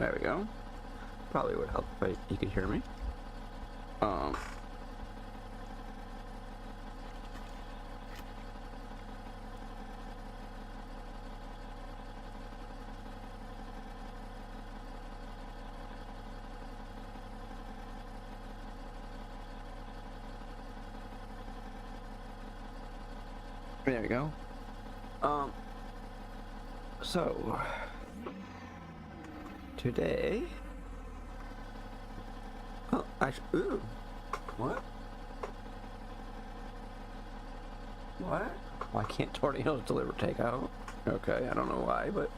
There we go. Probably would help if you could hear me. There we go. So today, ooh, what? What? Why can't tornadoes deliver takeout? Okay, I don't know why, but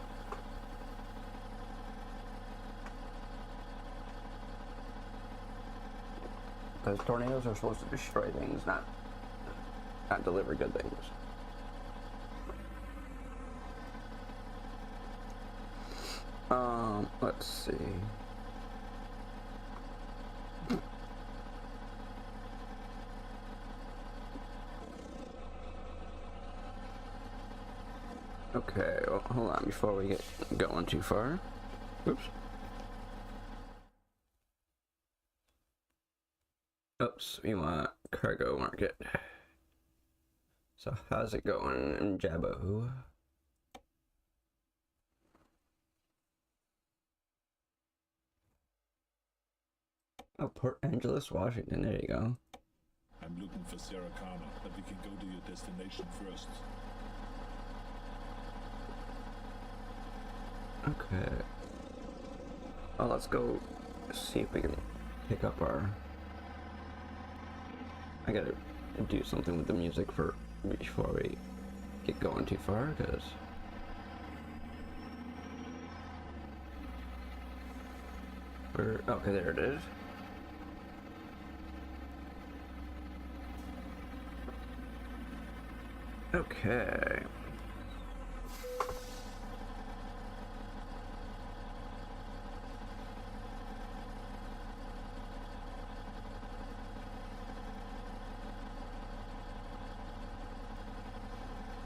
because tornadoes are supposed to destroy things, not deliver good things. Let's see. Okay, well, hold on before we get going too far. Oops. Oops, we want cargo market. So how's it going in Jabo? Oh, Port Angeles, Washington, there you go. I'm looking for Sarah Connor, but we can go to your destination first. Okay. Well, let's go see if we can pick up our... I gotta do something with the music before we get going too far, because... Okay, there it is. Okay.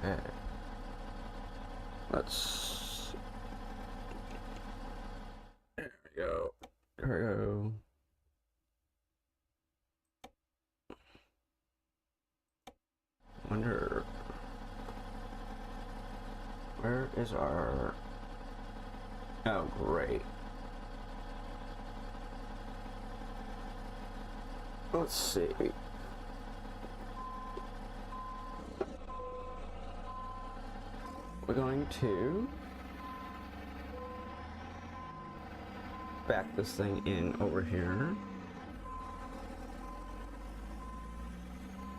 Okay. Let's... There we go. Cargo. Wonder... Where is our... Oh, great. Let's see. We're going to back this thing in over here.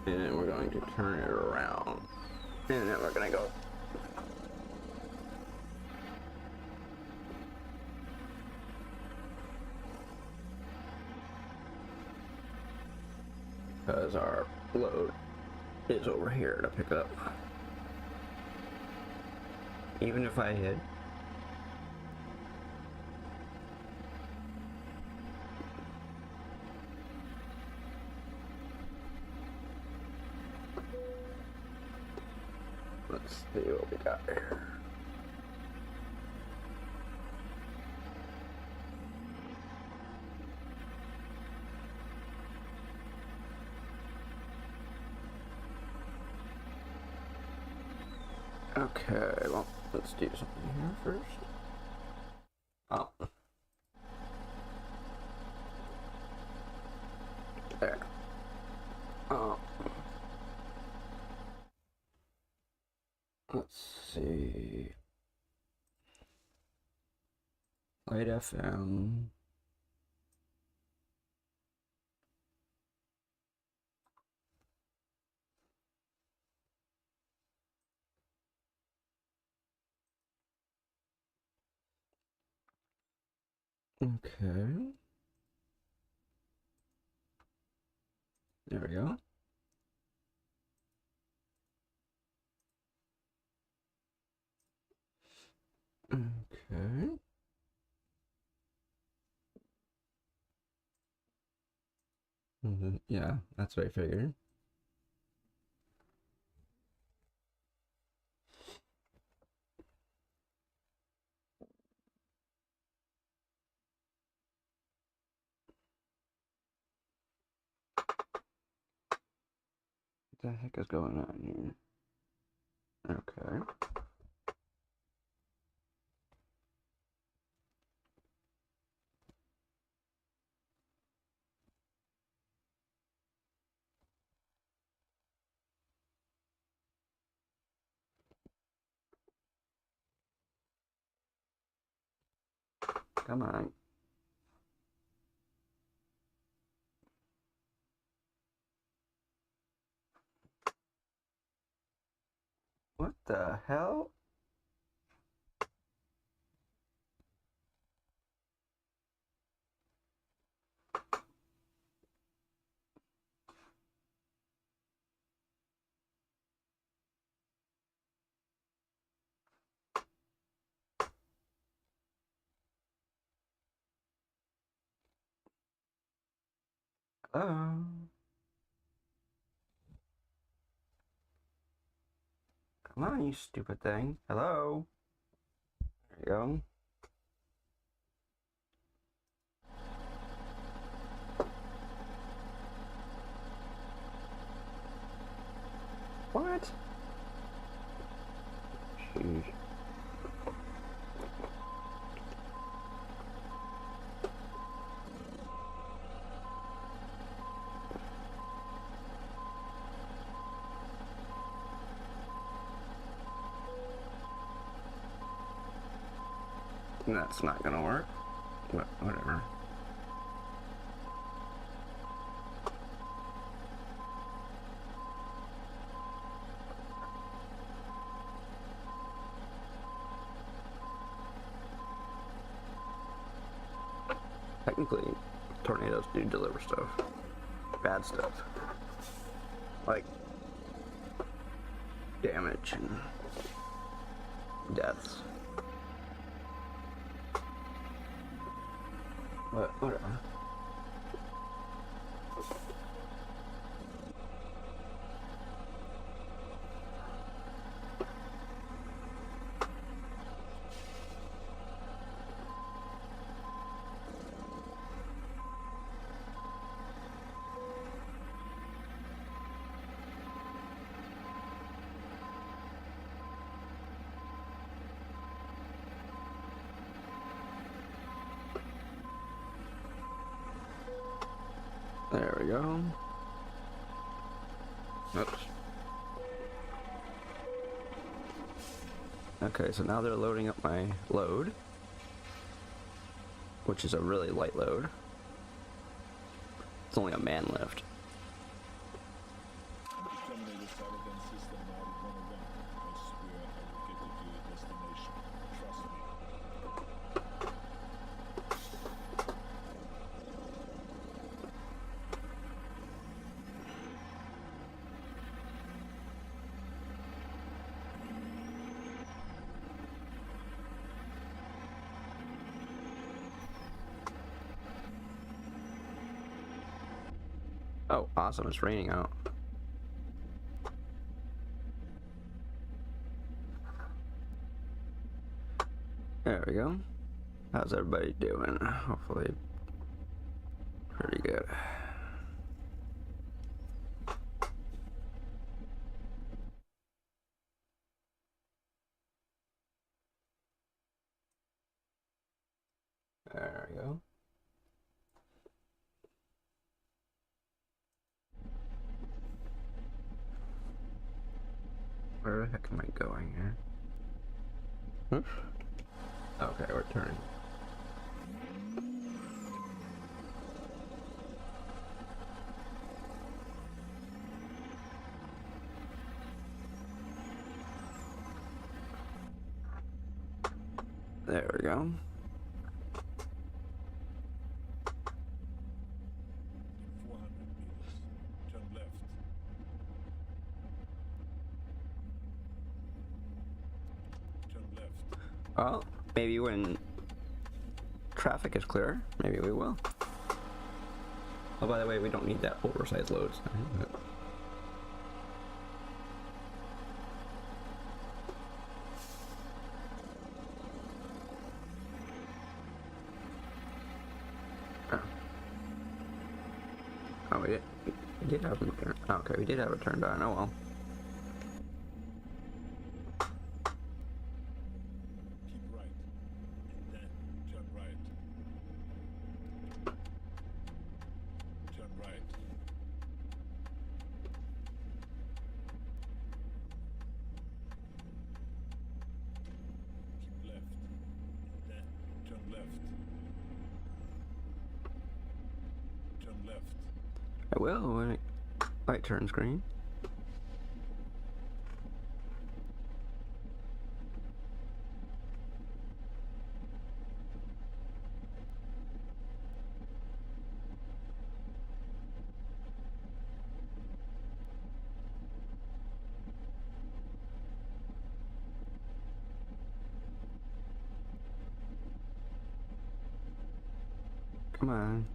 And then we're going to turn it around. And then we're going to go. Because our load is over here to pick up. Even if I hit. Let's see what we got here. Okay, well, let's do something here first. Oh. There. Oh. Let's see. Light FM. Okay. There we go. Okay. Yeah, that's what I figured. the heck is going on here? Okay. Come on. What the hell? Hello? Come on, you stupid thing. Hello? There you go. What? Jeez. That's not gonna work. Whatever. Technically, tornadoes do deliver stuff. Bad stuff. Like damage and deaths. But whatever. There we go. Oops. Okay, so now they're loading up my load, which is a really light load. It's only a man lift. Terminate the Saladin system now with one of them. I swear I will get you to your destination. Trust me. Oh, awesome, it's raining out. There we go. How's everybody doing? Hopefully pretty good. There we go. Where the heck am I going here? Oops. Okay, we're turning. There we go. In 400 meters. Turn left. Turn left. Well, maybe when traffic is clear, maybe we will. Oh, by the way, we don't need that oversized load. Oh, we did did have them turned. Oh, okay, we did have it turned on. Oh well. Keep right. And then turn right. Turn right. Keep left. And then turn left. Turn left. I will when it light turns green. Come on.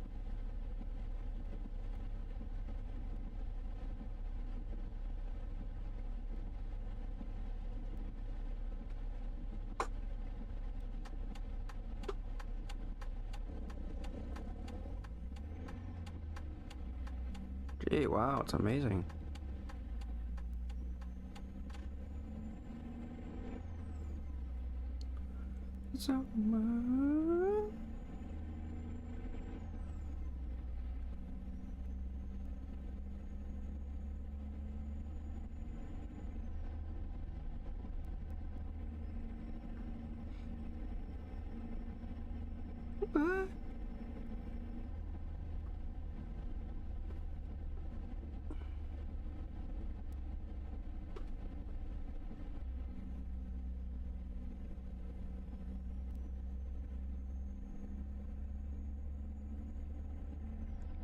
Gee, wow, it's amazing. So much. What?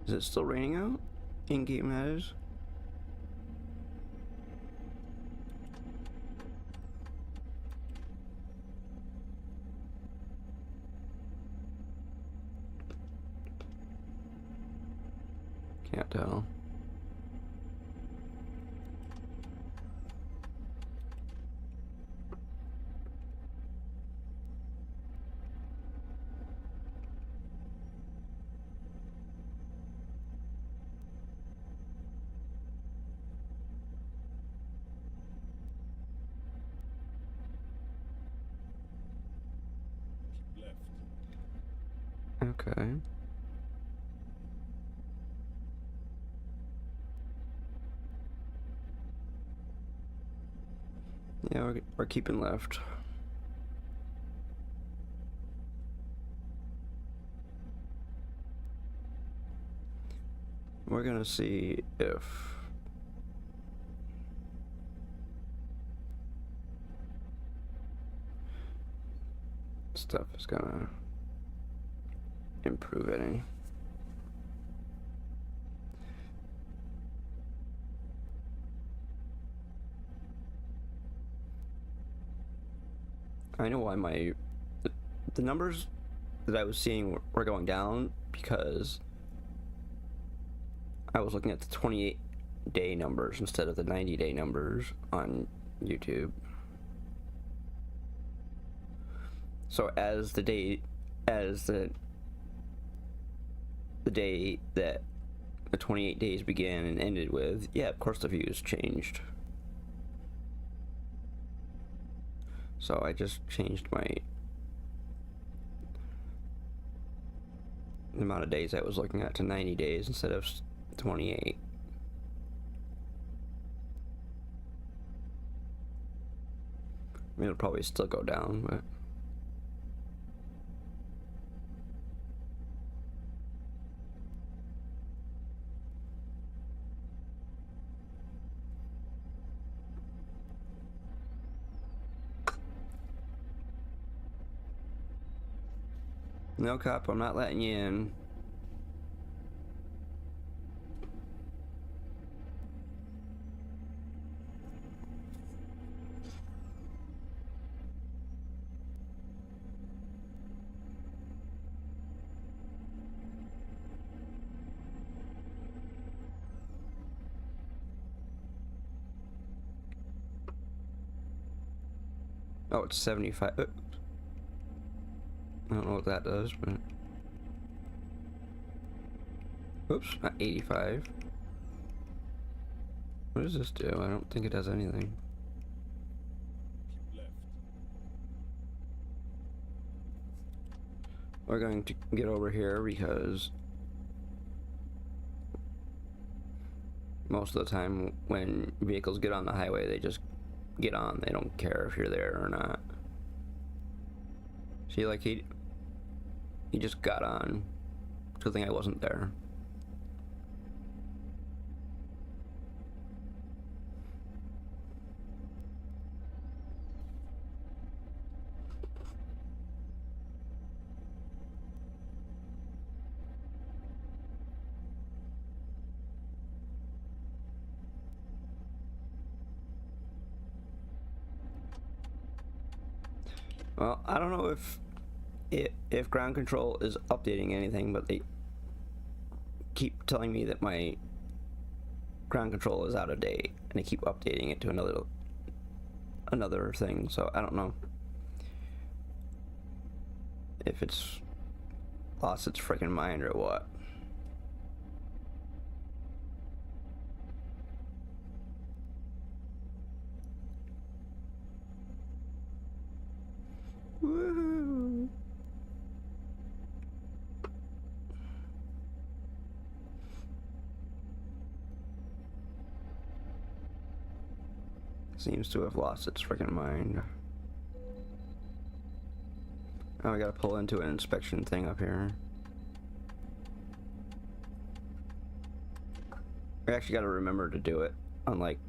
Is it still raining out? In-game, that is. Can't tell. Keep left. Okay. Yeah, we're keeping left. We're gonna see if stuff is gonna improve any. I know why the numbers that I was seeing were going down because I was looking at the 28-day numbers instead of the 90-day numbers on YouTube. So as the day that the 28 days began and ended with, yeah, of course the views changed. So I just changed the amount of days I was looking at to 90 days instead of 28. I mean, it'll probably still go down, but no, cop, I'm not letting you in. Oh, it's 75. I don't know what that does, but oops, not 85. What does this do? I don't think it does anything. Keep left. We're going to get over here because most of the time when vehicles get on the highway, they just get on. They don't care if you're there or not. See, like he just got on. Good thing I wasn't there. Well, I don't know if ground control is updating anything, but they keep telling me that my ground control is out of date, and they keep updating it to another thing. So I don't know if it's lost its freaking mind or what. Woohoo! Seems to have lost its freaking mind. Oh, we gotta pull into an inspection thing up here. We actually gotta remember to do it, unlike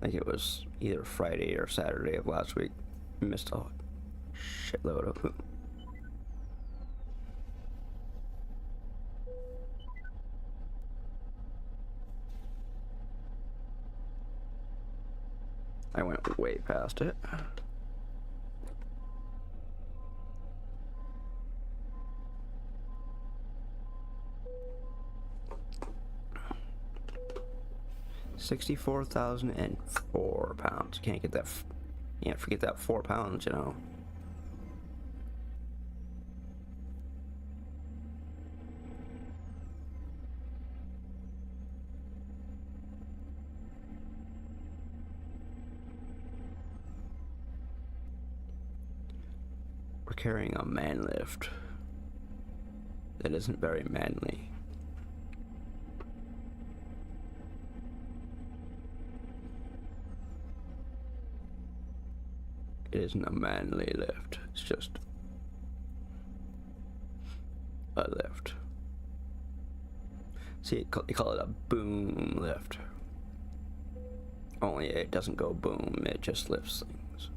like it was either Friday or Saturday of last week. We missed a shitload of. I went way past it. £64,004. Can't get that. Can't forget that 4 pounds, you know. We're carrying a man lift that isn't very manly. It isn't a manly lift, it's just a lift. See, they call it a boom lift. Only it doesn't go boom, it just lifts things.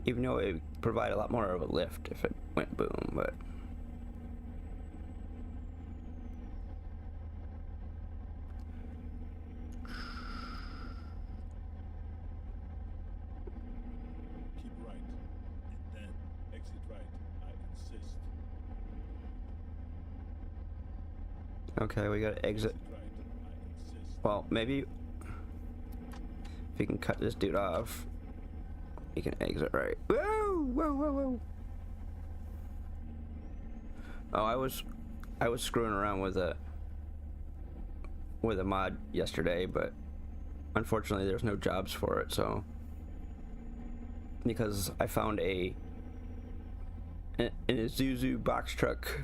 Even though it would provide a lot more of a lift if it went boom, but Keep right. And then exit right. I insist. okay, we gotta exit. Exit right. I insist. Well, maybe if you can cut this dude off, you can exit right. Whoa, whoa, whoa, whoa. Oh, I was screwing around with a mod yesterday, but unfortunately there's no jobs for it, so because I found an Isuzu box truck,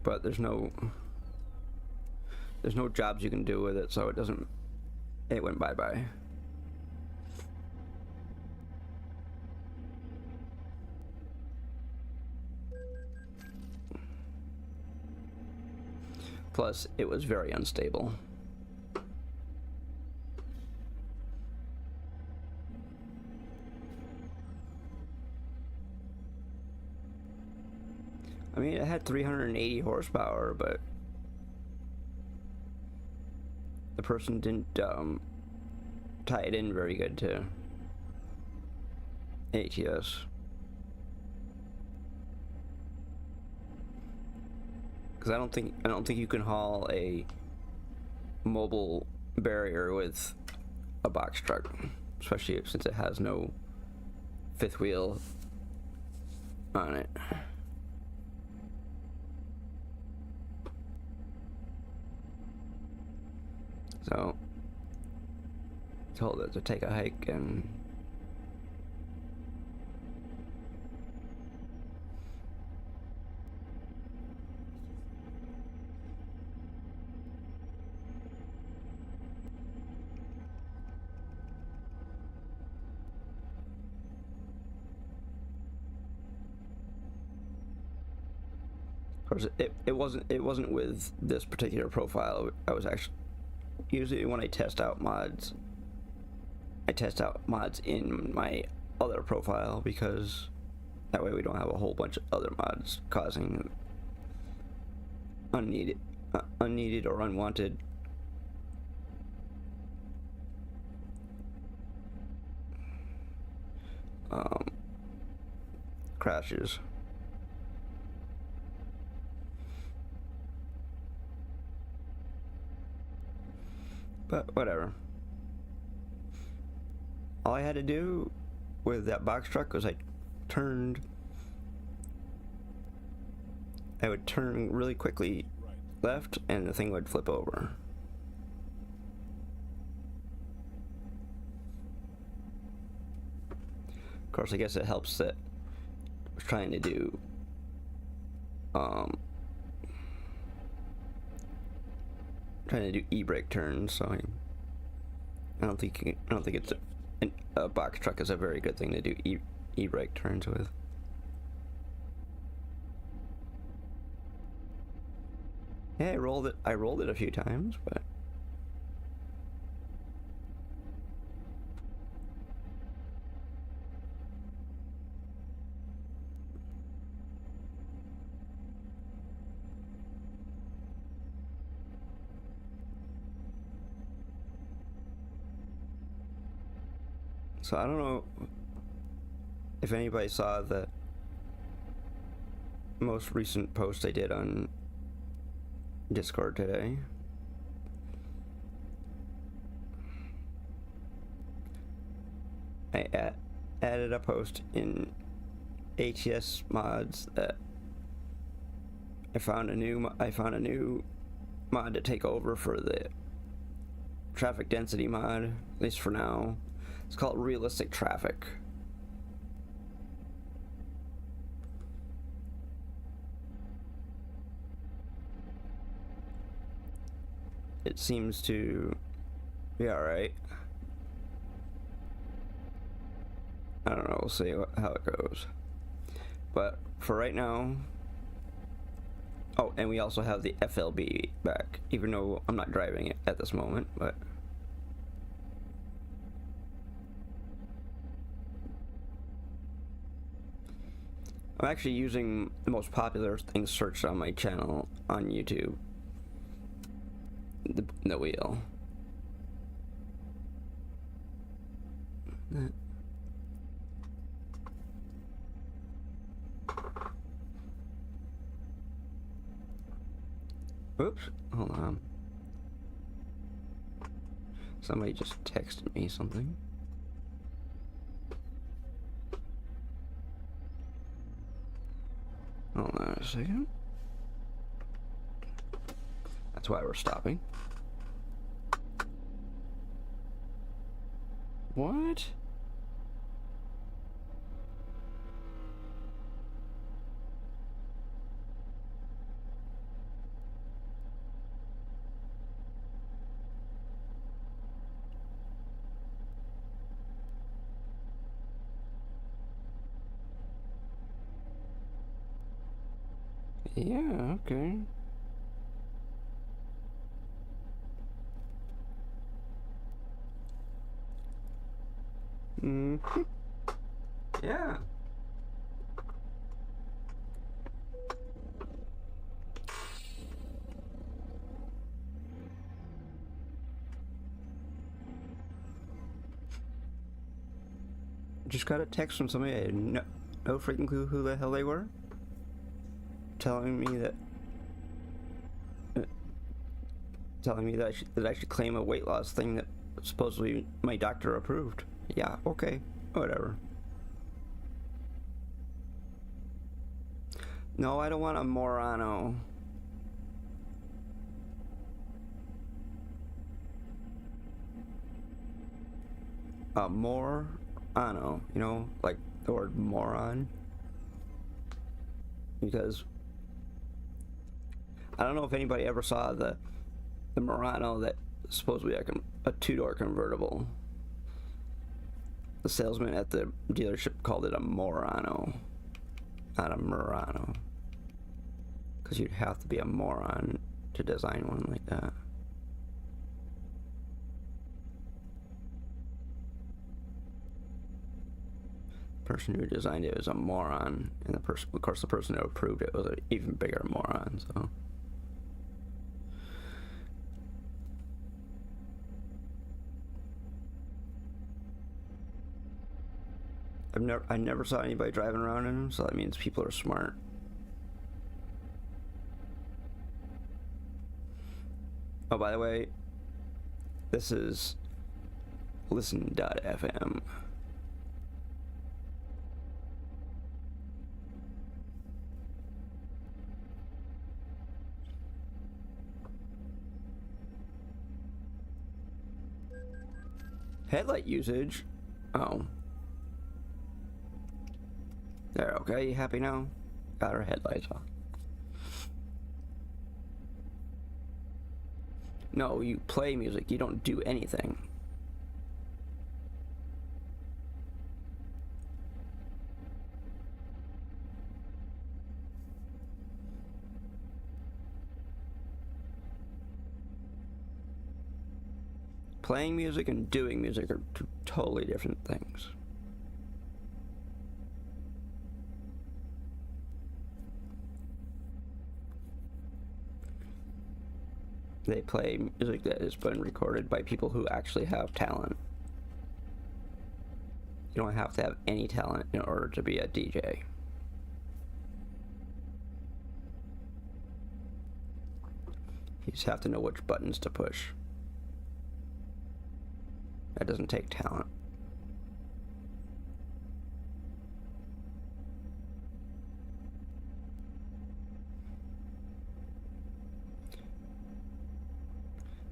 but there's no jobs you can do with it, so it went bye-bye. Plus, it was very unstable. I mean, it had 380 horsepower, but the person didn't tie it in very good to ATS. Because I don't think you can haul a mobile barrier with a box truck, especially since it has no fifth wheel on it. So told it to take a hike, and of course it wasn't with this particular profile. I was actually, usually when I test out mods in my other profile, because that way we don't have a whole bunch of other mods causing unneeded or unwanted crashes. But whatever. All I had to do with that box truck was I would turn really quickly left and the thing would flip over. Of course, I guess it helps that I was trying to do e-brake turns, so I don't think it's a box truck is a very good thing to do e-brake turns with. Yeah, I rolled it a few times, but so I don't know if anybody saw the most recent post I did on Discord today. I added a post in ATS mods that I found a new mod to take over for the traffic density mod, at least for now. It's called Realistic Traffic. It seems to be alright. I don't know, we'll see how it goes. But for right now... Oh, and we also have the FLB back, even though I'm not driving it at this moment, but... I'm actually using the most popular things searched on my channel on YouTube. The wheel. Oops, hold on. Somebody just texted me something. Hold on a second. That's why we're stopping. What? Yeah, okay. Mm-hmm. Yeah. Just got a text from somebody I had no freaking clue who the hell they were, telling me that I should claim a weight loss thing that supposedly my doctor approved. Yeah, okay, whatever. No, I don't want a Morano. more, I don't know, you know, like the word moron. Because I don't know if anybody ever saw the Murano that supposedly a two-door convertible. The salesman at the dealership called it a Morano, not a Murano. Because you'd have to be a moron to design one like that. The person who designed it was a moron, and the person, of course, the person who approved it was an even bigger moron. So. I never saw anybody driving around in them, so that means people are smart. Oh, by the way, this is listen.fm. Headlight usage. Oh. There, okay, you happy now? Got our headlights on. No, you play music, you don't do anything. Playing music and doing music are two totally different things. They play music that has been recorded by people who actually have talent. You don't have to have any talent in order to be a DJ. You just have to know which buttons to push. That doesn't take talent.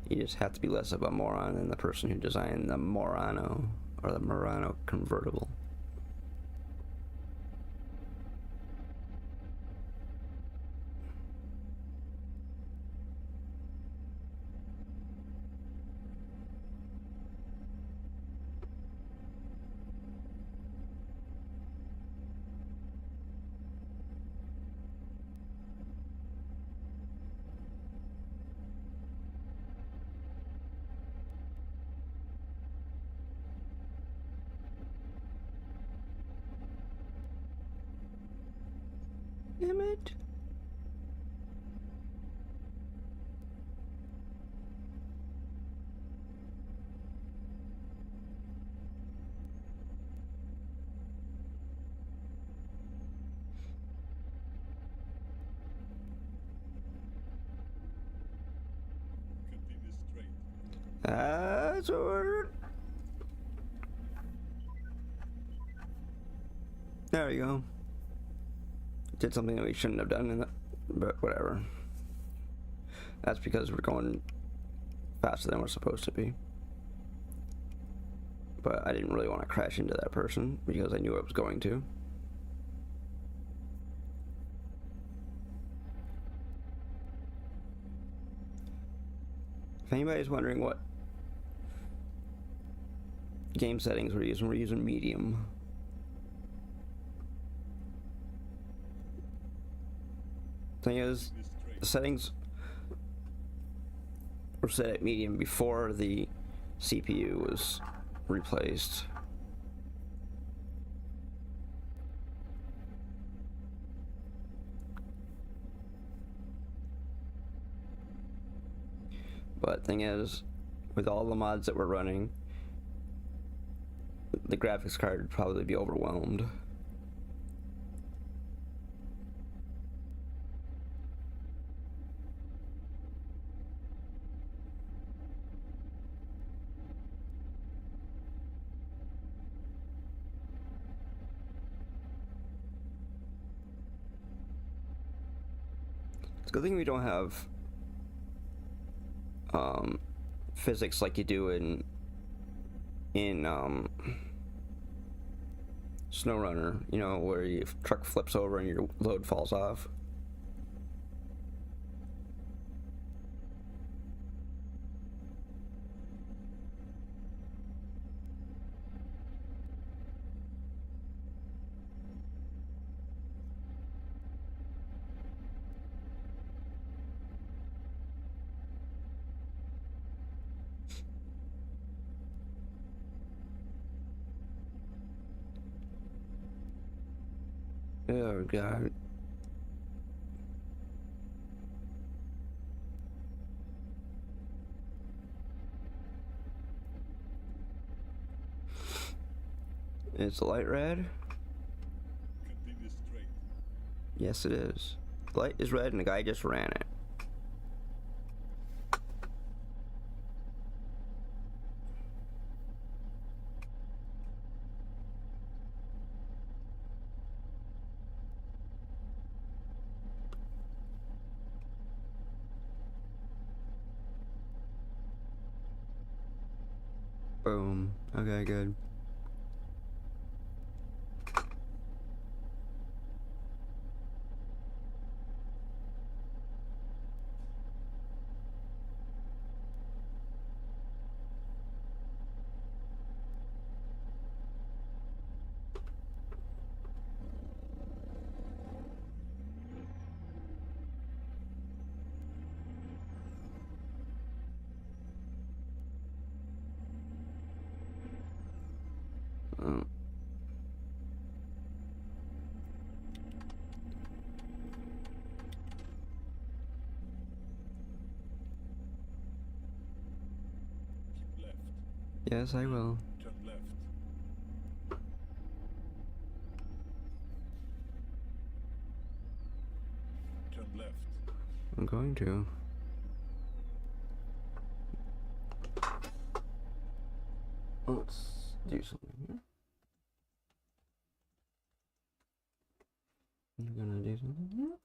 You just have to be less of a moron than the person who designed the Murano or the Murano convertible. Damn it. Continue straight. That's ordered. There we go. Did something that we shouldn't have done in that, but whatever. That's because we're going faster than we're supposed to be. But I didn't really want to crash into that person because I knew I was going to. If anybody's wondering what game settings we're using medium. Thing is, the settings were set at medium before the CPU was replaced. But thing is, with all the mods that we're running, the graphics card would probably be overwhelmed. It's a good thing we don't have physics like you do in in SnowRunner, you know, where your truck flips over and your load falls off. Oh god. It's light red? Continue straight. Yes, it is. The light is red and the guy just ran it. Boom. Okay, good. Oh. Keep left. Yes, I will. Turn left. Turn left. I'm going to. Let's do something here. I'm gonna do something here.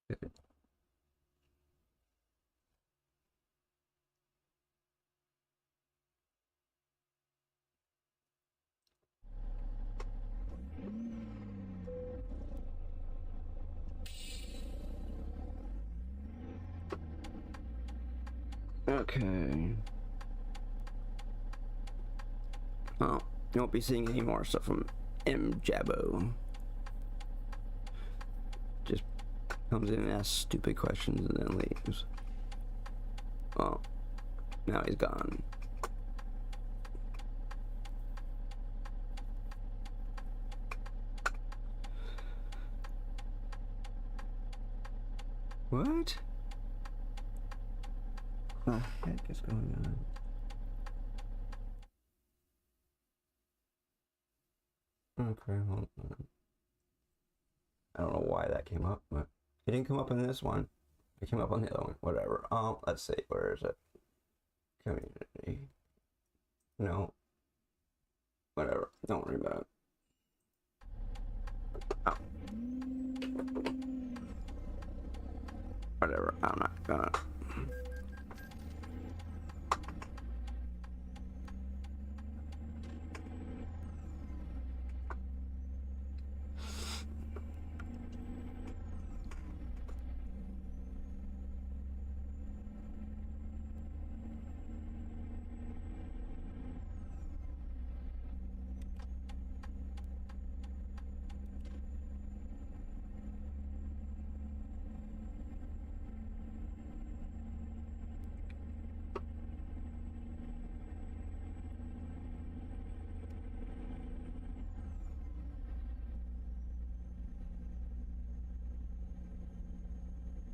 Good. Okay. Oh, you won't be seeing any more stuff from M. Jabbo. Just comes in and asks stupid questions and then leaves. Oh, now he's gone. What? The heck is going on? Okay, hold on. I don't know why that came up, but it didn't come up in this one. It came up on the other one. Whatever. Let's see. Where is it? Community. No. Whatever. Don't worry about it. Oh. Whatever. I'm not gonna.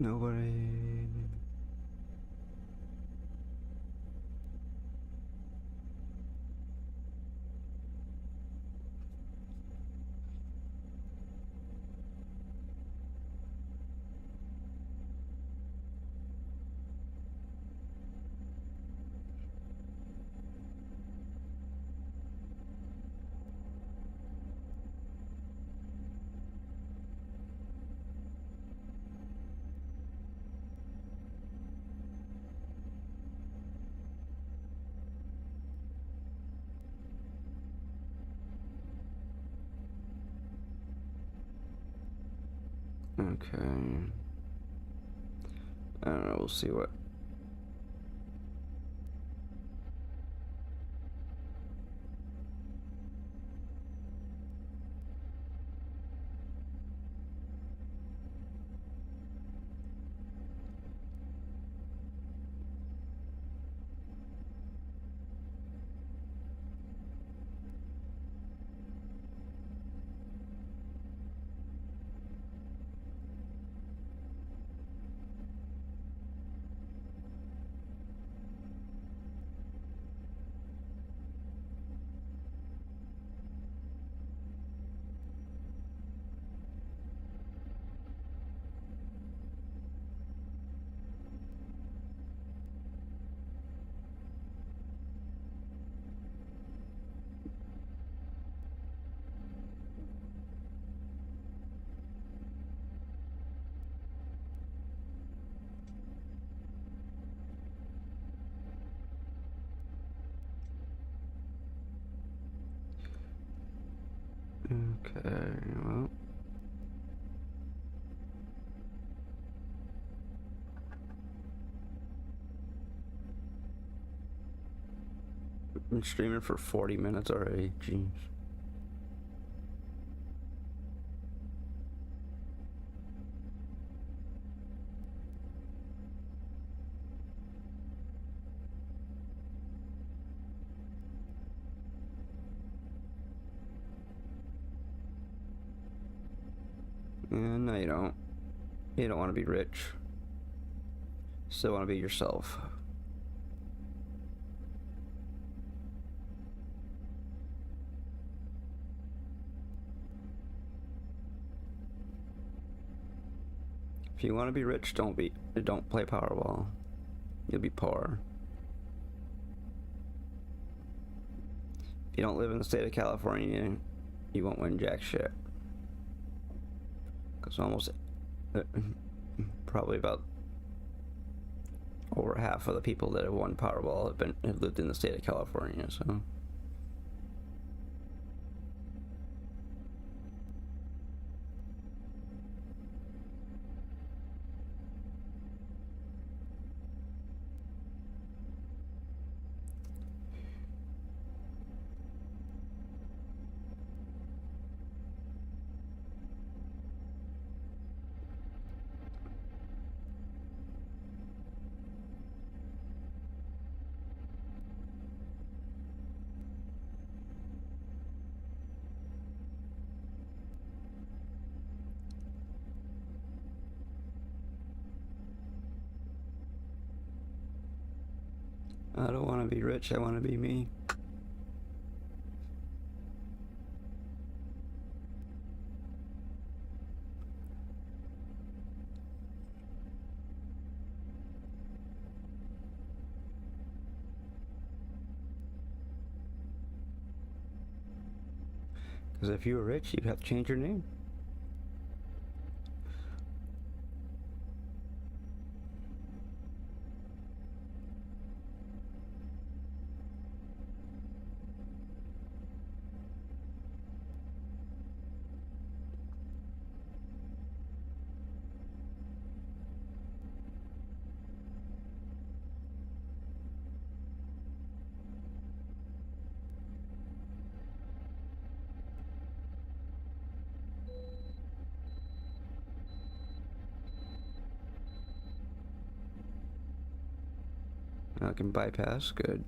Nobody. Okay. I don't know, we'll see what. Okay, well. I've been streaming for 40 minutes already, jeez. No, you don't. You don't want to be rich. Still want to be yourself. If you want to be rich, don't play Powerball. You'll be poor. If you don't live in the state of California, you won't win jack shit. Because almost, probably about over half of the people that have won Powerball have lived in the state of California. So. I don't want to be rich, I want to be me. Because if you were rich, you'd have to change your name. I can bypass, good.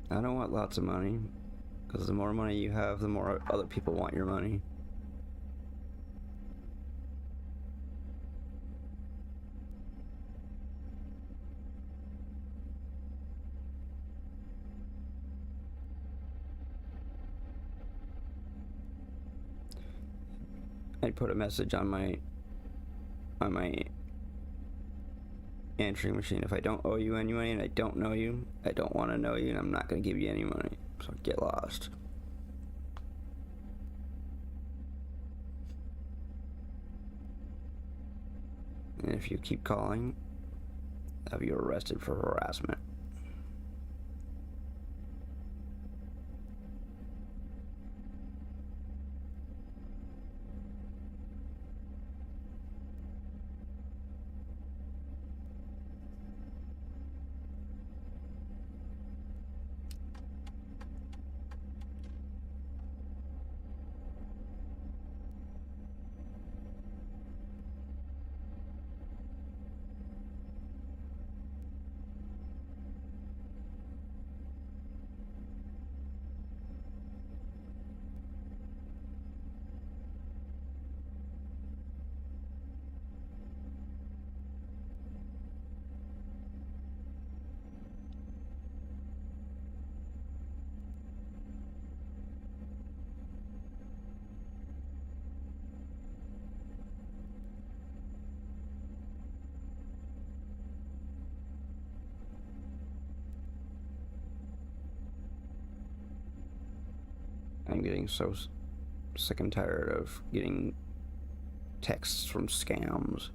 I don't want lots of money, because the more money you have, the more other people want your money. I'd put a message on my answering machine. If I don't owe you any money and I don't know you, I don't want to know you, and I'm not going to give you any money. So get lost. And if you keep calling, have you arrested for harassment. I'm getting so sick and tired of getting texts from scams.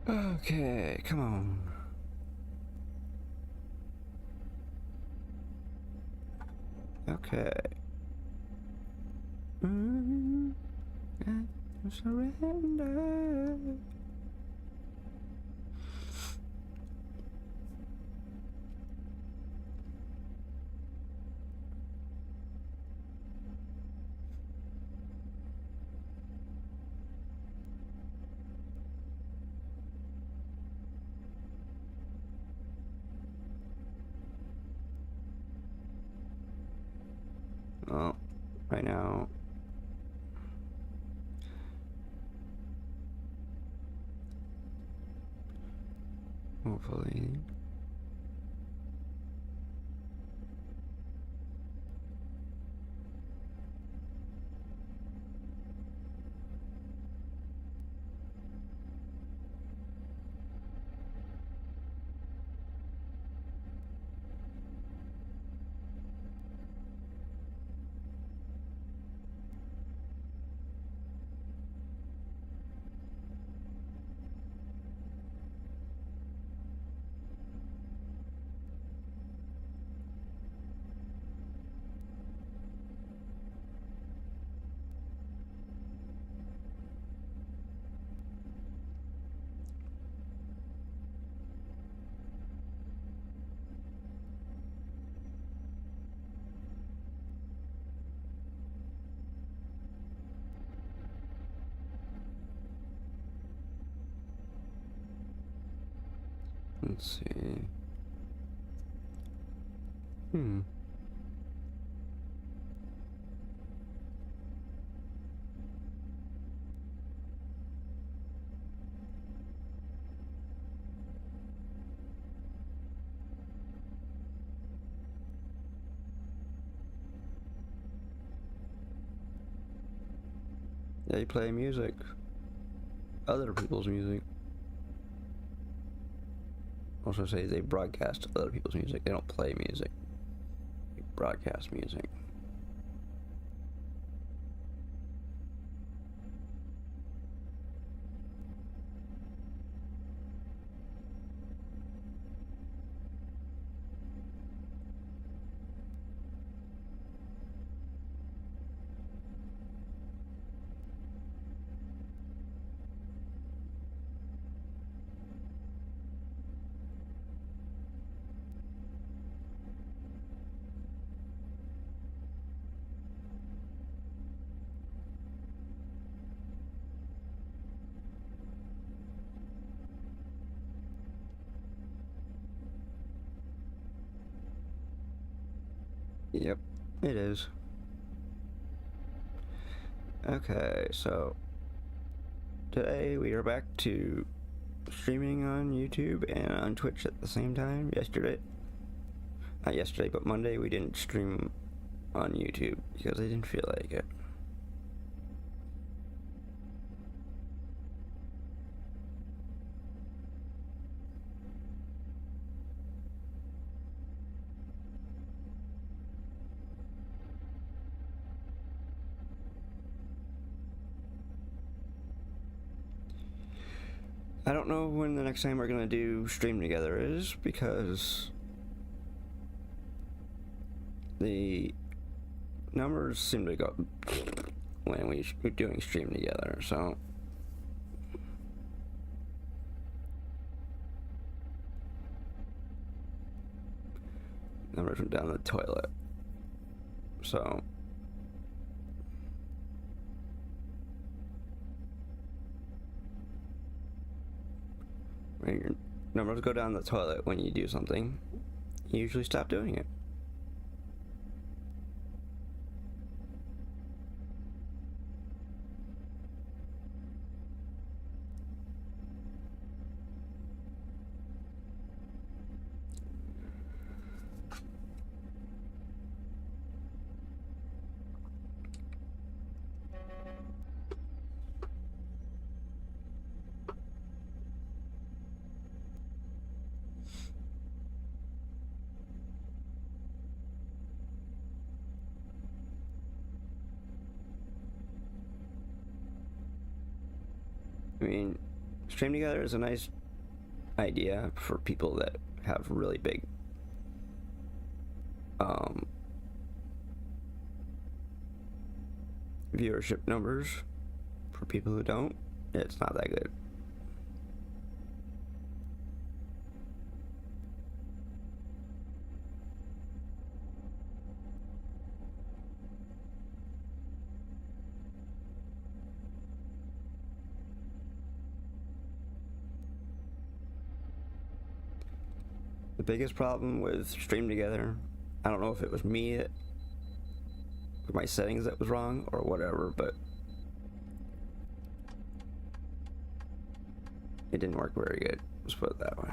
Okay, come on. Okay. I surrender. Well, right now, hopefully. Let's see. They play music. Other people's music. Also say they broadcast other people's music. They don't play music. They broadcast music. Yep, it is. Okay, so today we are back to streaming on YouTube and on Twitch at the same time. Not yesterday, but Monday we didn't stream on YouTube because I didn't feel like it. I don't know when the next time we're gonna do stream together is, because the numbers seem to go when we're doing stream together, so numbers went down the toilet. So when your numbers go down the toilet when you do something, you usually stop doing it. I mean, stream together is a nice idea for people that have really big viewership numbers. For people who don't, it's not that good. The biggest problem with stream together, I don't know if it was me that, my settings that was wrong or whatever, but it didn't work very good. Let's put it that way.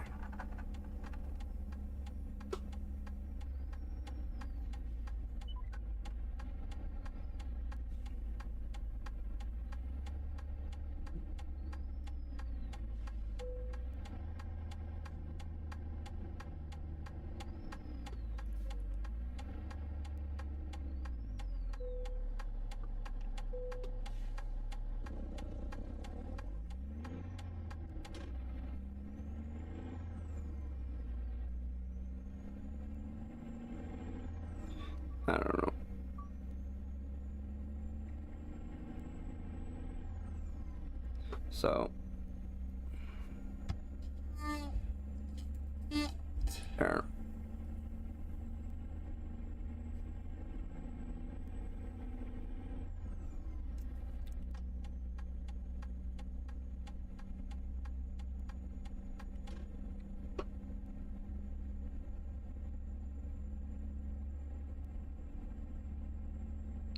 I don't know. So there.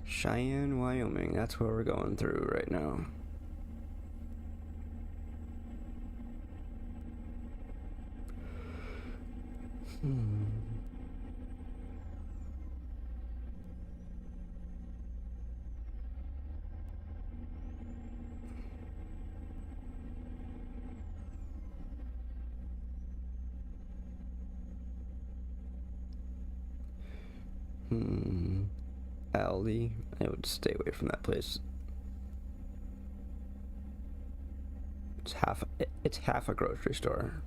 Cheyenne, Wyoming. That's where we're going through right now. Aldi. I would stay away from that place. It's half a grocery store.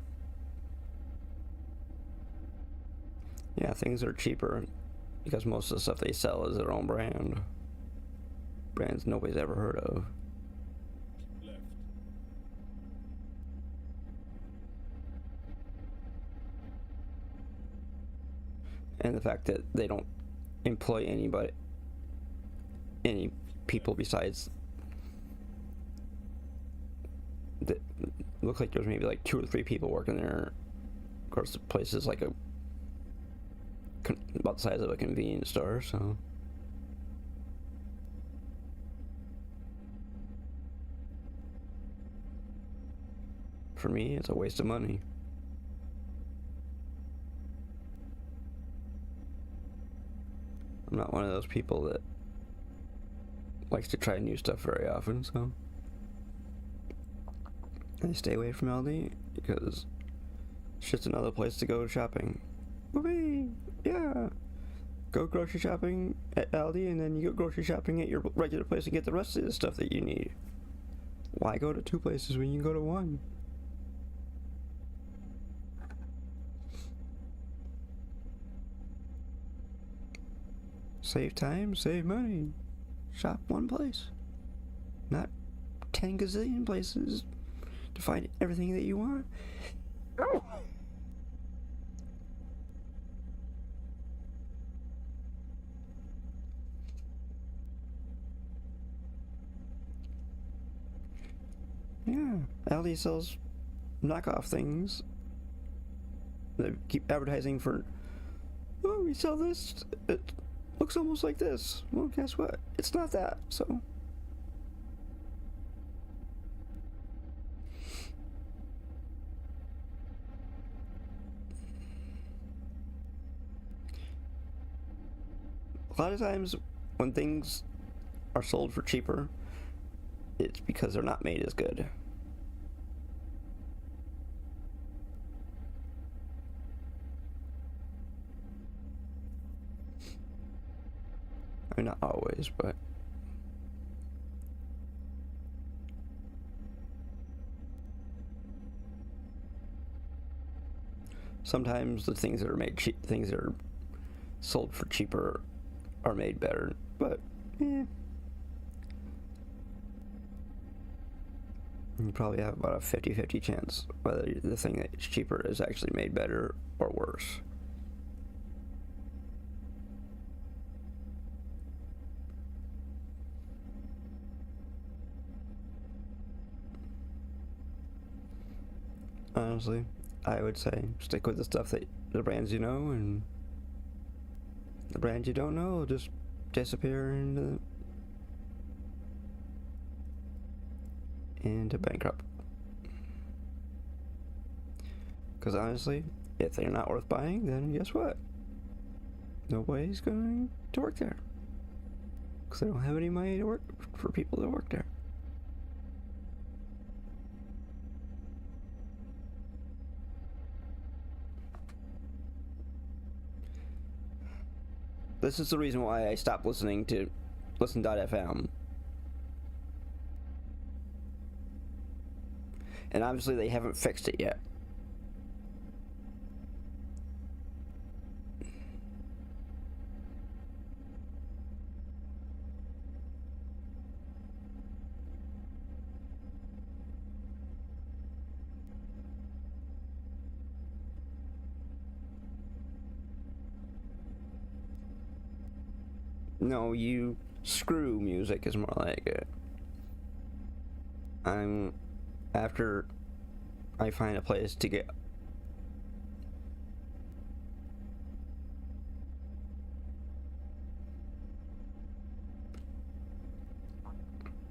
Yeah, things are cheaper because most of the stuff they sell is their own brand. Brands nobody's ever heard of. Left. And the fact that they don't employ any people besides that look like there's maybe like 2 or 3 people working there. Of course, the place is like a about the size of a convenience store, so. For me, it's a waste of money. I'm not one of those people that likes to try new stuff very often, so I stay away from Aldi because it's just another place to go shopping. Whoopee! Yeah! Go grocery shopping at Aldi and then you go grocery shopping at your regular place and get the rest of the stuff that you need. Why go to two places when you can go to one? Save time, save money. Shop one place. Not 10 gazillion places to find everything that you want. Oh. Yeah, Aldi sells knockoff things. They keep advertising for, oh, we sell this. It looks almost like this. Well, guess what? It's not that, so. A lot of times when things are sold for cheaper, it's because they're not made as good. I mean, not always, but sometimes the things that are made cheap, things that are sold for cheaper, are made better. But you probably have about a 50-50 chance whether the thing that's cheaper is actually made better or worse. Honestly, I would say stick with the stuff that the brands you know, and the brands you don't know will just disappear into bankrupt. Because honestly, if they're not worth buying, then guess what? Nobody's going to work there. Because they don't have any money to work for people that work there. This is the reason why I stopped listening to Listen.fm. And obviously they haven't fixed it yet. No, you screw music is more like it. After I find a place to get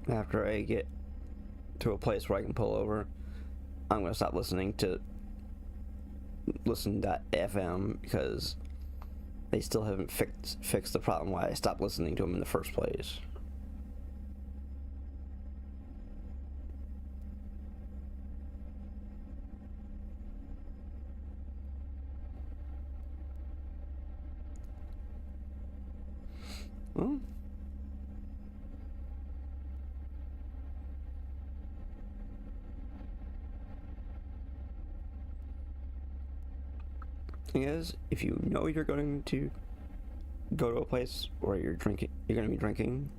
after I get to a place where I can pull over, I'm gonna stop listening to Listen.fm because they still haven't fixed the problem why I stopped listening to them in the first place. Well, thing is, if you know you're going to go to a place where you're going to be drinking,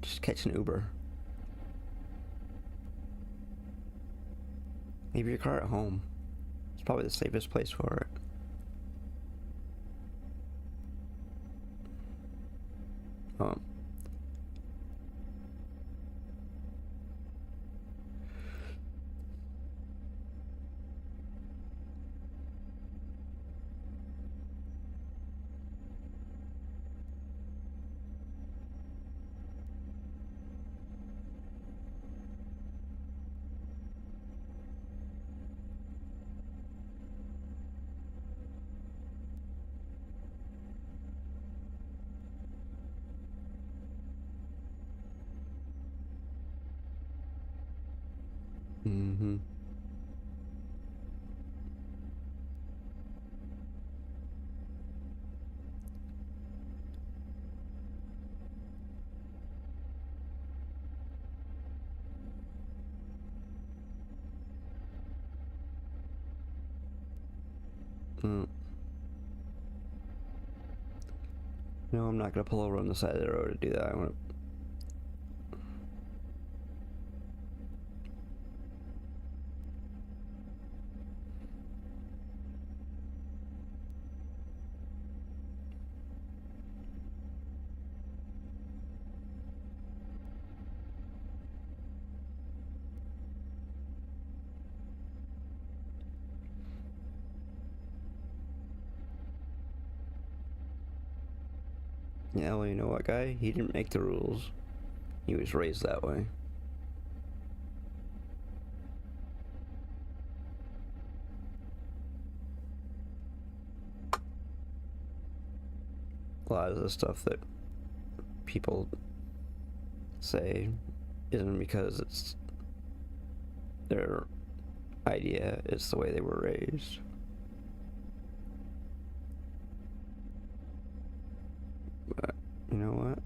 just catch an Uber. Leave your car at home. It's probably the safest place for it. Mm-hmm. Mm. No, I'm not gonna pull over on the side of the road to do that. I want to. Yeah, well, you know what, guy? He didn't make the rules. He was raised that way. A lot of the stuff that people say isn't because it's their idea, it's the way they were raised. But you know what?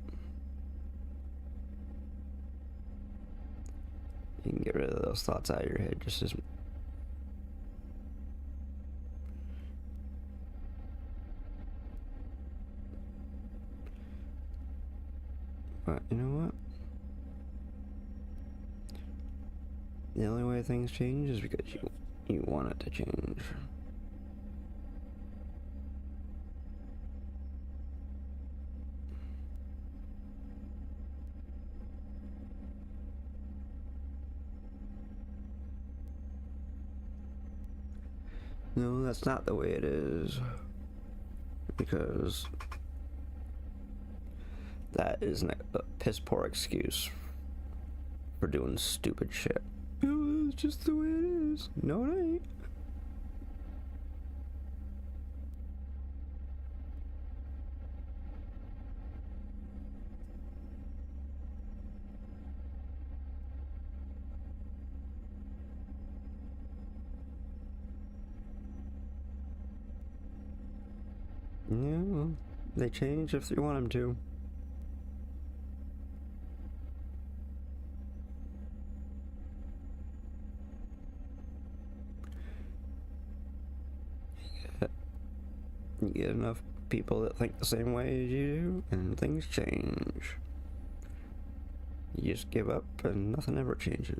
You can get rid of those thoughts out of your head just as. But you know what? The only way things change is because you want it to change. No, that's not the way it is. Because that is a piss poor excuse for doing stupid shit. Oh, it's just the way it is. No, it ain't. Yeah, well, they change if you want them to. You get enough people that think the same way as you do, and things change. You just give up, and nothing ever changes.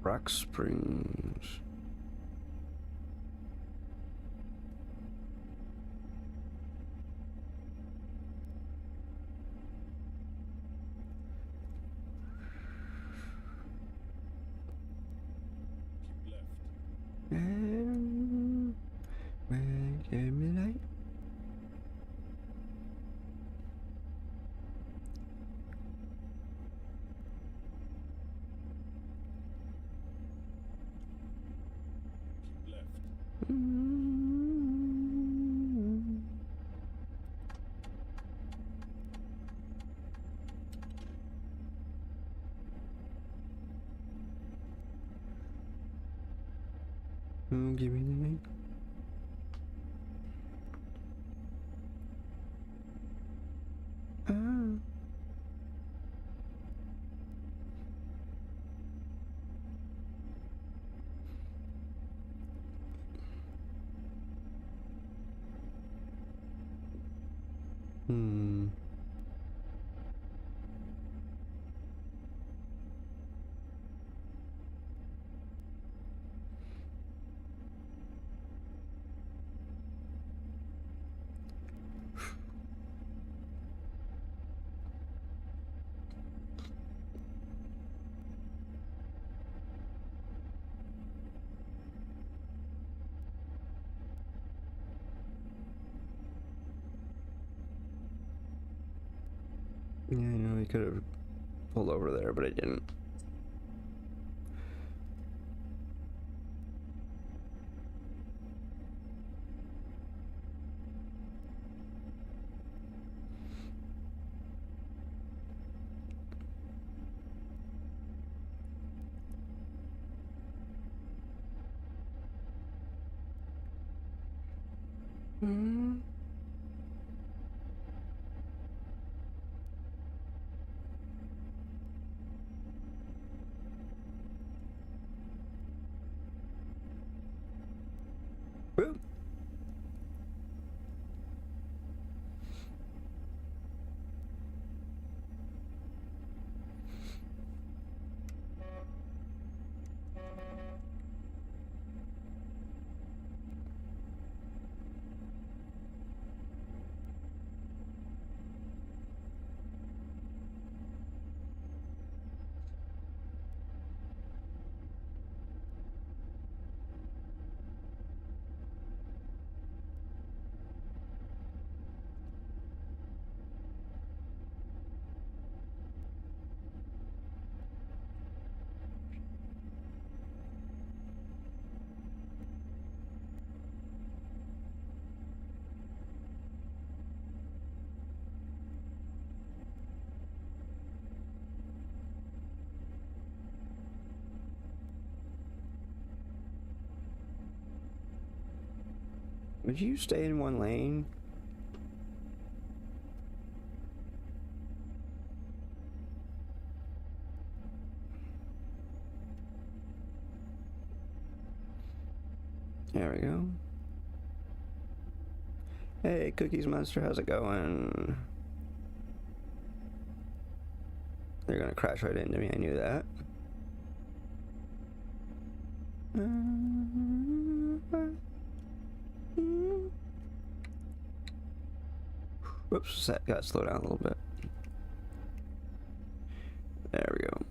Rock Springs. Keep left. Midnight. Keep left. Oh, give me the name. Ah. Hmm. Yeah, I know I could have pulled over there, but I didn't. Hmm. Woo. Would you stay in one lane? There we go. Hey, Cookies Monster, how's it going? They're gonna crash right into me, I knew that. Whoops, that got slowed down a little bit. There we go.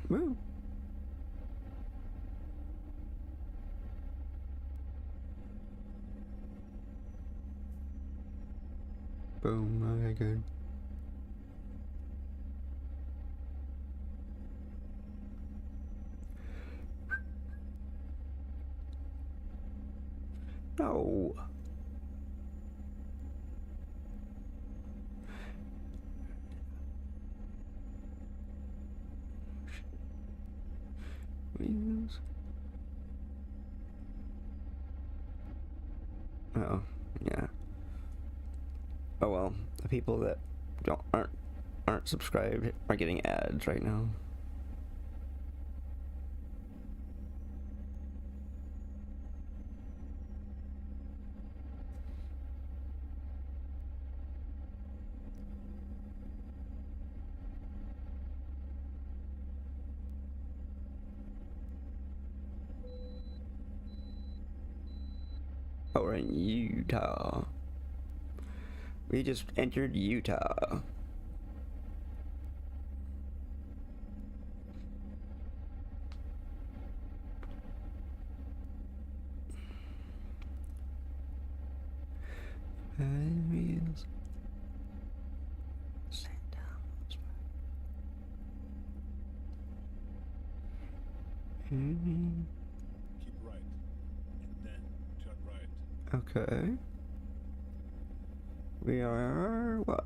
Woo. Boom, okay, good. No. Wheels. Oh, yeah. Oh well, the people that aren't subscribed are getting ads right now. Oh, we're in Utah. We just entered Utah. Wheels. Stand down. Keep right, and then turn right. Okay. We are what?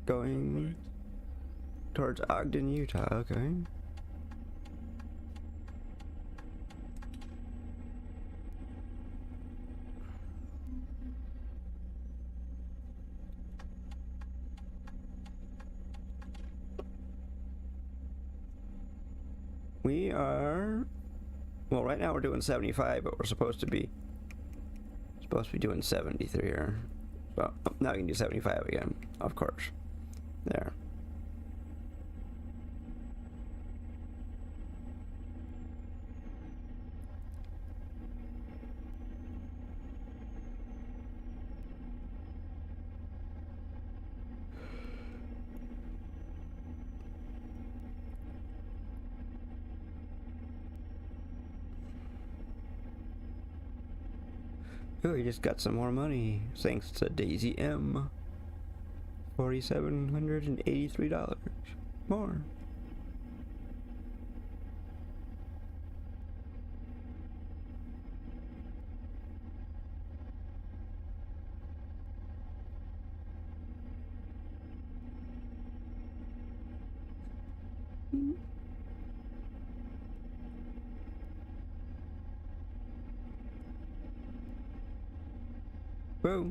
Going Right. towards Ogden, Utah. Okay. We are, well, right now we're doing 75, but we're supposed to be doing 73 here. So now we can do 75 again, of course. There. Oh, we just got some more money thanks to Daisy M. $4,783 more. Whoa.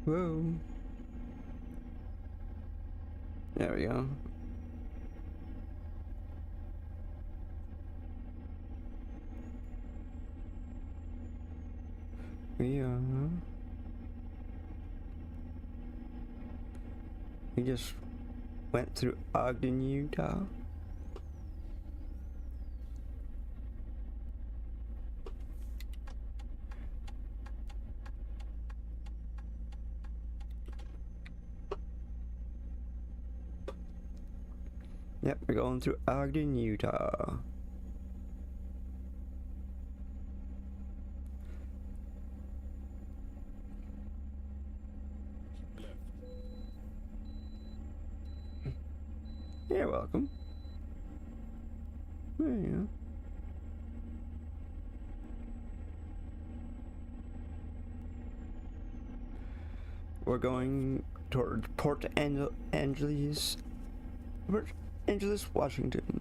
Whoa. There we go. We just went through Ogden, Utah. Yep, we're going through Ogden, Utah. You're welcome. There you go. We're going towards Port Angeles, Washington.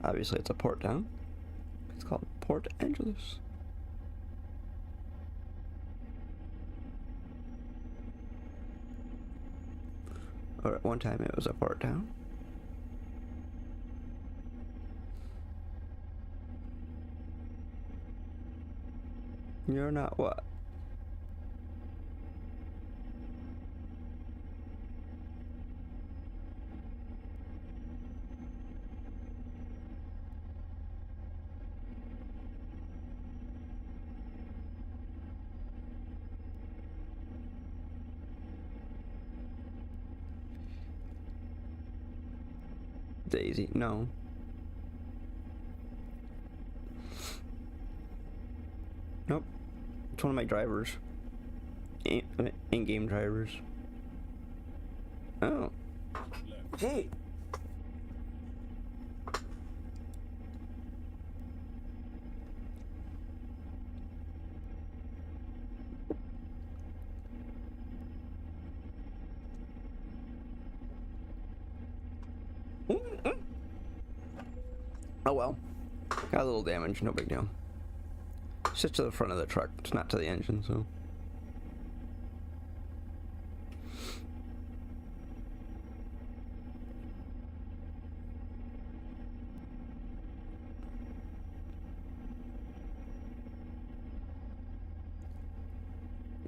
Obviously it's a port town. It's called Port Angeles. Or at one time it was a port town. You're not what? Daisy, no. Nope. It's one of my drivers. In-game drivers. Oh. Hey! Oh well. Got a little damage, no big deal. It's just to the front of the truck, it's not to the engine, so.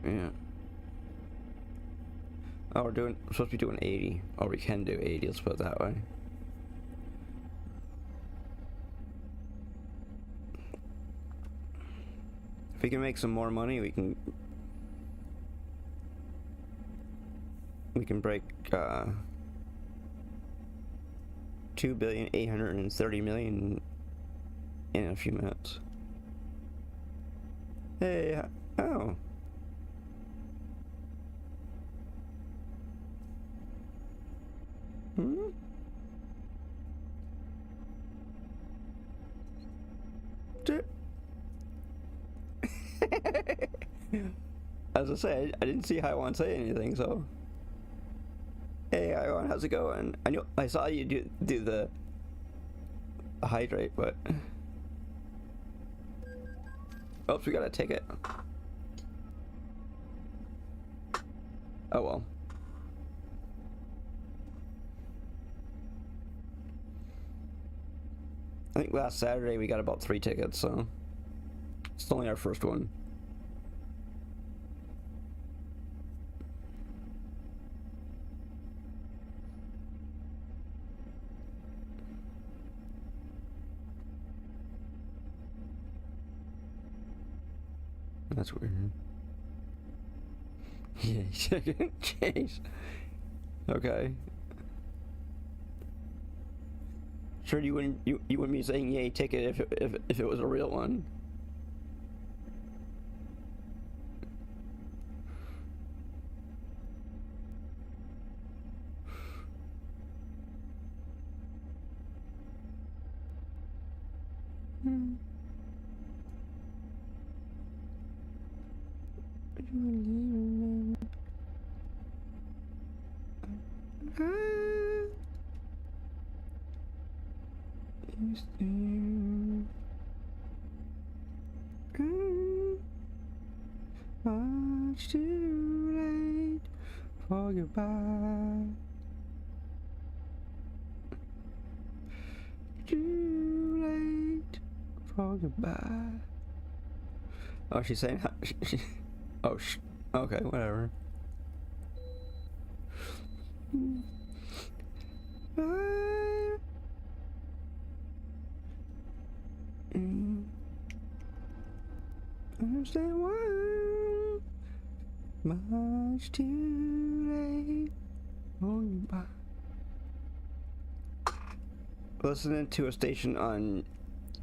Yeah. Oh, we're supposed to be doing 80. Or we can do 80, let's put it that way. If we can make some more money, we can break $2,830,000,000 in a few minutes. Hey, oh. Hmm? As I say, I didn't see High One say anything, so. Hey, Iwan, how's it going? I saw you do the hydrate, but oops, we got a ticket. Oh well. I think last Saturday we got about 3 tickets, so it's only our first one. That's weird. Yeah, jeez. Okay. Sure, you wouldn't be saying yay ticket if it was a real one. Much too late for goodbye. Too late for goodbye. Oh, she's saying how, oh, okay, whatever. Understand why much too late for goodbye. Listening to a station on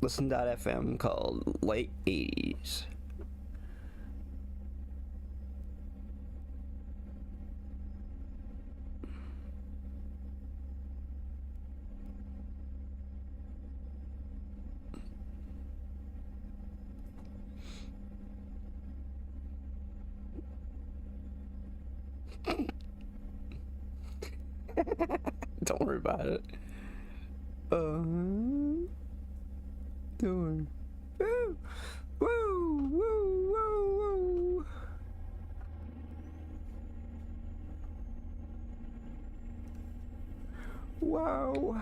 listen.fm called Late 80s. Don't worry about it. Don't worry. Woo! Woo! Woo! Woo! Woo! Wow!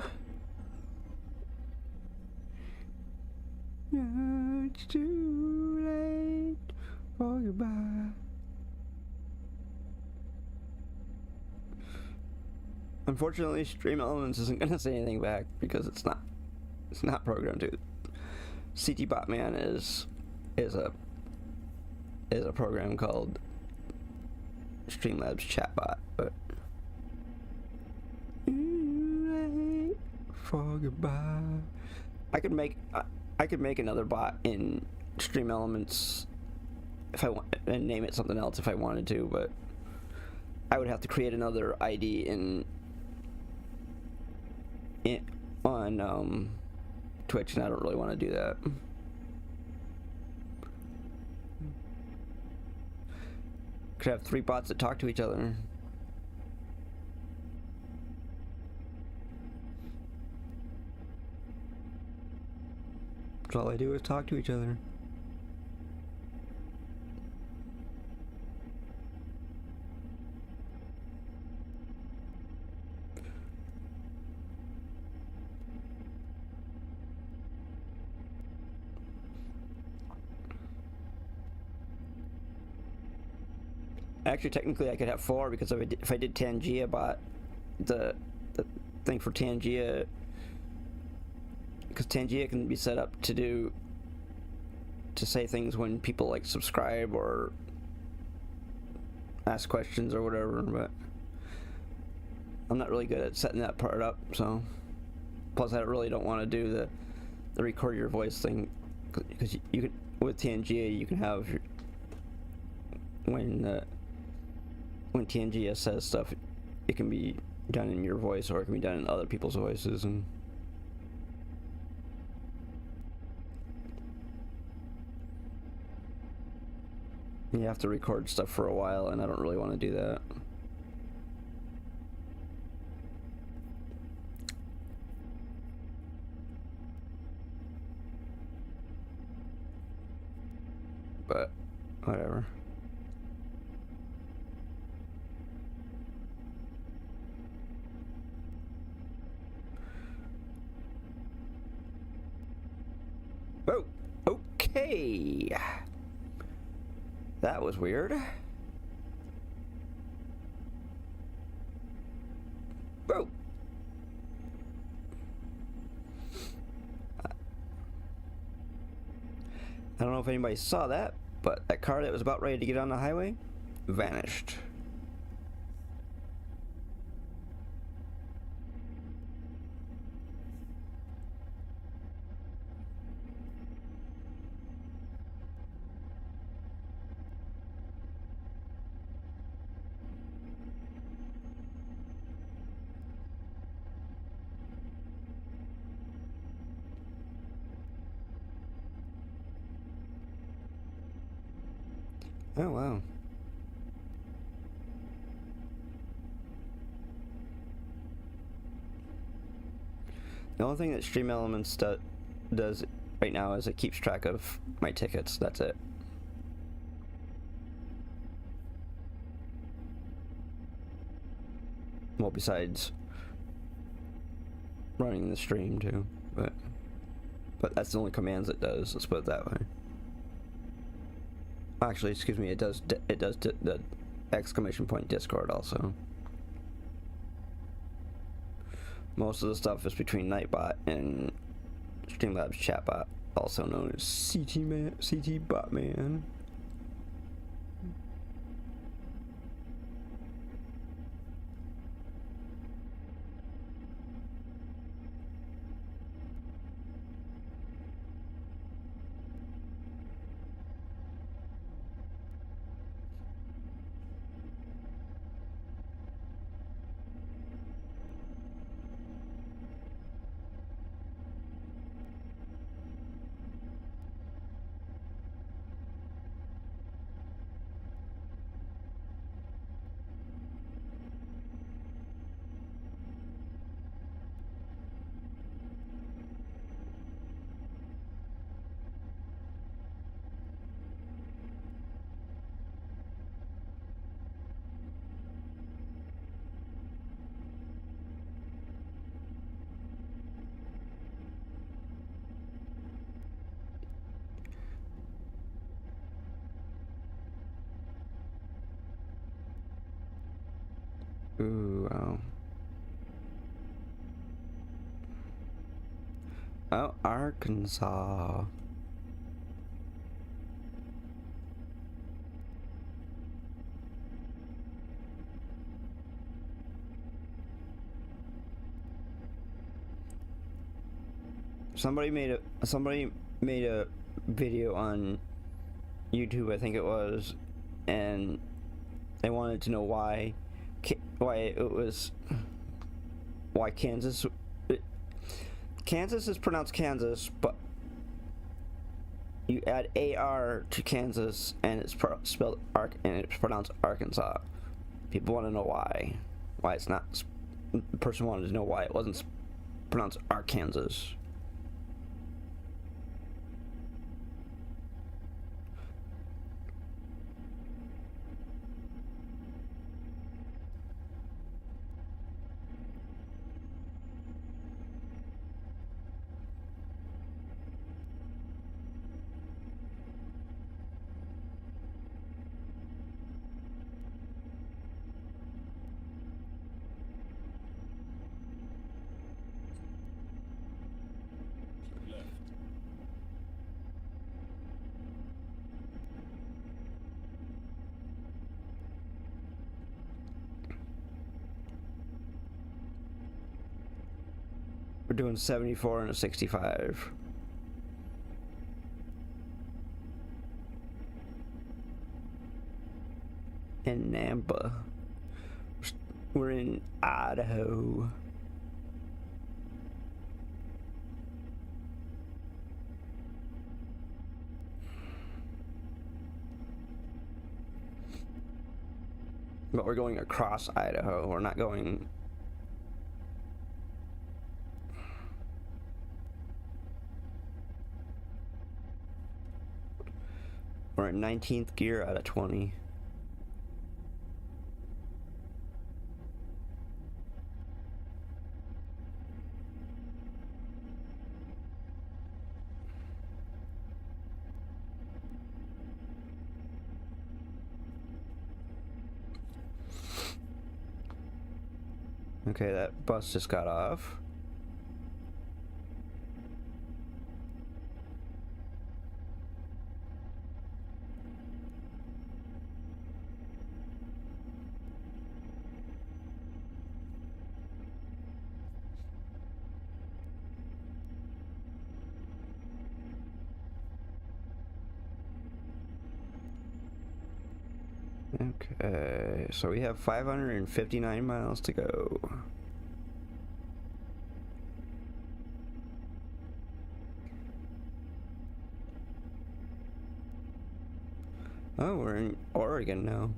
It's too late for goodbye. Unfortunately, Stream Elements isn't gonna say anything back because it's not programmed to. CT Botman is a program called Streamlabs Chatbot, but for goodbye. I could make another bot in Stream Elements if I want and name it something else if I wanted to, but I would have to create another ID on Twitch, and I don't really want to do that. Could have 3 bots that talk to each other. That's all I do is talk to each other. Actually, technically, I could have 4 because if I did Tangia bot, the thing for Tangia, because Tangia can be set up to say things when people like subscribe or ask questions or whatever, but I'm not really good at setting that part up. So, plus I really don't want to do the record your voice thing because you can with Tangia you can have when Tangia says stuff, it can be done in your voice or it can be done in other people's voices, and you have to record stuff for a while, and I don't really want to do that. but whatever. Oh, okay. That was weird. Whoa. I don't know if anybody saw that, but that car that was about ready to get on the highway vanished. Oh, wow. The only thing that Stream Elements does right now is it keeps track of my tickets. That's it. Well, besides running the stream too, but that's the only commands it does. Let's put it that way. Actually, excuse me. It does the exclamation point Discord also. Most of the stuff is between Nightbot and Streamlabs Chatbot, also known as CT Botman. Ooh, wow. Oh, Arkansas. Somebody made a video on YouTube, I think it was, and they wanted to know why Kansas is pronounced Kansas, but you add AR to Kansas and it's spelled and it's pronounced Arkansas. People want to know why it's not. The person wanted to know why it wasn't pronounced Arkansas. We're doing 74 and a 65. In Nampa. We're in Idaho. But we're going across Idaho. We're not going... We're in 19th gear out of 20. Okay, that bus just got off. Okay, so we have 559 miles to go. Oh, we're in Oregon now.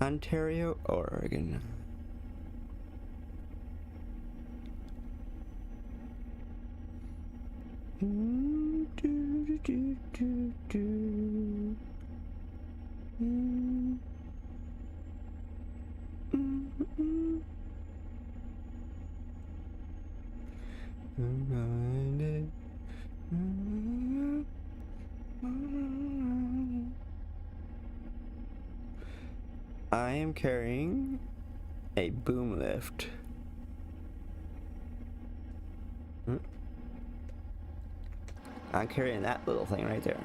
Ontario, Oregon. I am carrying a boom lift. I'm carrying that little thing right there.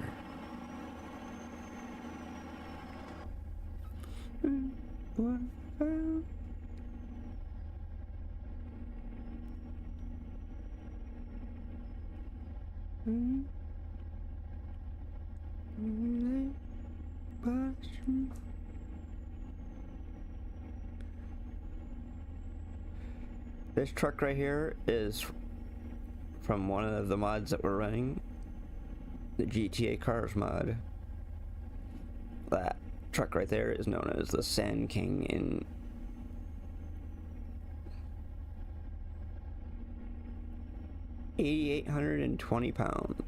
This truck right here is from one of the mods that we're running, the GTA Cars mod. That truck right there is known as the Sand King in 8,820 pounds.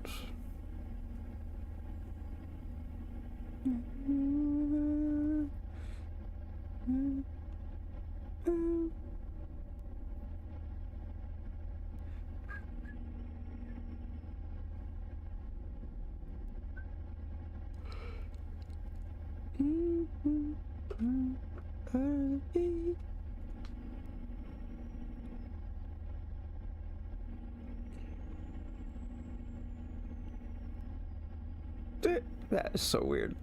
That is so weird.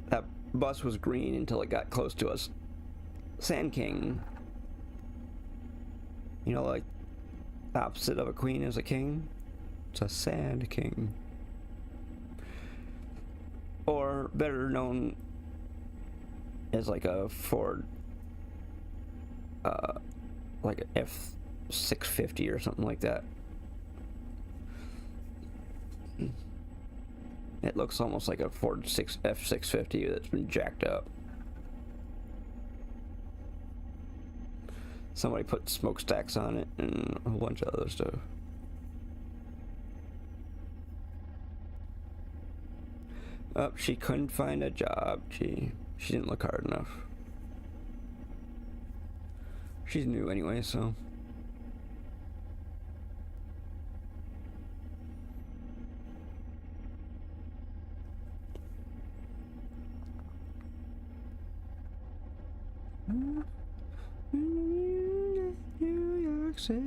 That bus was green until it got close to us. Sand King. You know, like the opposite of a queen is a king. It's a Sand King. Or better known as like a Ford, like an F650 or something like that. It looks almost like a Ford F650 that's been jacked up. Somebody put smokestacks on it and a whole bunch of other stuff. Oh, she couldn't find a job. She didn't look hard enough. She's new anyway, so. New York City,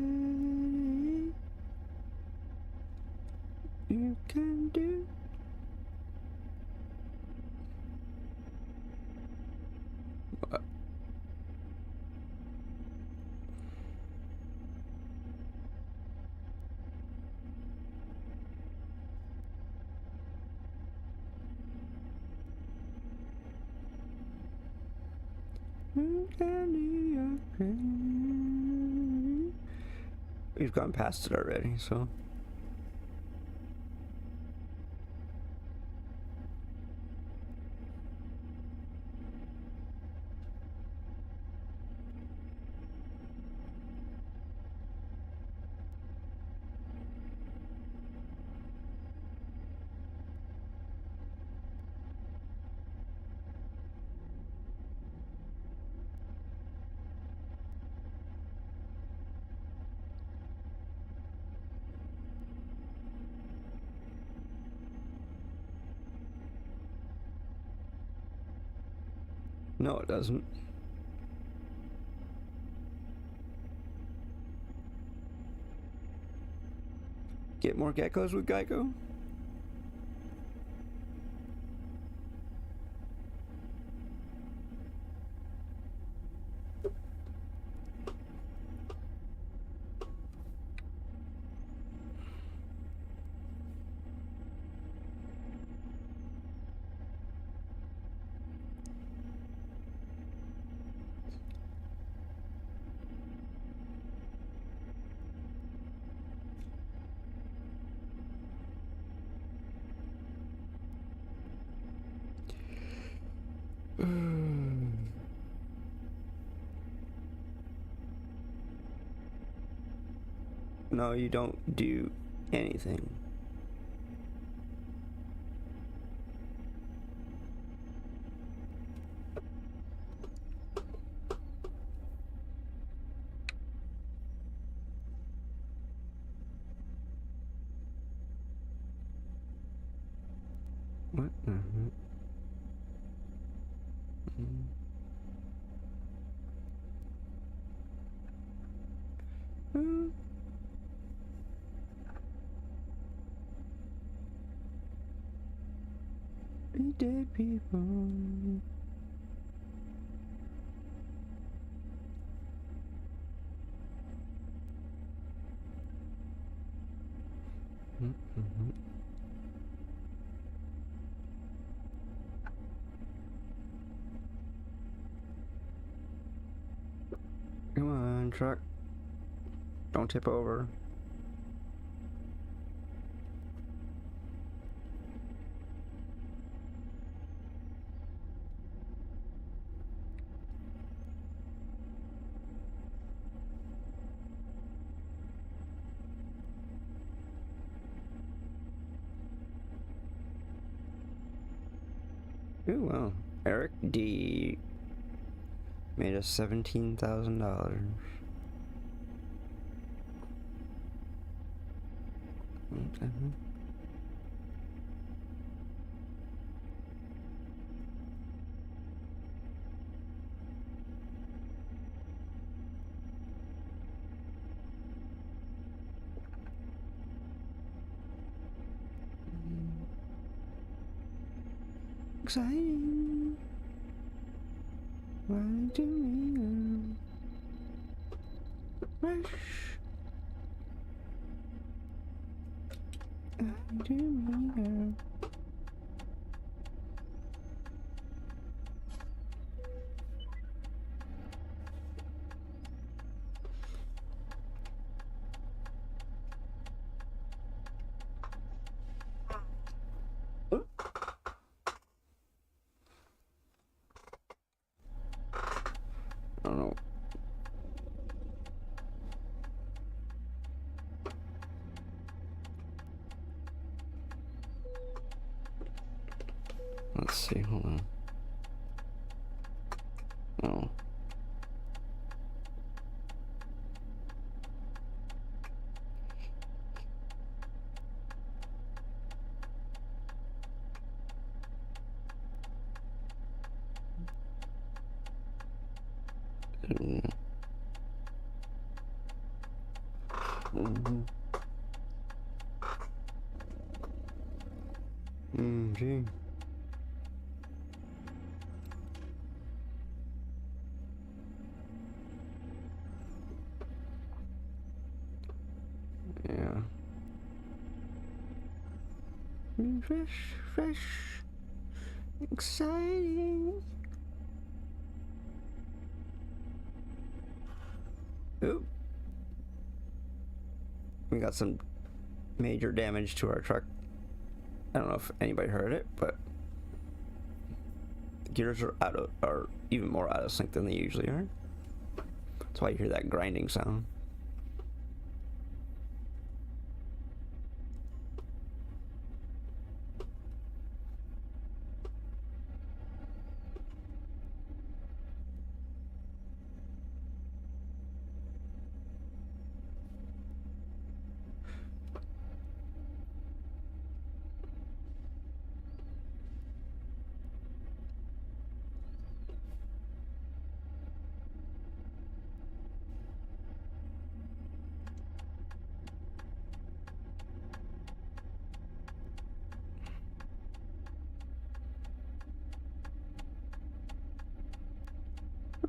you can do. What? We've gone past it already, so. No, it doesn't. Get more geckos with Geico? No, you don't do anything. What? Be dead people. Come on, truck. Don't tip over. Ooh, wow. Eric D made us $17,000. Exciting. Why do we rush? Why do we I don't know. Let's see, hold on. Oh. Gee. Yeah. Fresh, exciting. Oop. We got some major damage to our truck. I don't know if anybody heard it, but the gears are even more out of sync than they usually are. That's why you hear that grinding sound.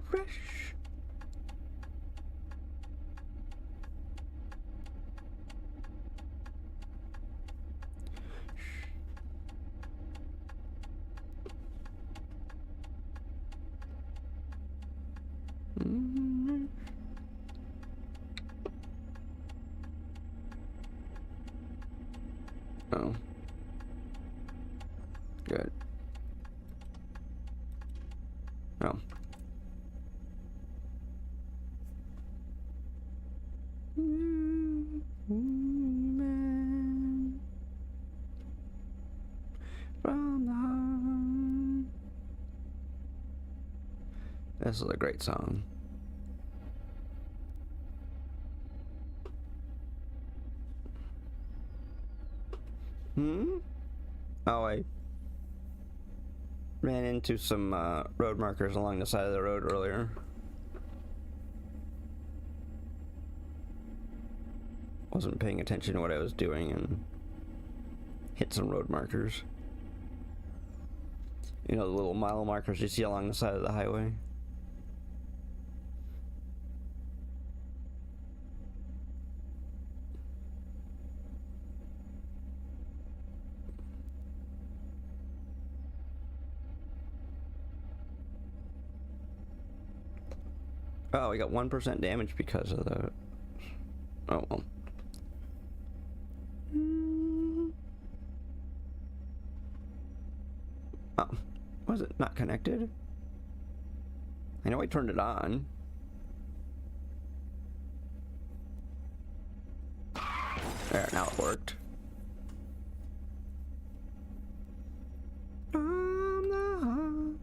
fresh. Mm-hmm. Oh. Good. Oh. From the heart. This is a great song. Oh, I ran into some road markers along the side of the road earlier. Wasn't paying attention to what I was doing and hit some road markers. You know, the little mile markers you see along the side of the highway? Oh, we got 1% damage because of the... Oh, well. Oh, was it not connected? I know I turned it on. There, now it worked. From the heart.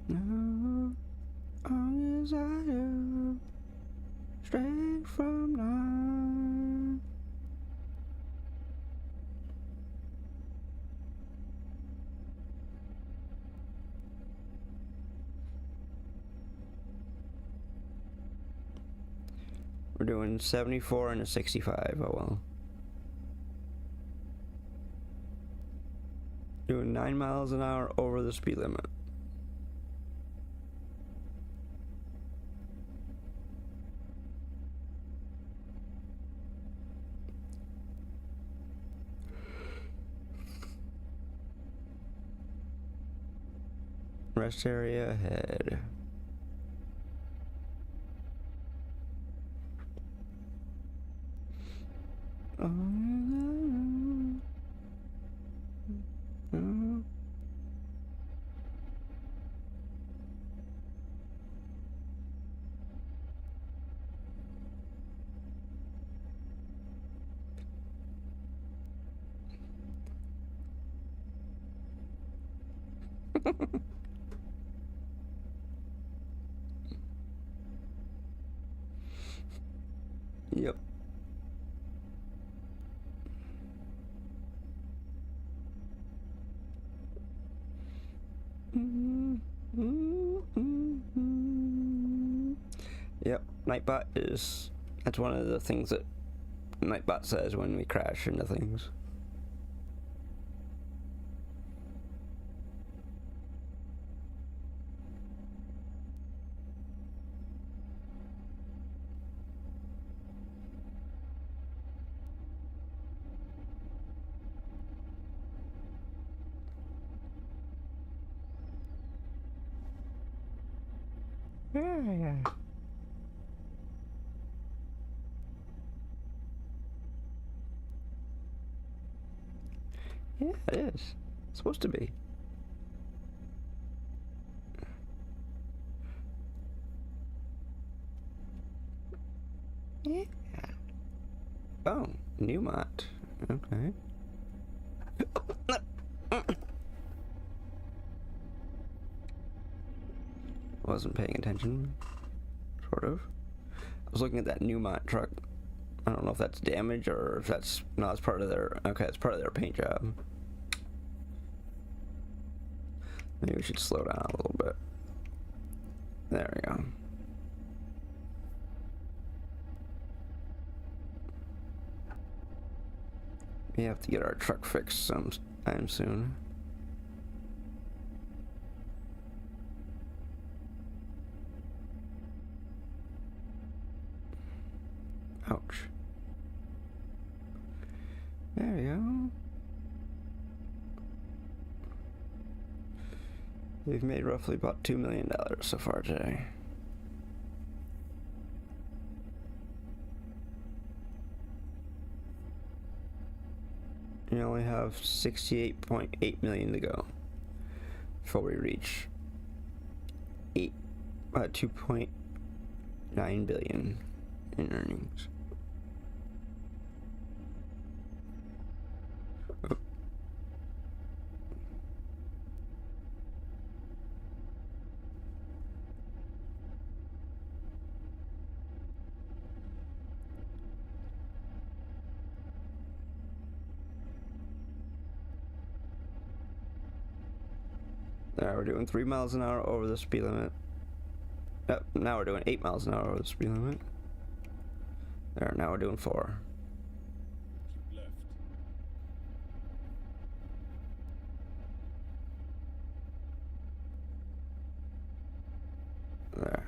No, all desire, straight from love. We're doing 74 and a 65, oh well. Doing 9 miles an hour over the speed limit. Rest area ahead. Yep. Yep, Nightbot is... That's one of the things that Nightbot says when we crash into things. Yeah. Yeah, it is. It's supposed to be. Yeah. Oh, new mod. Okay. Wasn't paying attention. Sort of. I was looking at that Newmont truck. I don't know if that's damage or if that's... No, it's part of their... Okay, it's part of their paint job. Maybe we should slow down a little bit. There we go. We have to get our truck fixed sometime soon. Ouch. There we go. We've made roughly about $2 million so far today. We only have 68.8 million to go before we reach 2.9 billion in earnings. Oh. Now we're doing 3 miles an hour over the speed limit. Now we're doing 8 miles an hour over the speed limit. There, now we're doing 4. Keep left. There.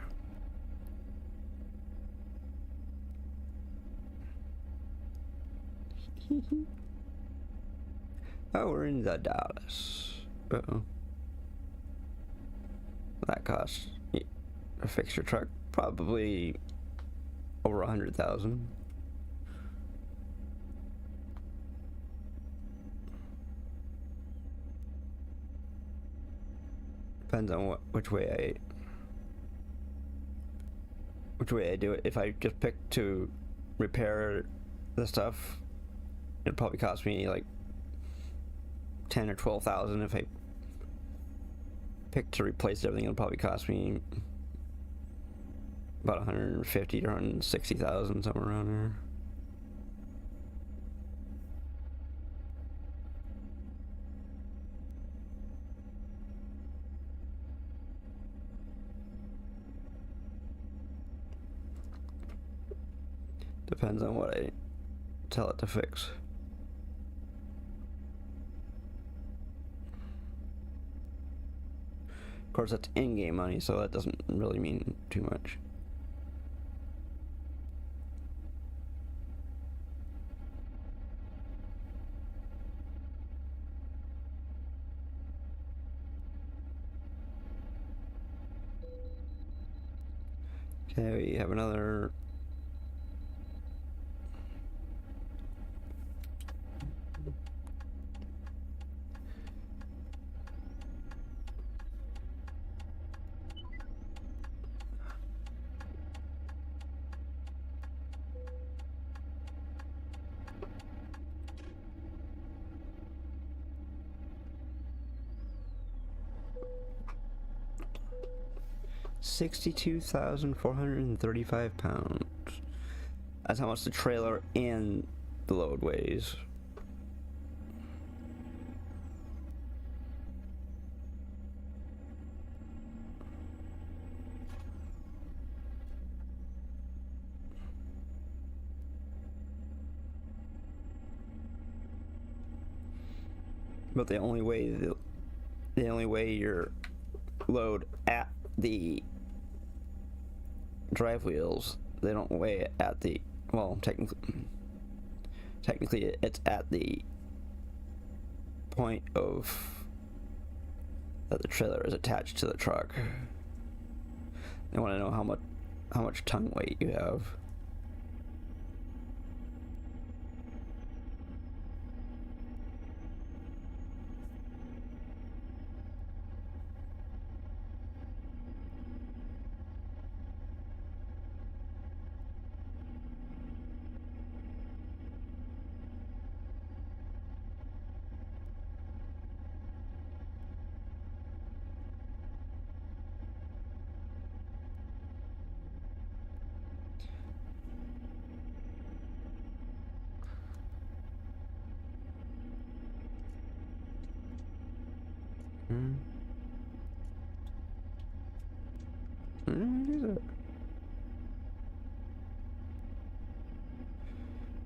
Oh, we're in the Dallas. Uh-oh. That costs to fix your truck probably over 100,000. Depends on which way I do it. If I just pick to repair the stuff, it'd probably cost me like 10 or 12,000. If I pick to replace everything, it'll probably cost me about 150 to 160,000, somewhere around there. Depends on what I tell it to fix. Of course, that's in-game money, so that doesn't really mean too much. Okay, we have another £62,435. That's how much the trailer and the load weighs. But they only weigh your load at the drive wheels. They don't weigh it at the, well, technically it's at the point of that the trailer is attached to the truck. They want to know how much tongue weight you have.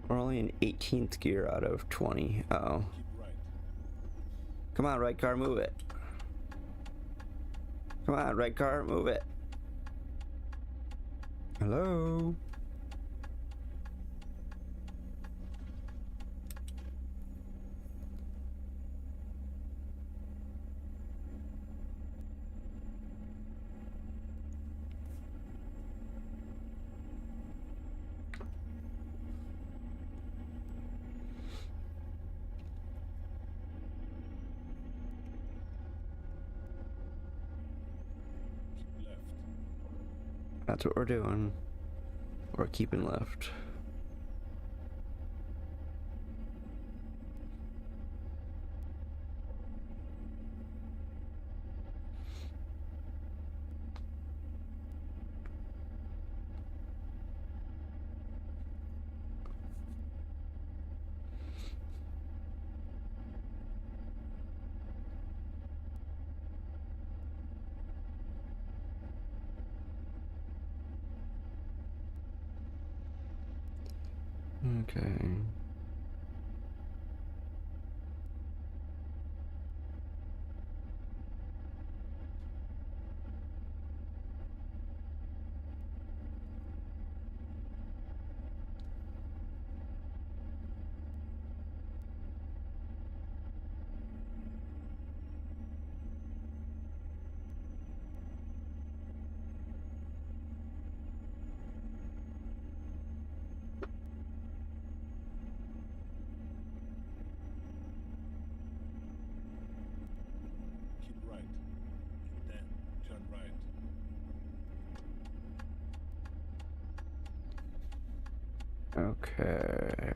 We're only only an 18th gear out of 20. Uh-oh. Keep right. Come on, right car, move it. Come on, right car, move it. Hello? Keep left. That's what we're doing. We're keeping left. Okay. Keep right. And then turn right. Okay.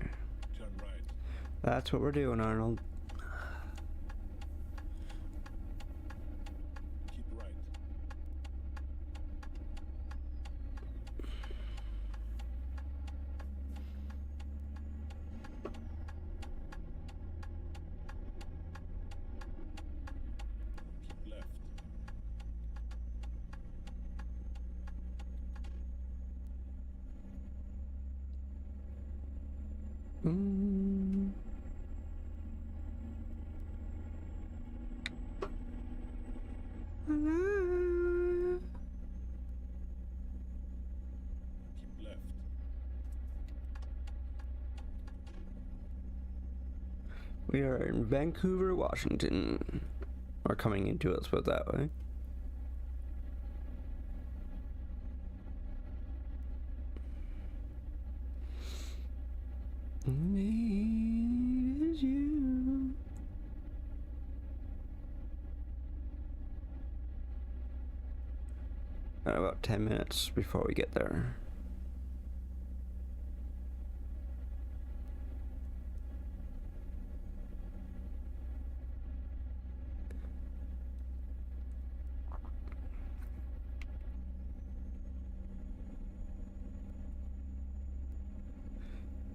Turn right. That's what we're doing, Arnold. Keep right. Keep left. Mm. Keep left. We are in Vancouver, Washington. Or coming into it, let's put it that way. Need is you. Got about 10 minutes before we get there.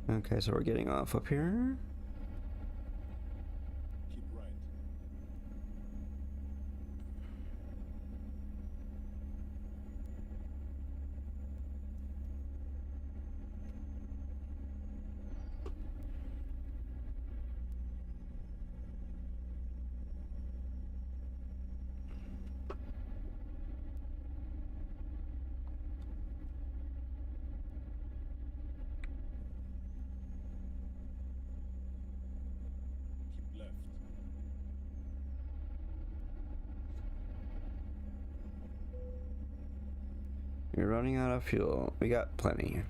Okay, so we're getting off up here. Keep right. Keep left. You're running out of fuel. We got plenty.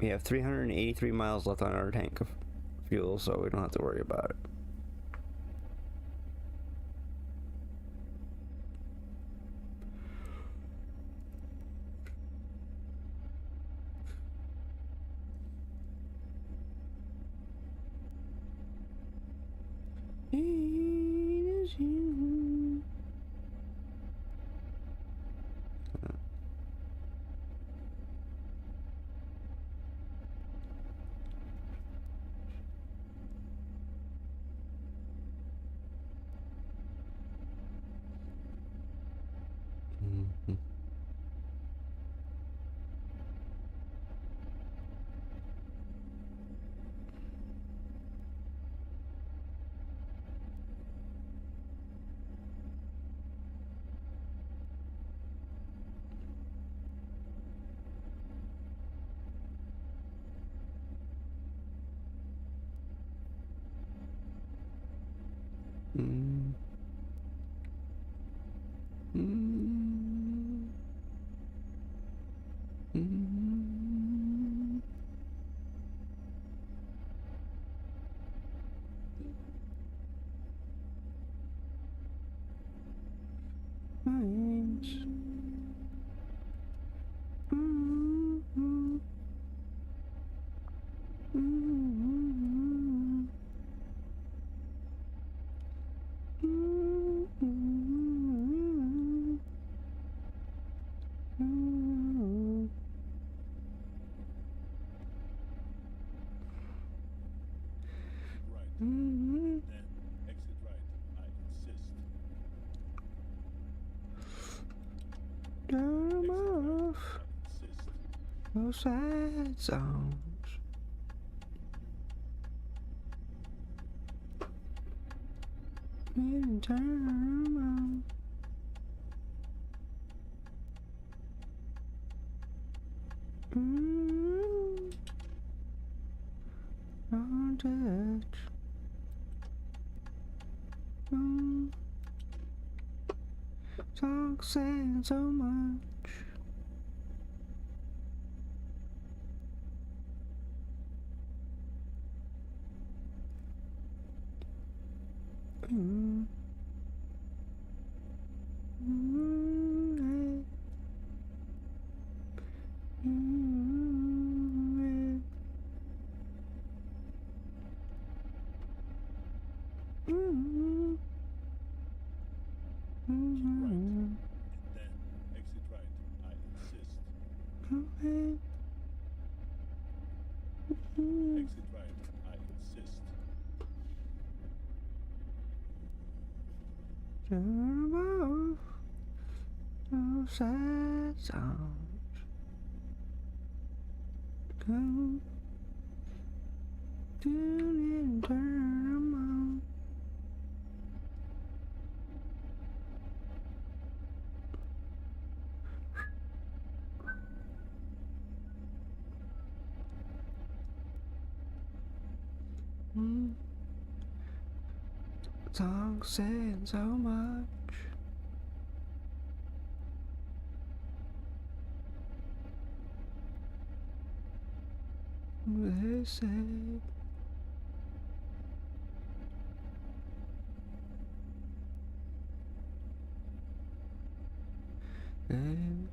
We have 383 miles left on our tank of fuel, so we don't have to worry about it. Need is you. Mhm. Mines. Mm-hmm. Mm-hmm. Mm-hmm. Mm-hmm. Right. Mm-hmm. Then exit right. I insist. Turn 'em Exit right. off. I insist. Those sad songs. You can turn 'em on. Mm-hmm. Don't touch. Mm. Talk saying so much. Mm. Mm. Mm. Mm. Keep right. Mm. And then exit right. I insist. Mm. Exit right. I insist. Turn 'em off. Those sad songs. Come. Tune in and turn 'em on. Mm. Song saying so much. They say and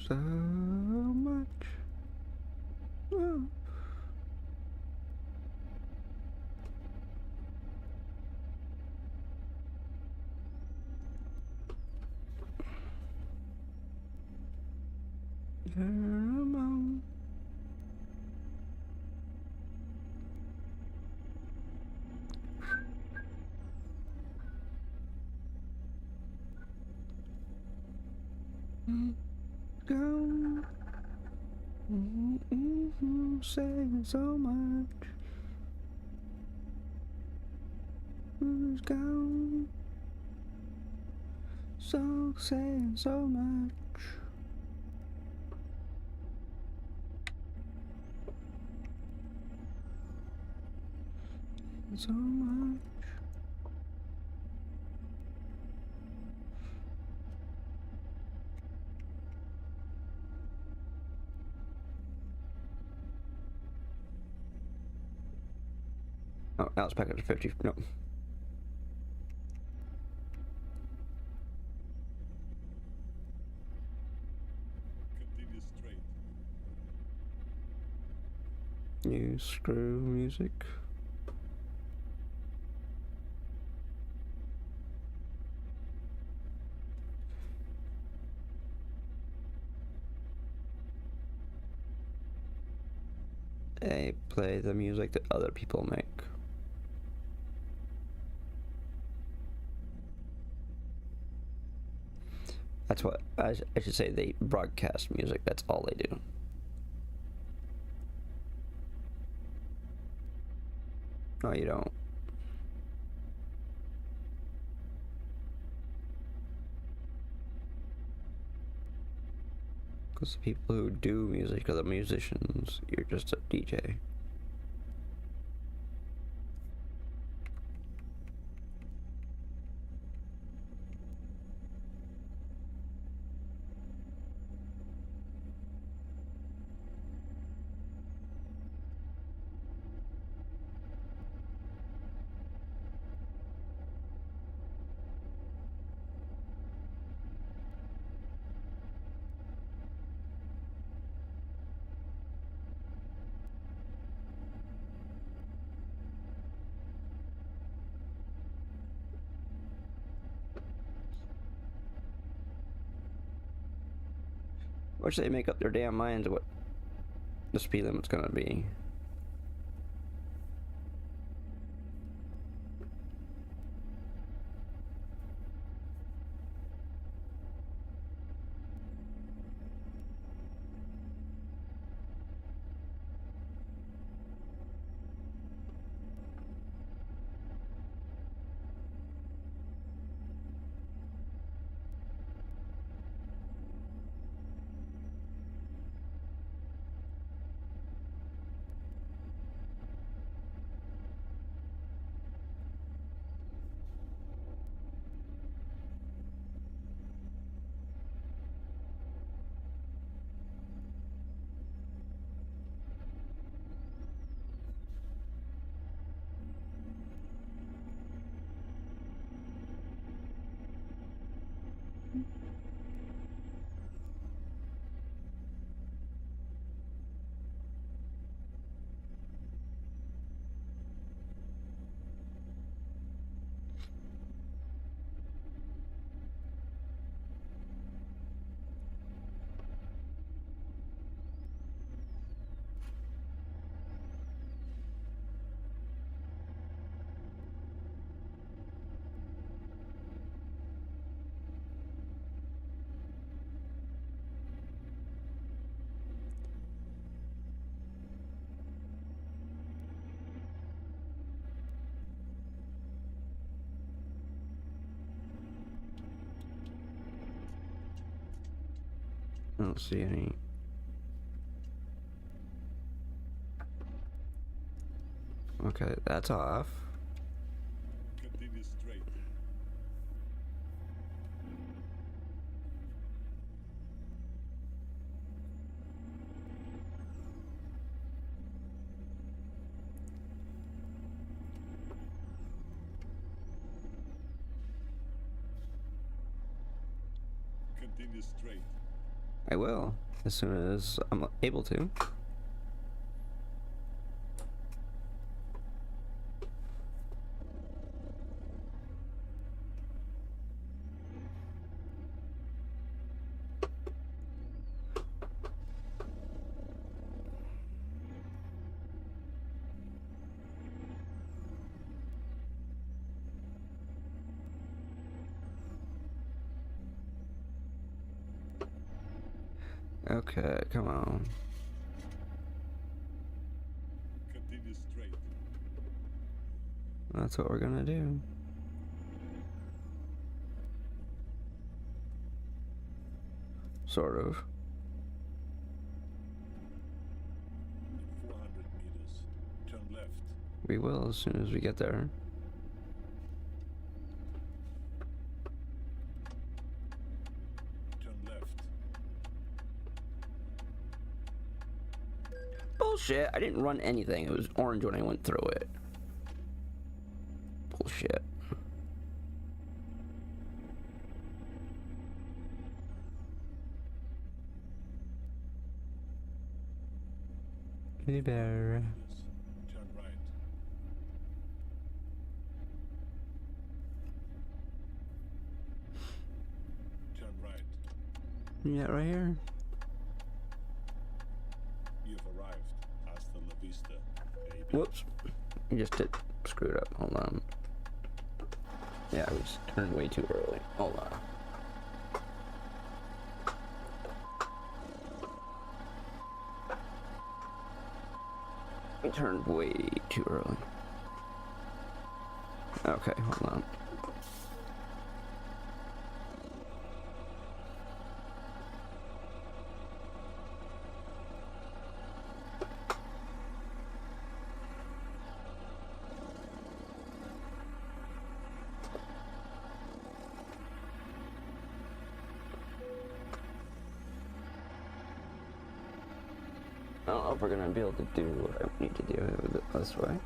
so much. Oh. Turn 'em on. Gone. Saying so much. Who's gone? So saying so much. So much. Oh, now it's back up to 50. No. Continue straight. New screw music. They play the music that other people make. That's what I should say. They broadcast music. That's all they do. No, you don't. Because the people who do music are the musicians. You're just a DJ. Wish they make up their damn minds what the speed limit's gonna be. I don't see any. Okay, that's off. Continue straight. Continue straight. I will, as soon as I'm able to. Okay, come on. Continue straight. That's what we're gonna do. Sort of. 400 meters. Turn left. We will as soon as we get there. Turn left. Bullshit, I didn't run anything. It was orange when I went through it. Bullshit. Be better. Yes. Turn right. Turn right. Yeah, right here. You've arrived. Hasta la vista, baby. Whoops. You just did screw it up. Hold on. Yeah, I was turned way too early. Hold on. We turned way too early. Okay, hold on. I don't know if we're gonna be able to do what I need to do with it this way.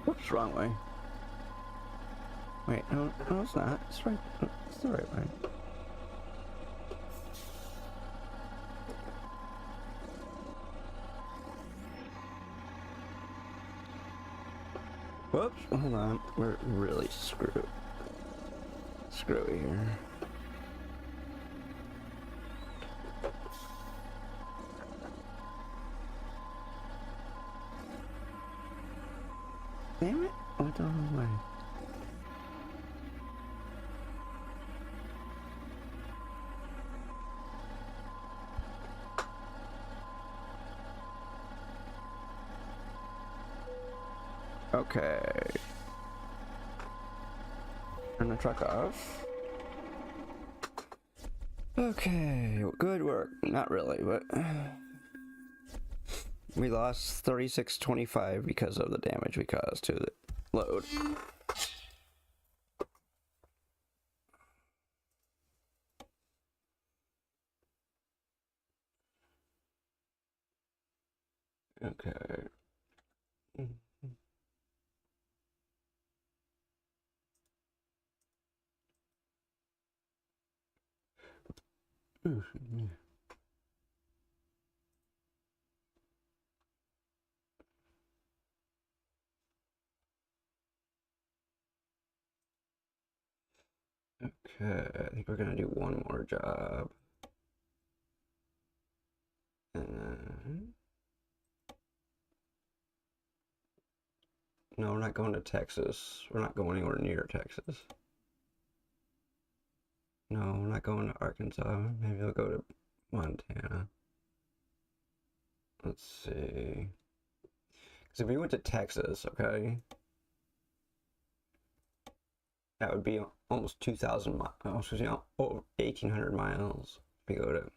Whoops, wrong way. Wait, no, no, it's not. It's right. It's the right way. Whoops, hold on. We're really screwed. Screwy here. Damn it! I went the wrong way. Okay. Turn the truck off. Okay, good work. Not really, but we lost 3625 because of the damage we caused to the load. Okay. Okay, I think we're gonna do one more job. And then... No, we're not going to Texas. We're not going anywhere near Texas. No, we're not going to Arkansas. Maybe we'll go to Montana. Let's see. Because if we went to Texas, okay, that would be almost 2,000 miles. You know, over 1,800 miles. We go to...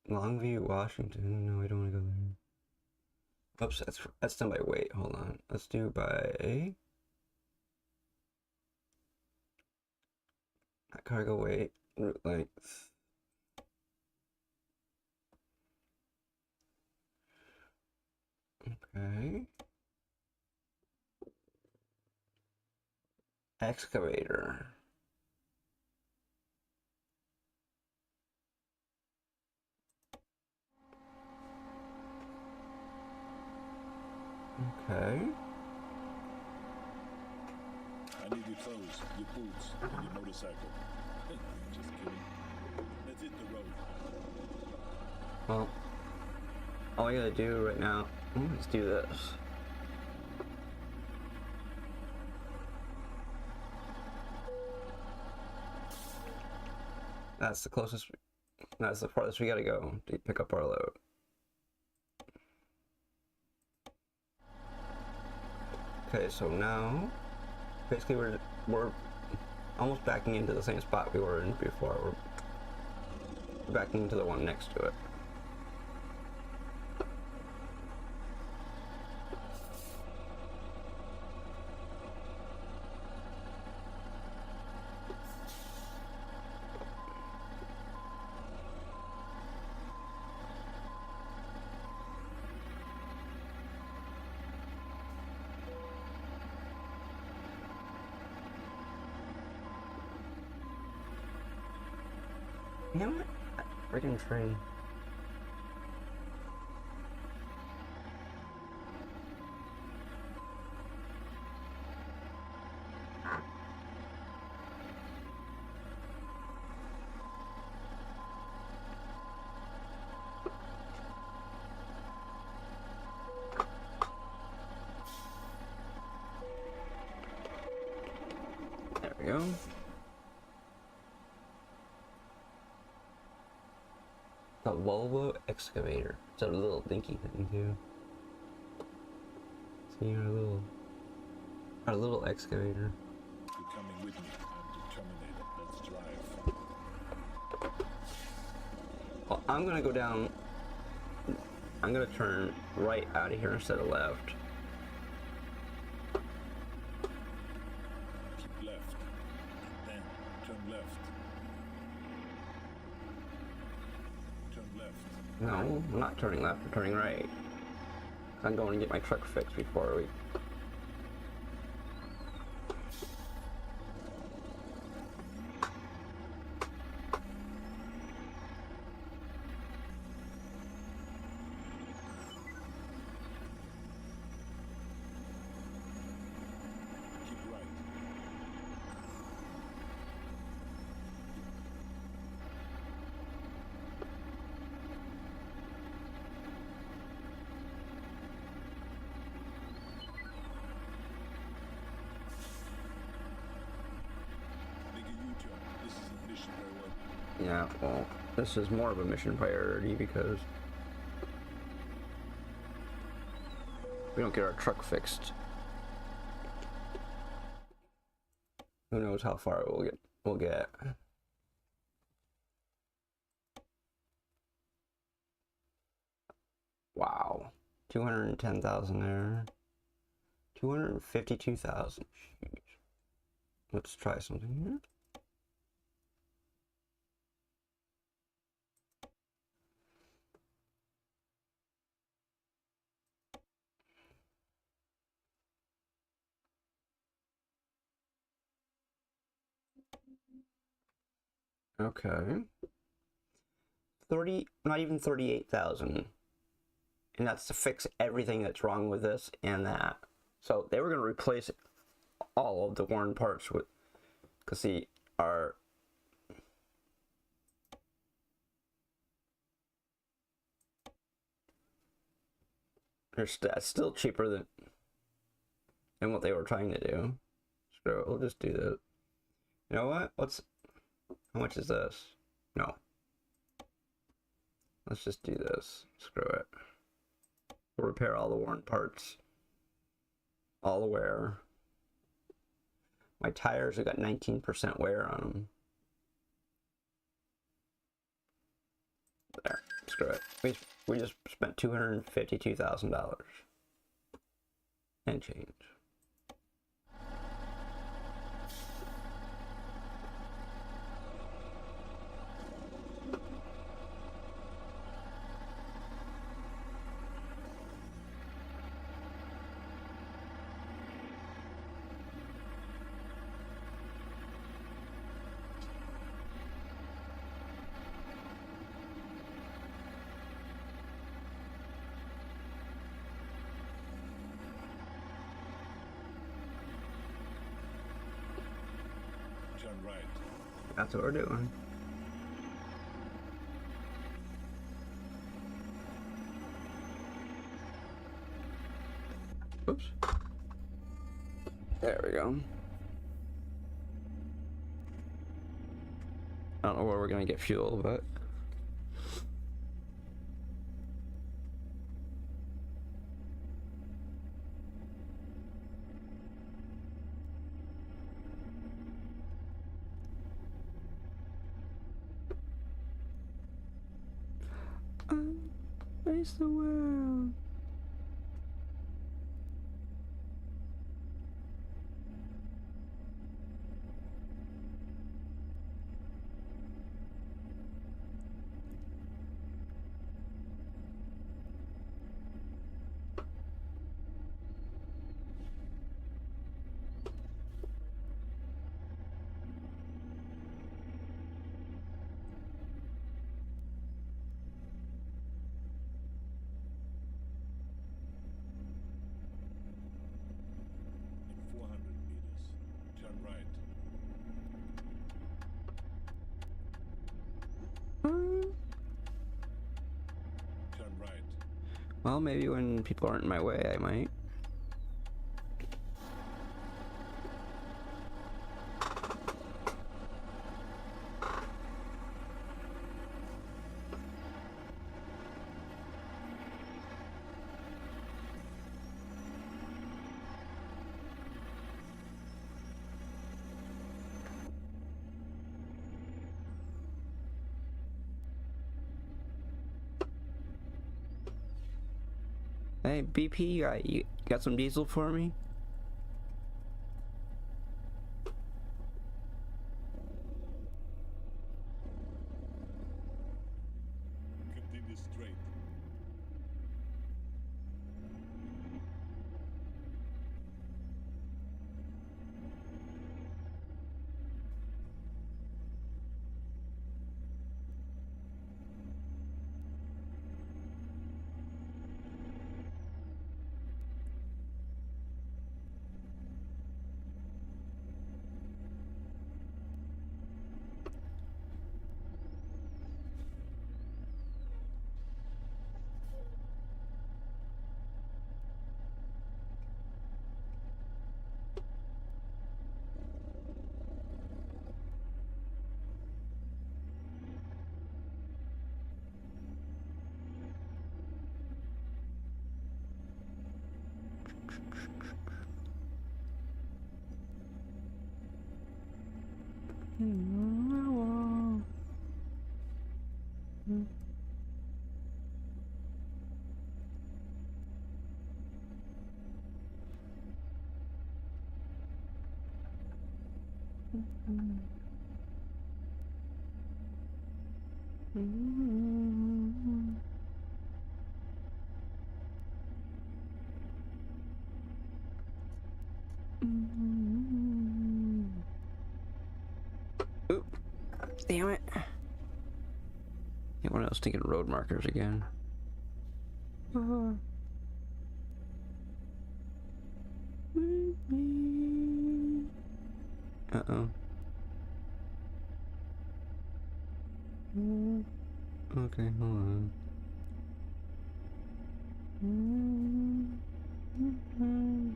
Longview, Washington. No, we don't want to go there. Oops, that's done by weight. Hold on. Let's do by... Not cargo weight, route length. Okay. Excavator. Okay. I need your clothes, your boots, and your motorcycle. Just kidding. Let's hit the road. Well, all I gotta do right now, let's do this. That's the closest, that's the farthest we gotta go to pick up our load. Okay, so now, basically we're almost backing into the same spot we were in before. We're backing into the one next to it. You know what? That freaking tree. There we go. A Volvo excavator. It's a little dinky thing too. See our little excavator. You're coming with me. I'm determined. Let's drive. Well, I'm gonna go down. I'm gonna turn right out of here instead of left. Keep left. Then turn left. left. No, I'm not turning left, I'm turning right. I'm going to get my truck fixed before we... Keep right. Make a U-turn. This is a mission priority. Yeah, well, this is more of a mission priority because we don't get our truck fixed. Who knows how far we'll get. Wow. 210,000 there. 252,000. Let's try something here. Okay. 30, not even 38,000. And that's to fix everything that's wrong with this and that. So they were going to replace all of the worn parts with, because see, our that's still cheaper than what they were trying to do. So we'll just do that. You know what? How much is this? No. Let's just do this. Screw it. We'll repair all the worn parts. All the wear. My tires have got 19% wear on them. There. Screw it. We just spent $252,000 and change. Turn right. That's what we're doing. Oops. There we go. I don't know where we're gonna get fuel, but face the world. In 400 meters. Turn right. Turn right. Well, maybe when people aren't in my way, I might. Hey, BP, you got some diesel for me? Continue straight. Oop. Damn it. When I was thinking road markers again. Uh-oh. Okay, hold on. Keep right.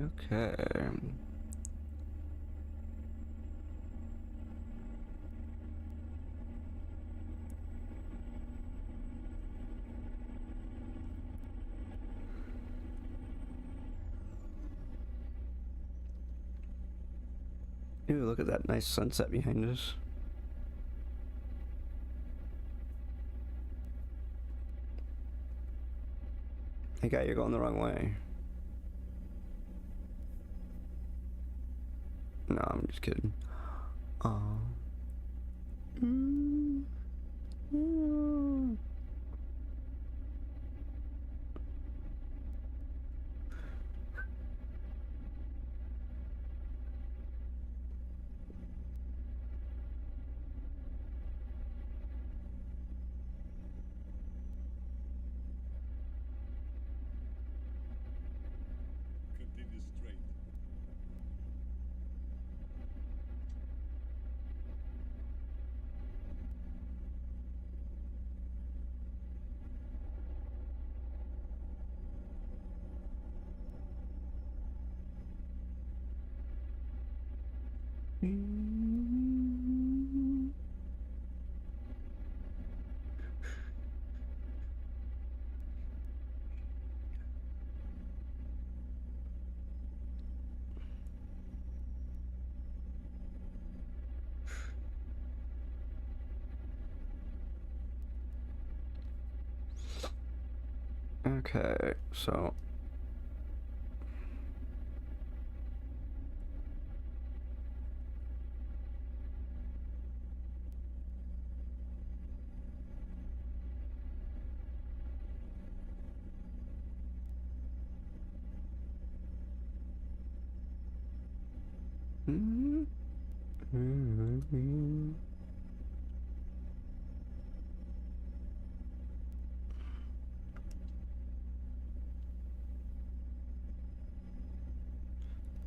Okay. Ooh, look at that nice sunset behind us. Hey guy, you're going the wrong way. No, I'm just kidding. Aw. Continue straight. Okay, so I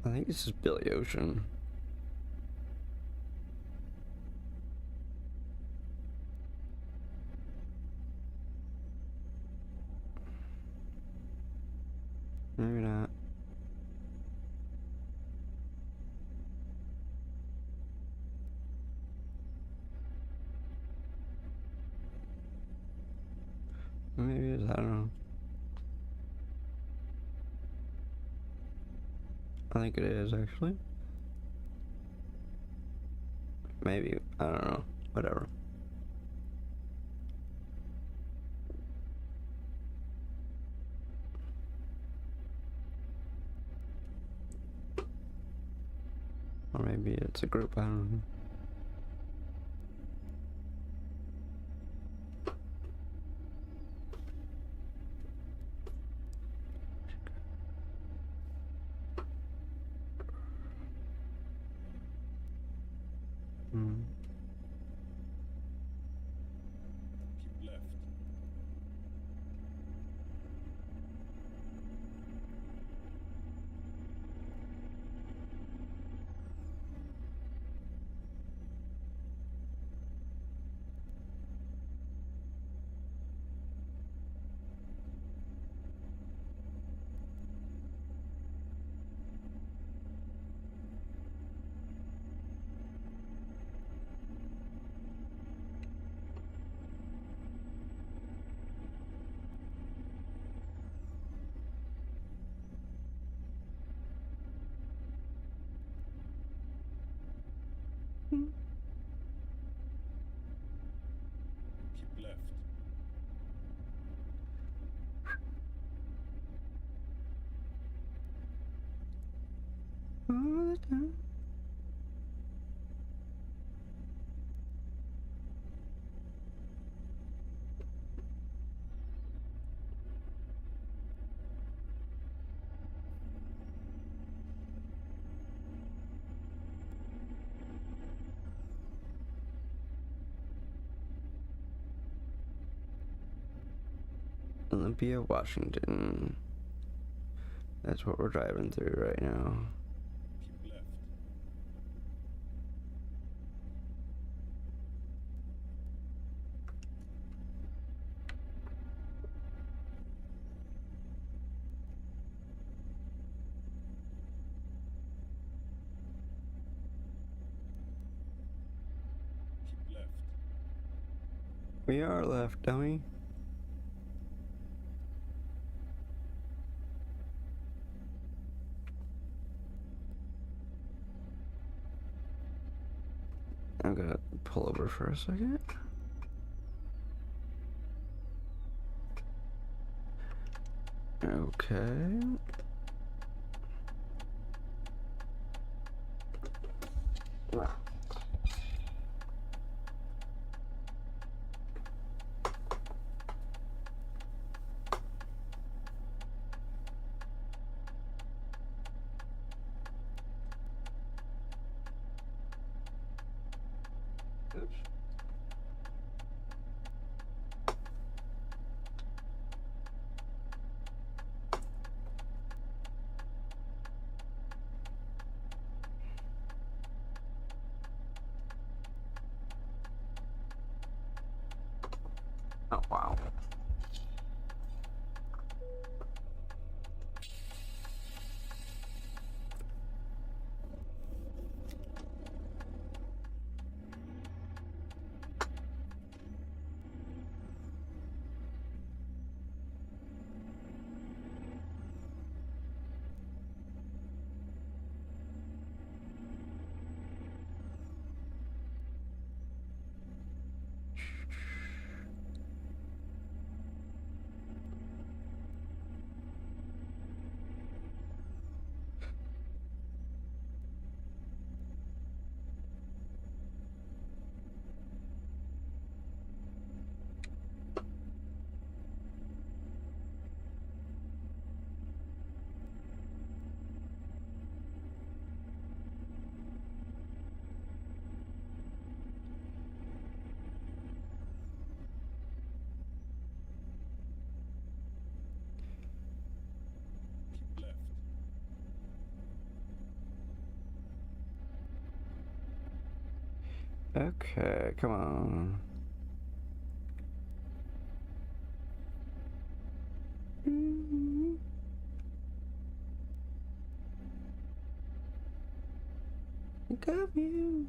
think this is Billy Ocean. Maybe not. Maybe it is, I don't know. I think it is, actually. Maybe, I don't know. Whatever. Or maybe it's a group, I don't know. Keep left. Keep left. All the time. Olympia, Washington. That's what we're driving through right now. Keep left. Keep left. We are left, dummy. I'm gonna pull over for a second. Okay. Oops. Okay, come on. Think of you.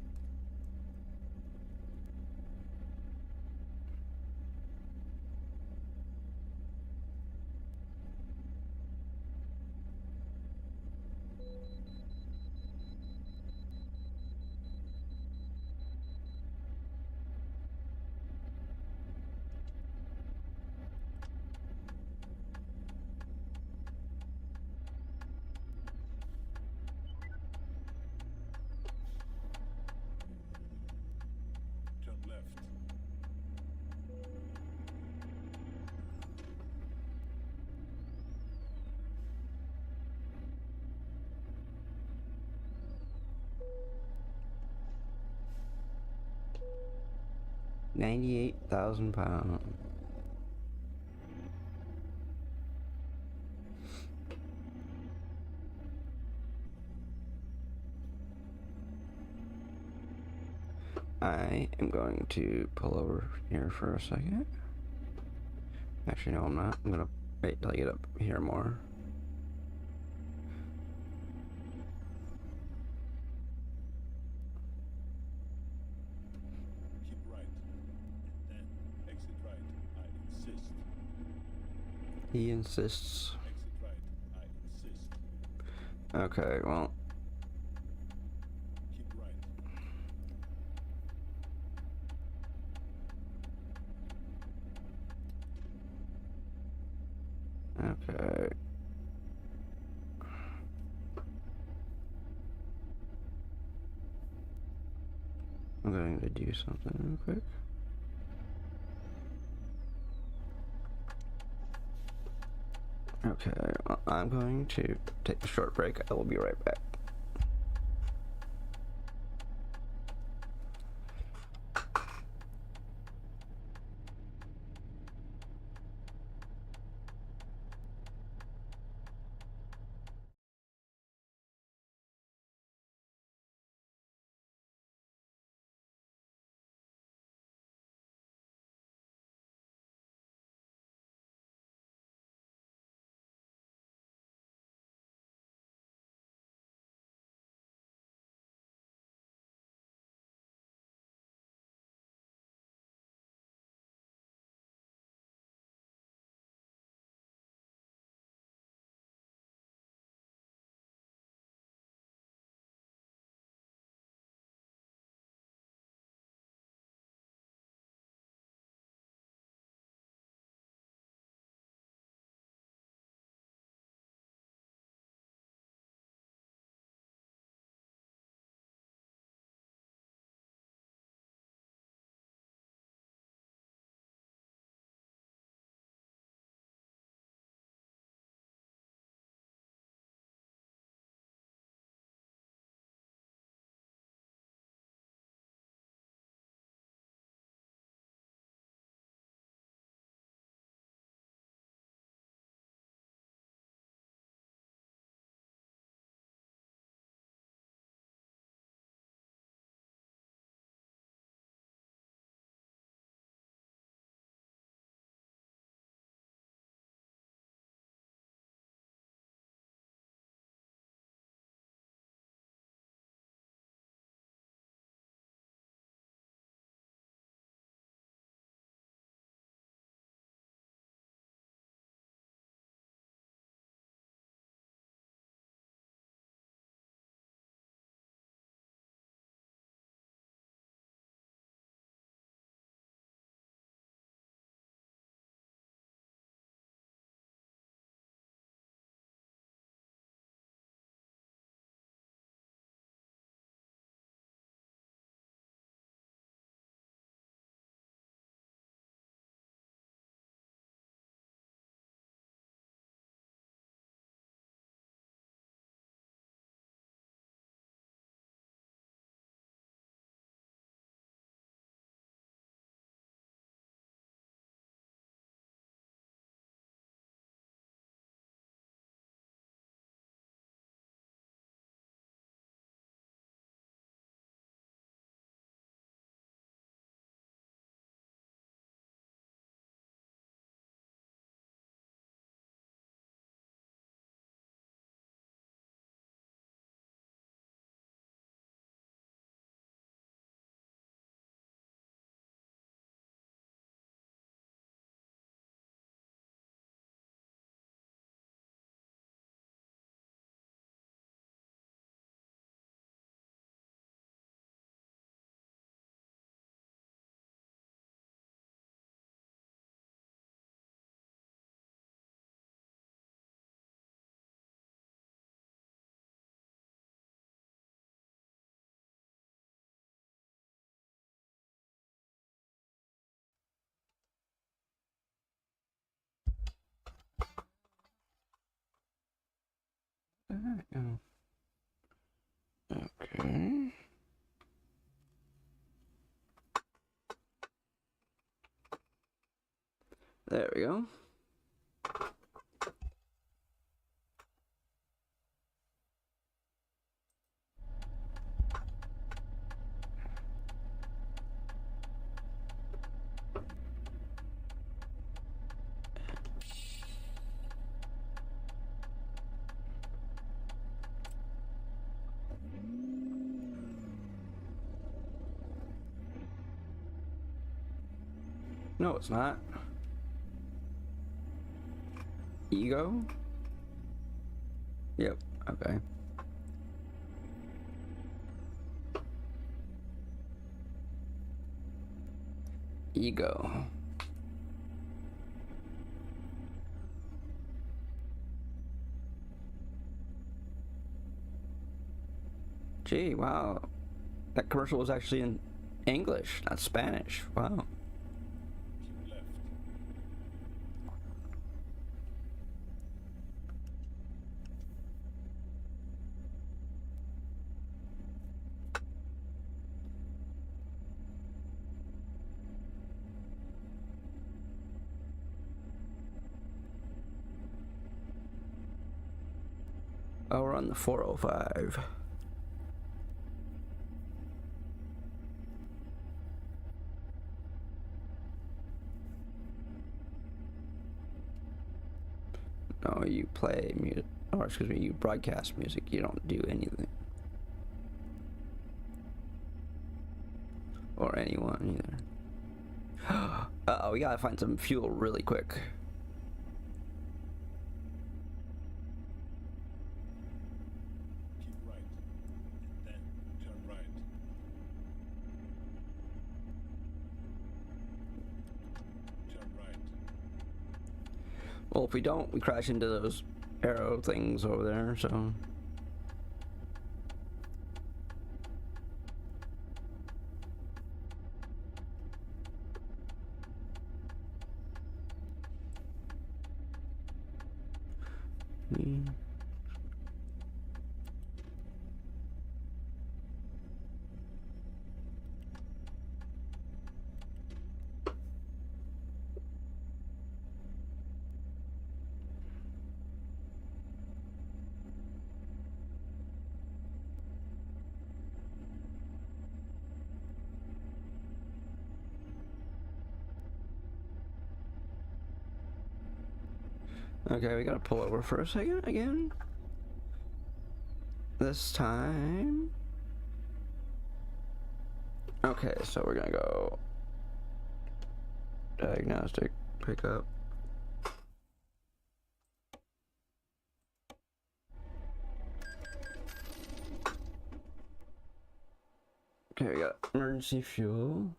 Turn left. £98,000. I am going to pull over here for a second. Actually, no, I'm not. I'm gonna wait till I get up here more. Keep right. And then exit right. I insist. He insists. Exit right. I insist. Okay, well, Keep right. okay. I'm going to do something real quick. Okay, well, I'm going to take a short break. I will be right back. Okay. There we go. No, it's not. Ego? Yep, okay. Ego. Gee, wow. That commercial was actually in English, not Spanish. Wow. Keep left. Oh, we're on the 405. No, you play music, or excuse me, you broadcast music. You don't do anything. Or anyone either. Uh-oh, we gotta find some fuel really quick. Keep right. And then turn right. Turn right. Well, if we don't, we crash into those arrow things over there, so... Okay, we gotta pull over for a second again. This time... Okay, so we're gonna go... Diagnostic, pickup. Okay, we got emergency fuel.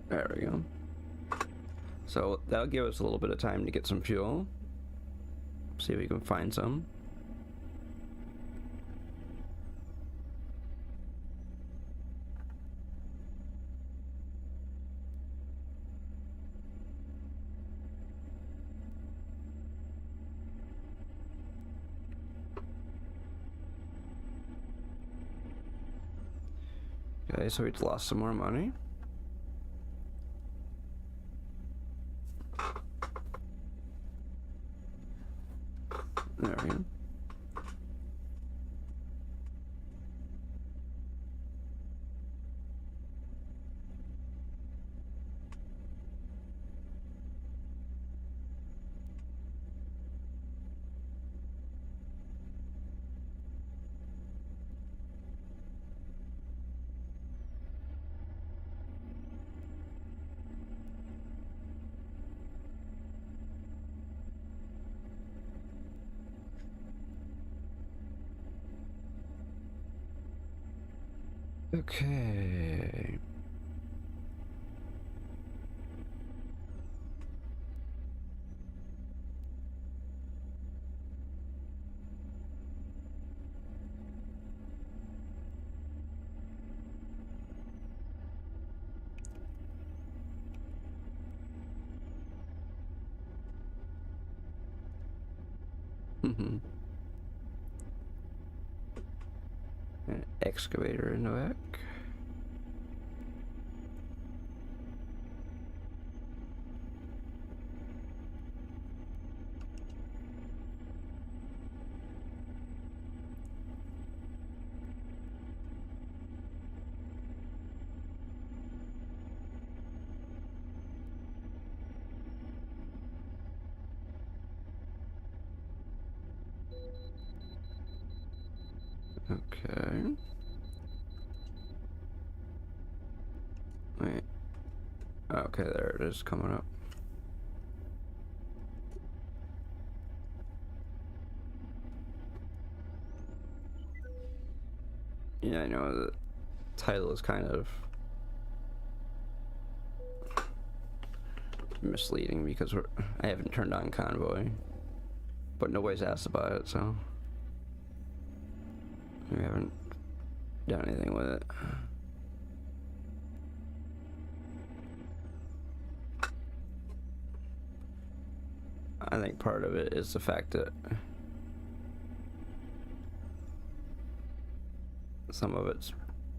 There we go. So that'll give us a little bit of time to get some fuel. See if we can find some. Okay, so we just lost some more money. There we go. Okay. Mm-hmm. An excavator in the back. Okay. Wait. Okay, there it is coming up. Yeah, I know the title is kind of misleading because I haven't turned on Convoy, but nobody's asked about it, so we haven't done anything with it. I think part of it is the fact that some of it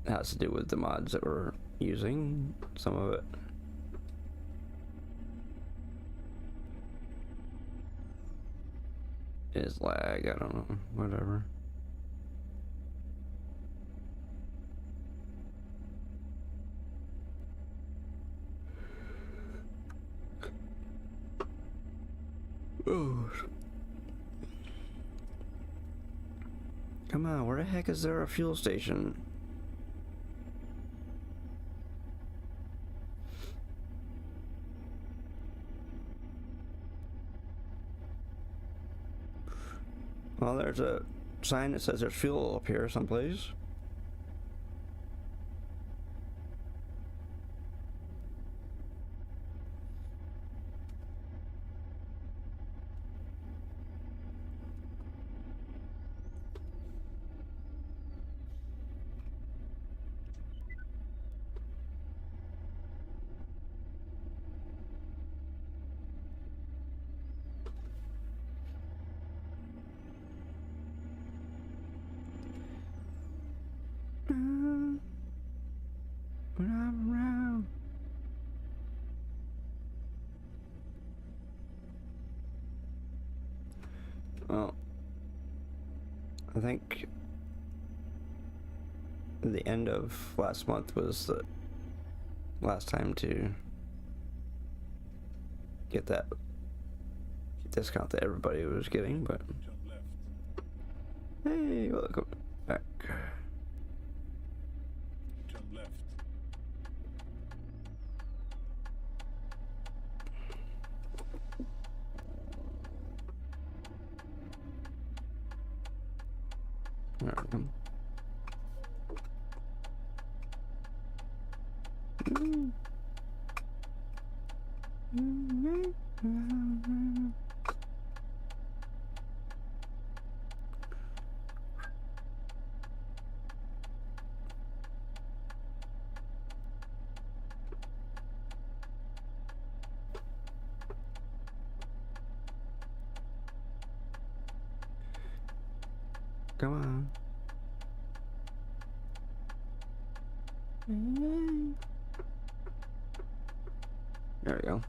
has to do with the mods that we're using. Some of it is lag, I don't know, whatever. Oh. Come on, where the heck is there a fuel station? Well, there's a sign that says there's fuel up here someplace. When I'm around. Well, I think the end of last month was the last time to get that discount that everybody was getting, but hey, welcome back. Turn left. There we go. Come on. There we go.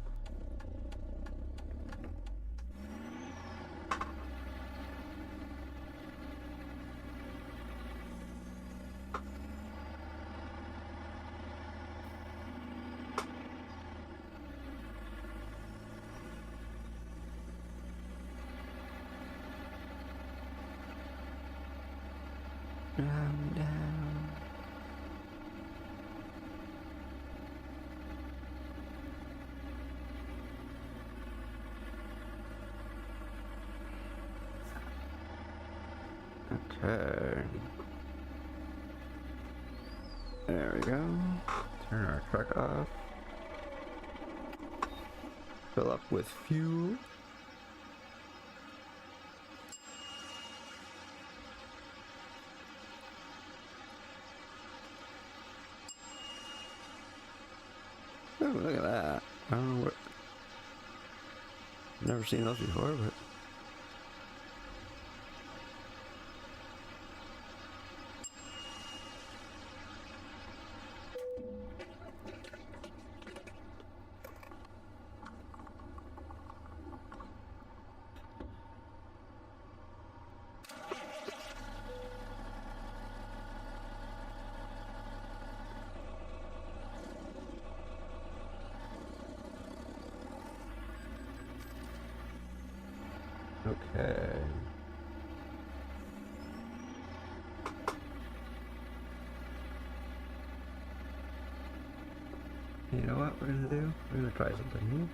I'm down. Okay. There we go. Turn our truck off. Fill up with fuel. Oh, look at that. I don't know what. Never seen those before, but Okay. You know what we're gonna do? We're gonna try something new.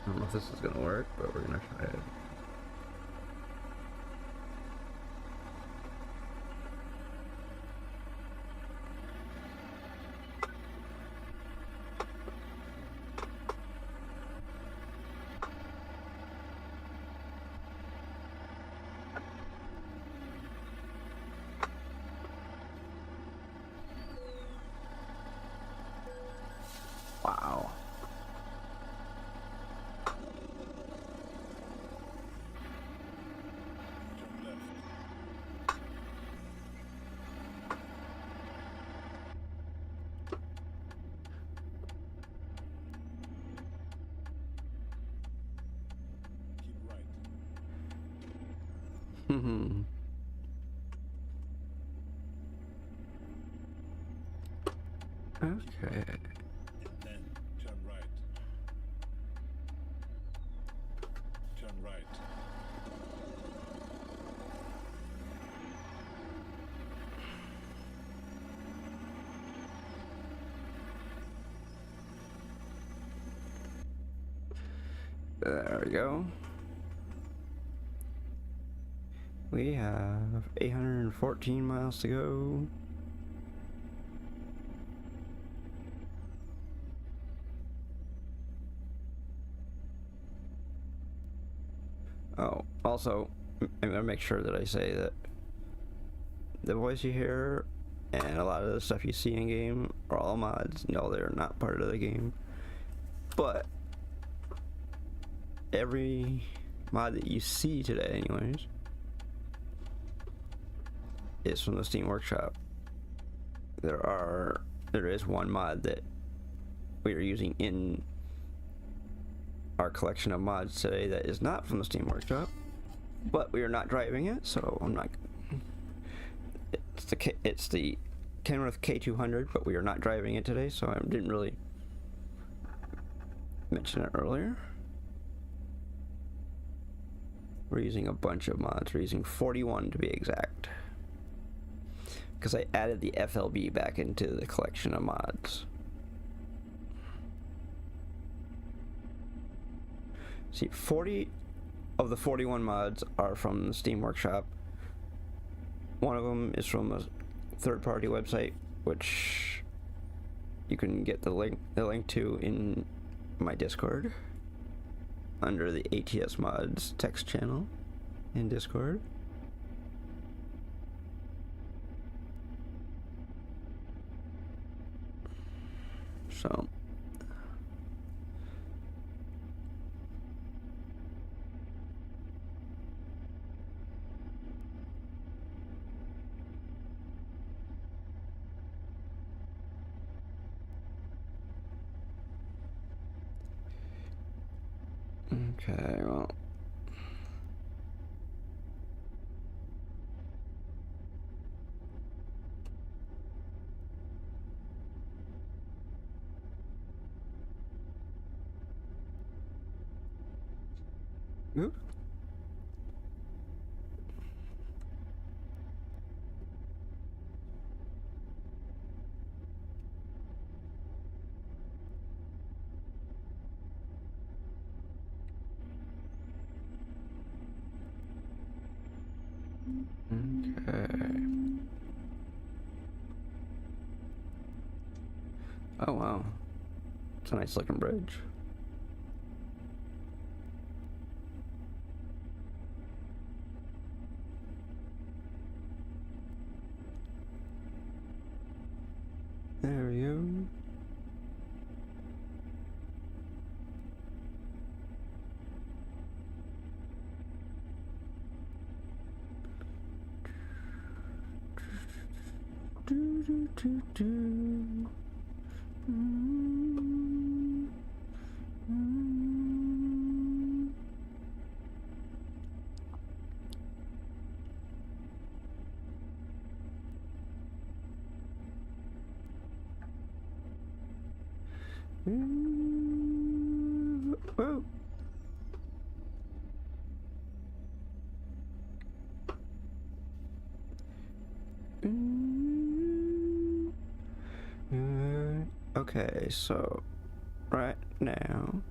I don't know if this is gonna work, but we're gonna try it. Wow. Turn left. Keep right. Hmm. Okay. And then turn right. Turn right. There we go. We have 814 miles to go. Oh, also, I'm gonna make sure that I say that the voice you hear and a lot of the stuff you see in game are all mods. No, they're not part of the game. But every mod that you see today, anyways, is from the Steam Workshop. There is one mod that we are using in our collection of mods today that is not from the Steam Workshop, but we are not driving it, so I'm not. It's the Kenworth K200, but we are not driving it today, so I didn't really mention it earlier. We're using a bunch of mods. We're using 41 to be exact, because I added the FLB back into the collection of mods. See, 40 of the 41 mods are from the Steam Workshop. One of them is from a third-party website, which you can get the link to in my Discord under the ATS Mods text channel in Discord. So okay, well, oop. Okay. Oh wow, it's a nice looking bridge. There we go. Do, do, do, do. Mm, mm. Whoa. Okay, so right now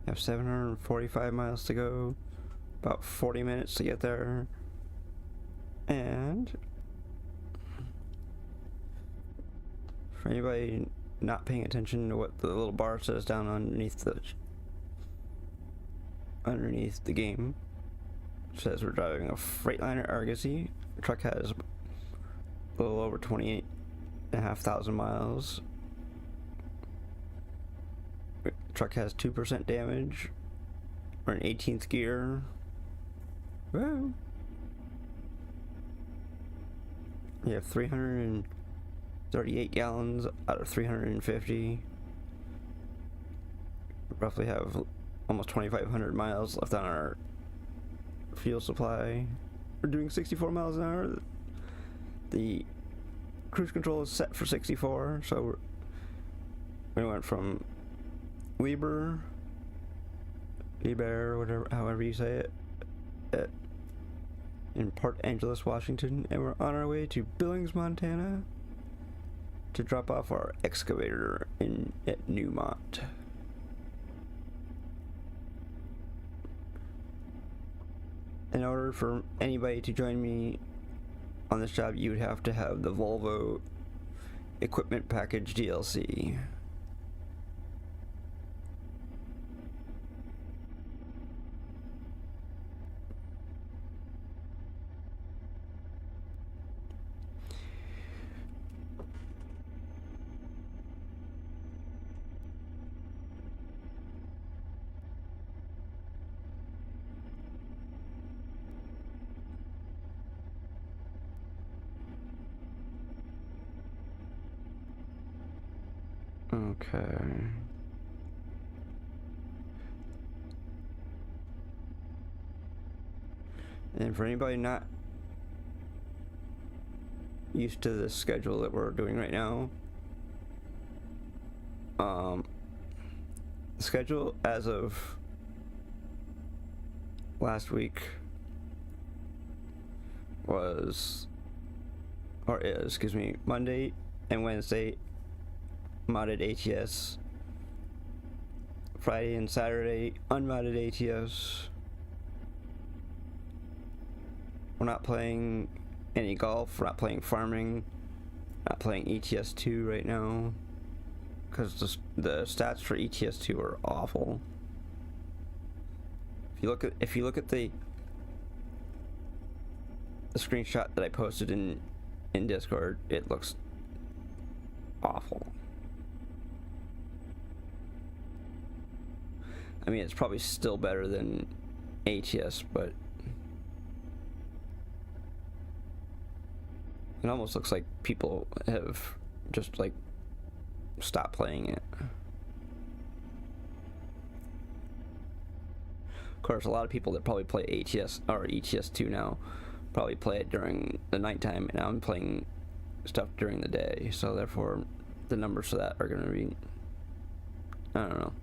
I have 745 miles to go, about 40 minutes to get there, and for anybody not paying attention to what the little bar says down underneath the game, it says we're driving a Freightliner Argosy. The truck has a little over 28,500 miles. The truck has 2% damage. We're in 18th gear. Woo! We have 338 gallons out of 350. Roughly have almost 2,500 miles left on our fuel supply. We're doing 64 miles an hour. The cruise control is set for 64, so we went from Lieber, whatever, however you say it, in Port Angeles, Washington, and we're on our way to Billings, Montana, to drop off our excavator at Newmont. In order for anybody to join me on this job, you would have to have the Volvo Equipment Package DLC. Okay. And for anybody not used to the schedule that we're doing right now, the schedule as of last week was, or is, excuse me, Monday and Wednesday modded ATS, Friday and Saturday unmodded ATS. We're not playing any golf, we're not playing farming, not playing ETS 2 right now, because the stats for ETS 2 are awful. If you look at the screenshot that I posted in Discord, it looks awful. I mean, it's probably still better than ATS, but it almost looks like people have just like stopped playing it. Of course, a lot of people that probably play ATS or ETS 2 now probably play it during the nighttime, and I'm playing stuff during the day, so therefore the numbers for that are going to be, I don't know.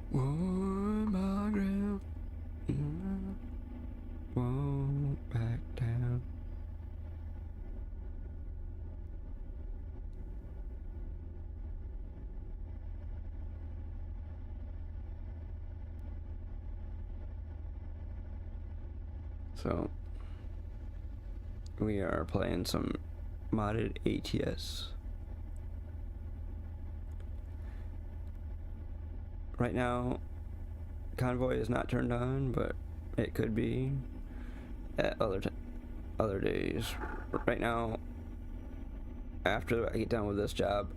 Warm my ground, won't back down. So we are playing some modded ATS. Right now, Convoy is not turned on, but it could be at other days. Right now, after I get done with this job,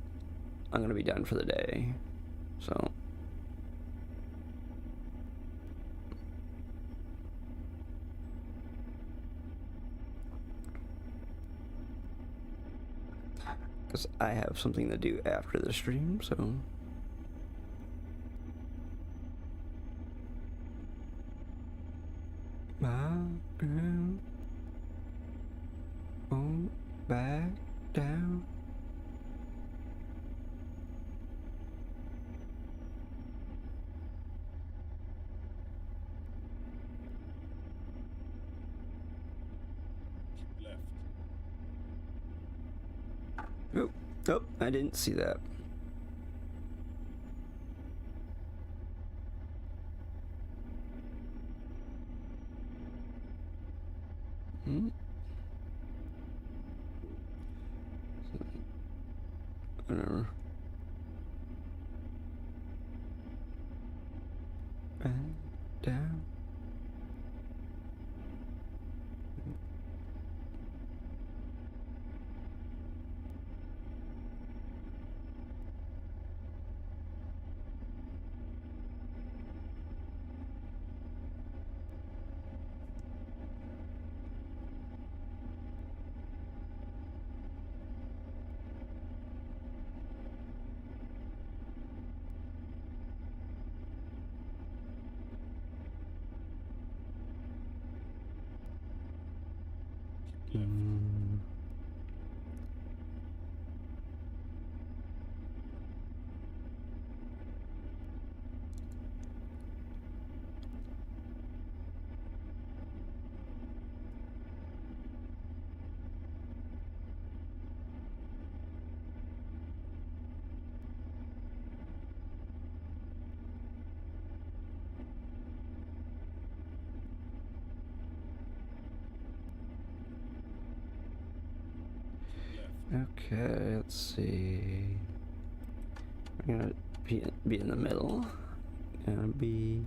I'm gonna be done for the day. So because I have something to do after the stream, so my ground. Won't back down. Keep left. Oh, oh, I didn't see that. Hmm. Whatever. Back down. Keep left. Left. Okay, let's see. We're gonna be in the middle. Gonna be.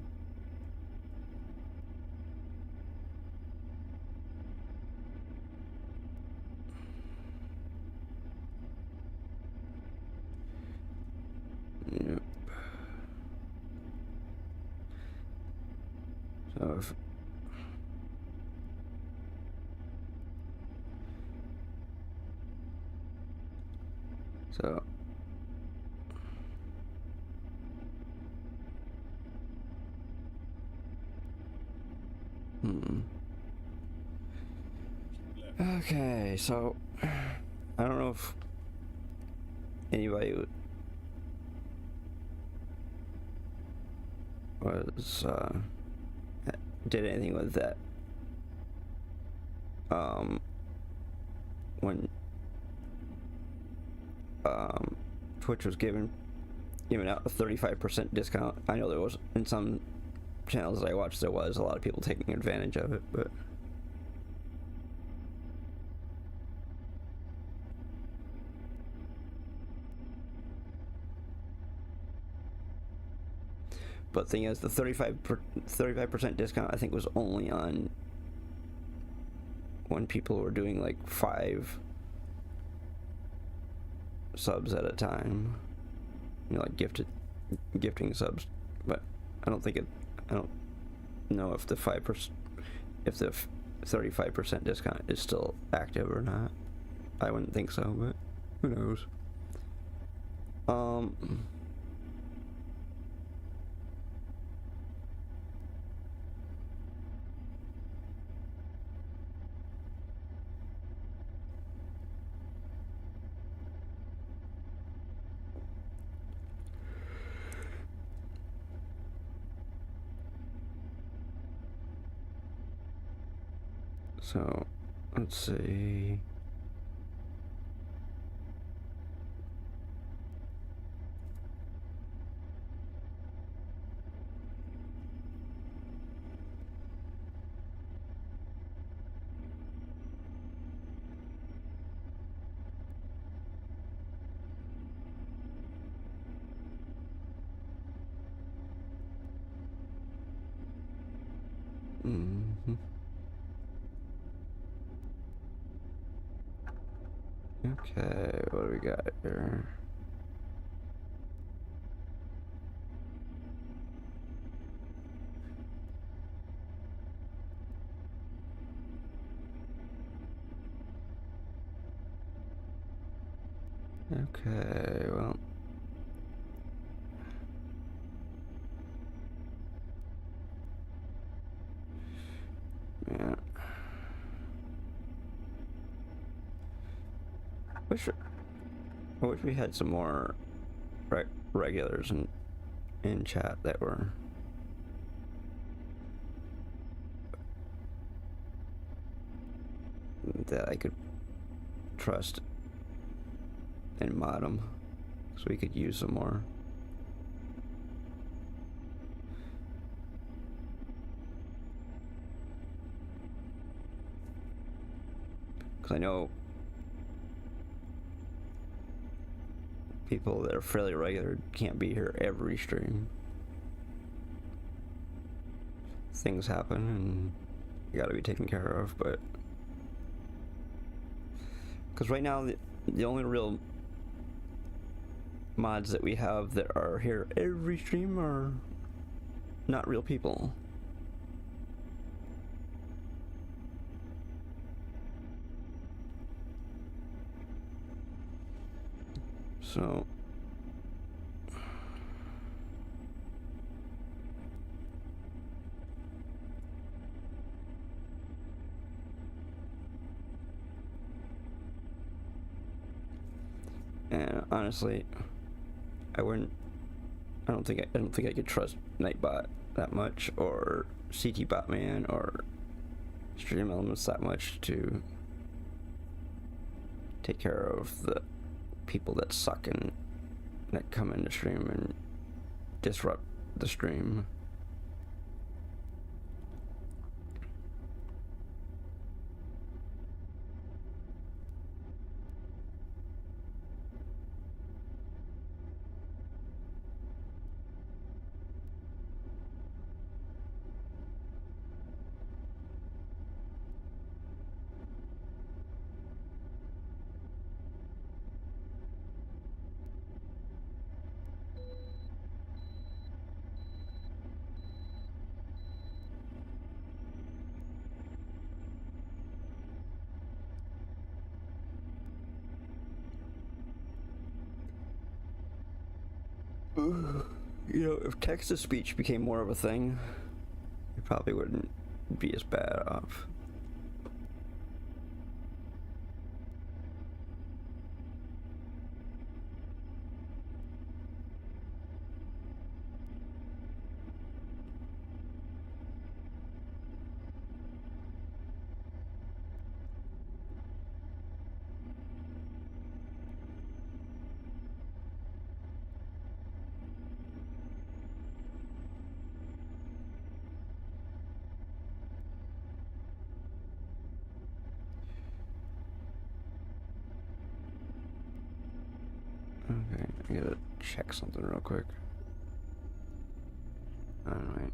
Yep. So if. So. Hmm. Keep left. Okay, so I don't know if anybody was did anything with that when Twitch was giving out a 35% discount. I know there was in some channels that I watched, there was a lot of people taking advantage of it, but thing is, the 35% discount I think was only on when people were doing like 5 subs at a time, like gifting subs. But I don't know if the 5%, if the 35% discount is still active or not. I wouldn't think so, but who knows. So, let's see. Mm-hmm. Okay, what do we got here? Okay, well. Yeah. I wish we had some more regulars in chat that were that I could trust and mod them, so we could use some more. Because I know people that are fairly regular can't be here every stream. Things happen and you gotta be taken care of, but because right now the only real mods that we have that are here every stream are not real people. So and honestly, I don't think I could trust Nightbot that much, or CT Botman, or Stream Elements that much to take care of the people that suck and that come into stream and disrupt the stream. You know, if text-to-speech became more of a thing, it probably wouldn't be as bad off. Okay, I gotta check something real quick. Alright.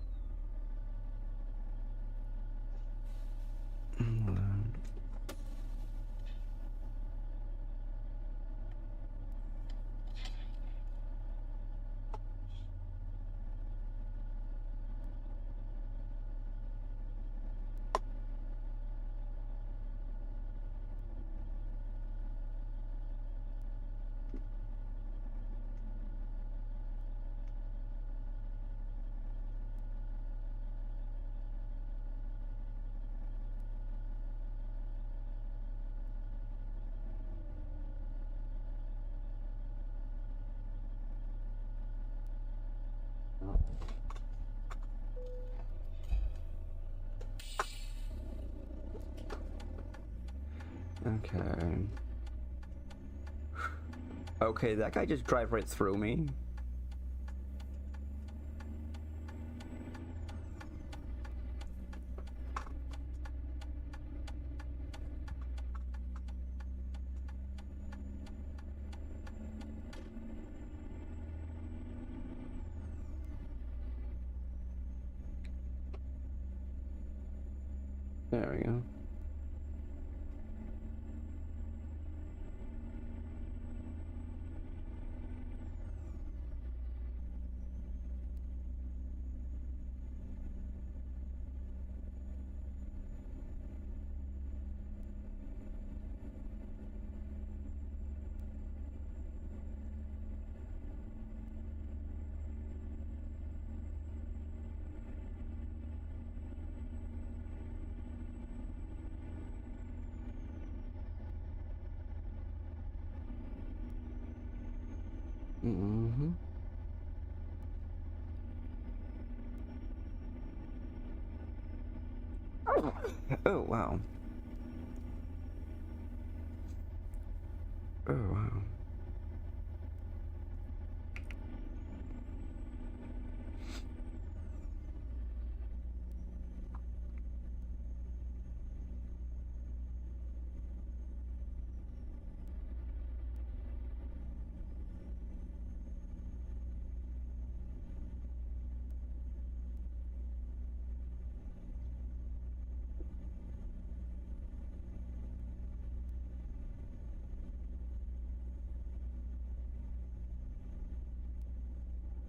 Okay. Okay, that guy just drive right through me. There we go. Mm-hmm. Oh, wow. Oh, wow.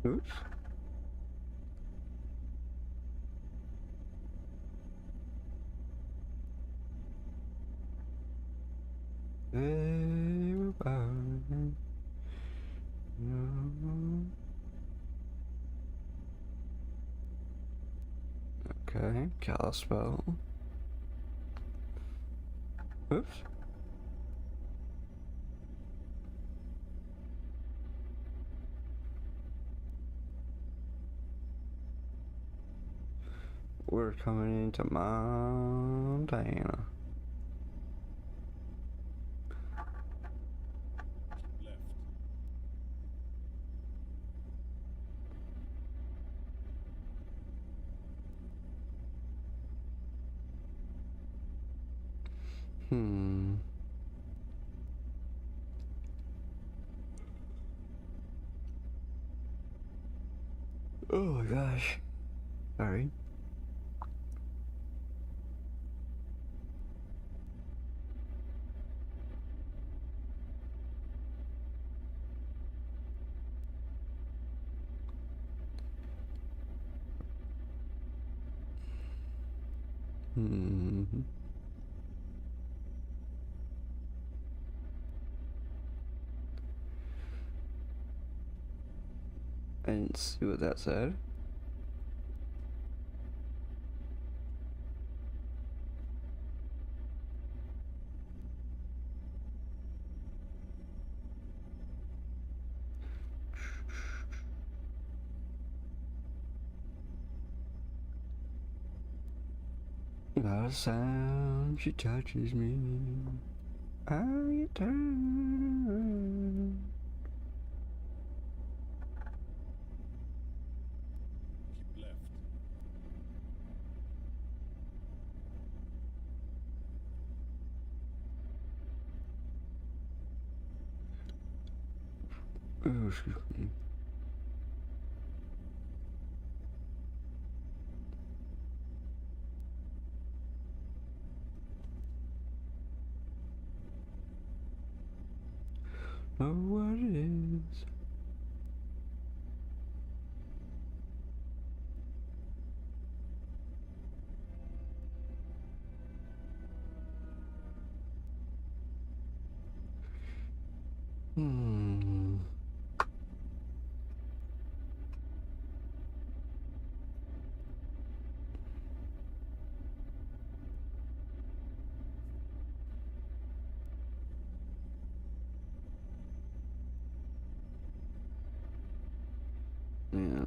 Oops. Everybody. Okay, Kalispell. Oops. We're coming into Montana. Left. Hmm. Oh my gosh. Sorry. Hmm. I didn't see what that said. By the sound she touches me, I turn. Keep left. Oh, excuse me. Know what it is. Hmm. Yeah.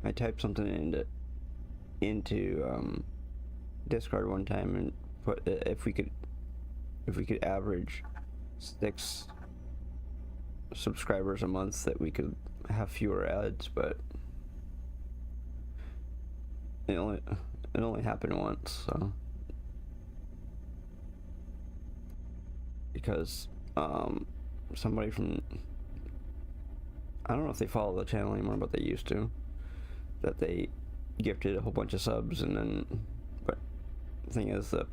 I typed something into Discord one time and put if we could average 6 subscribers a month that we could have fewer ads, but it only happened once, so because somebody from, I don't know if they follow the channel anymore, but they used to, that they gifted a whole bunch of subs, and then, but the thing is that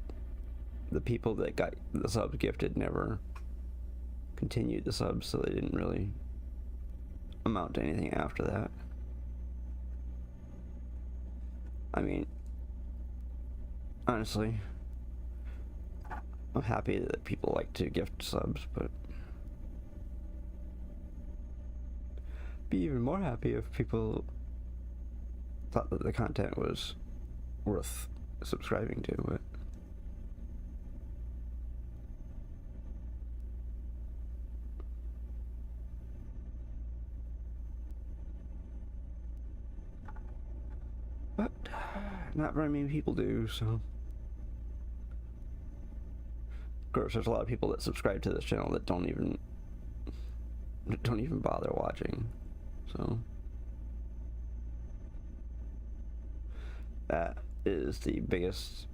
the people that got the subs gifted never continued the subs, so they didn't really amount to anything after that. I mean, honestly, I'm happy that people like to gift subs, but be even more happy if people thought that the content was worth subscribing to. But not very many people do, so. Of course, there's a lot of people that subscribe to this channel that don't even bother watching, so that is the biggest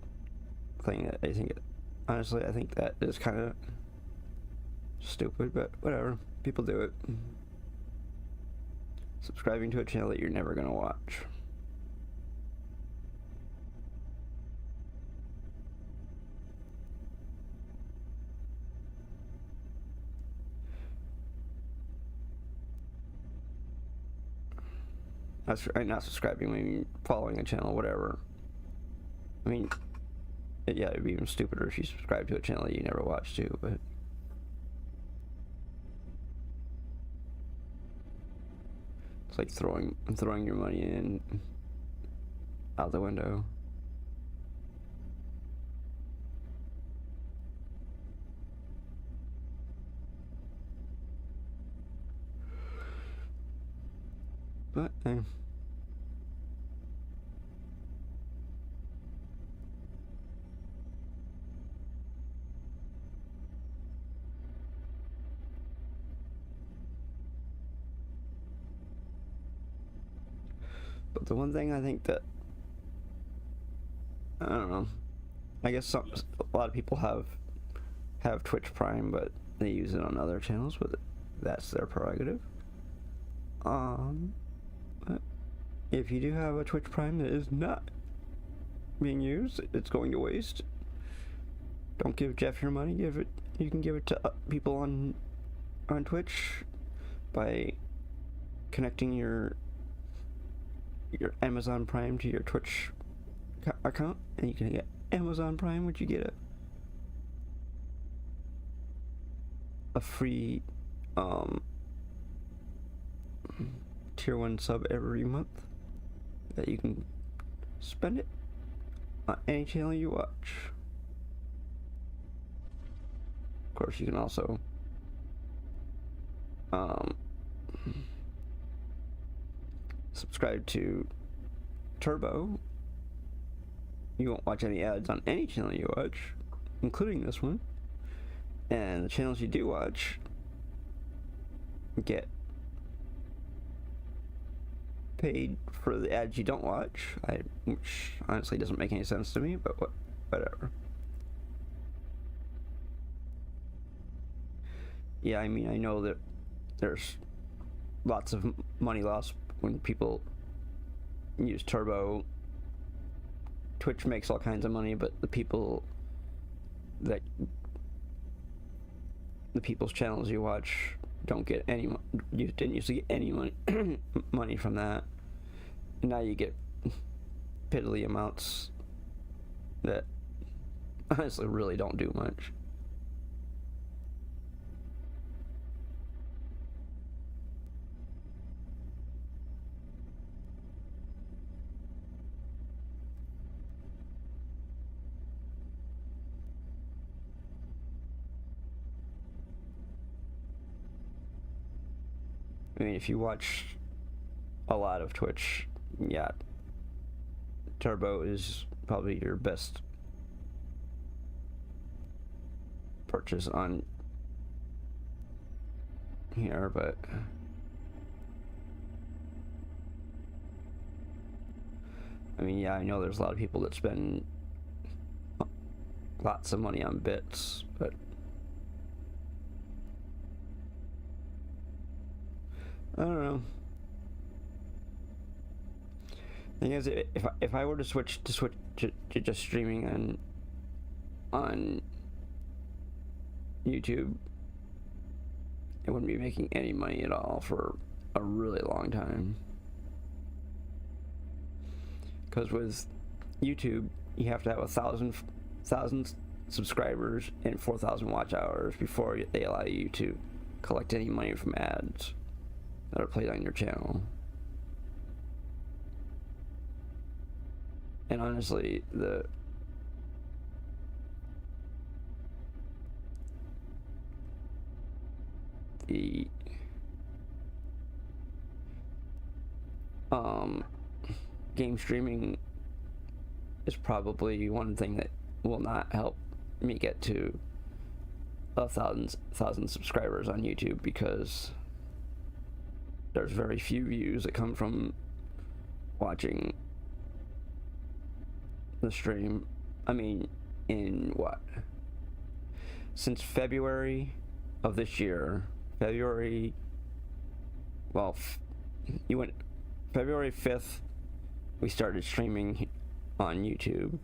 thing that I think. Honestly, I think that is kind of stupid, but whatever. People do it. Subscribing to a channel that you're never gonna watch. Not subscribing, I mean following a channel, whatever. I mean, yeah, it'd be even stupider if you subscribe to a channel that you never watch too, but. It's like throwing your money in out the window. But but the one thing I think that, I don't know, I guess a lot of people have Twitch Prime, but they use it on other channels, but that's their prerogative. But if you do have a Twitch Prime that is not being used, it's going to waste. Don't give Jeff your money. You can give it to people on Twitch by connecting your Amazon Prime to your Twitch account, and you can get Amazon Prime, which you get a free tier 1 sub every month that you can spend it on any channel you watch. Of course, you can also subscribe to Turbo. You won't watch any ads on any channel you watch, including this one. And the channels you do watch get paid for the ads you don't watch, which honestly doesn't make any sense to me, but whatever. Yeah, I mean, I know that there's lots of money lost when people use Turbo. Twitch makes all kinds of money, but the people's channels you watch don't get any. You didn't used to get any money from that. And now you get piddly amounts that honestly really don't do much. I mean, if you watch a lot of Twitch, yeah, Turbo is probably your best purchase on here, but I mean, yeah, I know there's a lot of people that spend lots of money on bits, but I don't know. Thing is, if I were to switch to just streaming on YouTube, I wouldn't be making any money at all for a really long time. Because with YouTube, you have to have 1,000 subscribers and 4,000 watch hours before they allow you to collect any money from ads that are played on your channel. And honestly, the game streaming is probably one thing that will not help me get to 1,000 subscribers on YouTube, because there's very few views that come from watching the stream. I mean, in what? Since February of this year, February 5th, we started streaming on YouTube,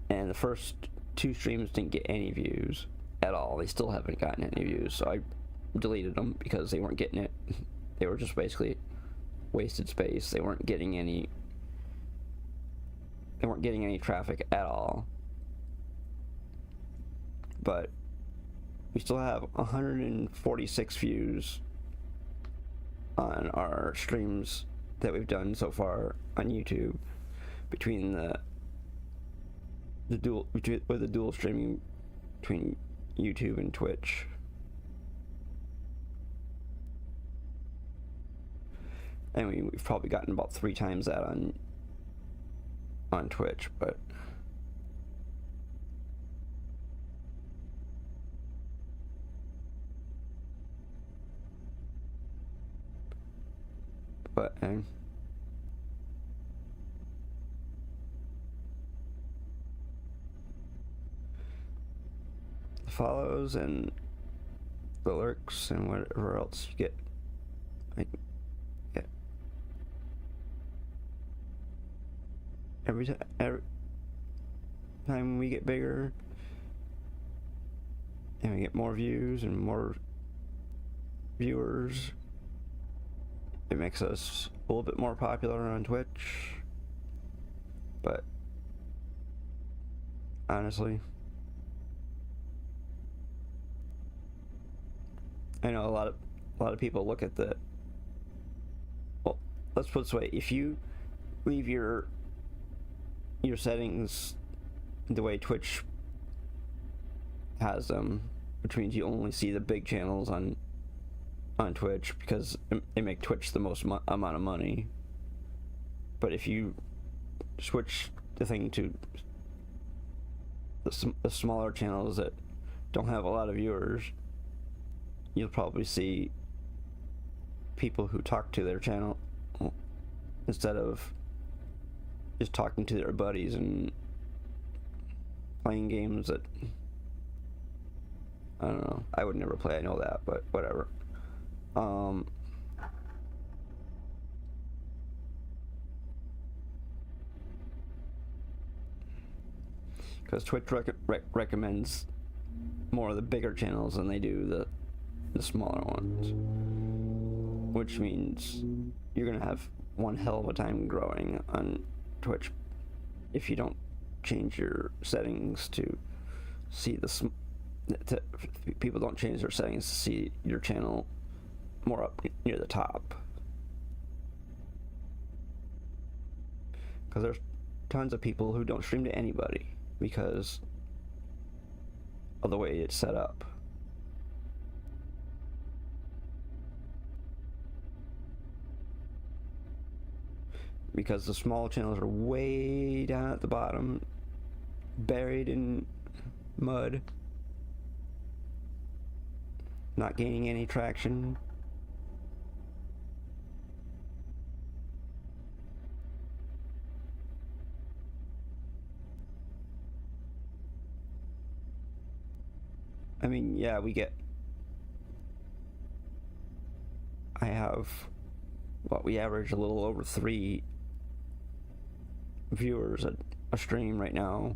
and the first 2 streams didn't get any views at all. They still haven't gotten any views, so I deleted them because they weren't getting it. They were just basically wasted space. They weren't getting any traffic at all. But we still have 146 views on our streams that we've done so far on YouTube, between the dual streaming between YouTube and Twitch. And we've probably gotten about 3 times that on Twitch, but the follows and the lurks and whatever else you get, every time we get bigger and we get more views and more viewers, it makes us a little bit more popular on Twitch. But honestly, I know a lot of people look at the, well, let's put it this way: if you leave your settings the way Twitch has them, which means you only see the big channels on Twitch, because they make Twitch the most amount of money. But if you switch the thing to the smaller channels that don't have a lot of viewers, you'll probably see people who talk to their channel instead of just talking to their buddies and playing games that, I don't know, I would never play, I know that, but whatever. Because Twitch recommends more of the bigger channels than they do the smaller ones, which means you're gonna have one hell of a time growing on Twitch if you don't change your settings to see people don't change their settings to see your channel more up near the top, because there's tons of people who don't stream to anybody because of the way it's set up. Because the small channels are way down at the bottom, buried in mud, not gaining any traction. I mean, yeah, we average a little over 3 viewers at a stream right now.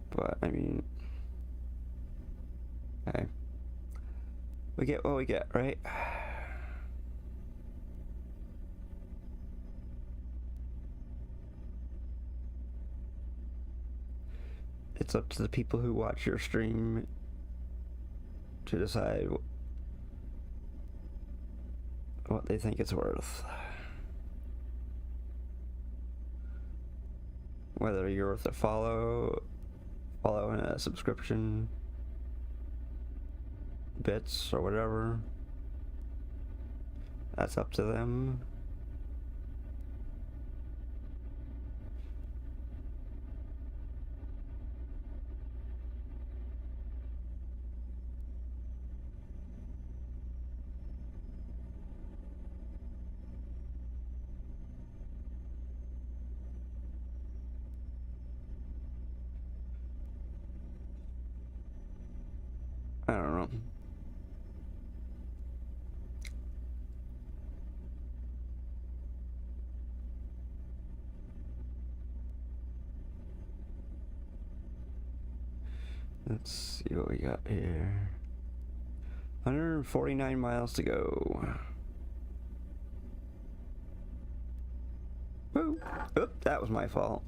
But I mean, okay, we get what we get, right? It's up to the people who watch your stream to decide what they think it's worth. Whether you're worth a follow and a subscription, bits or whatever, that's up to them. I don't know. Let's see what we got here. 149 miles to go. Woo! Oop, that was my fault.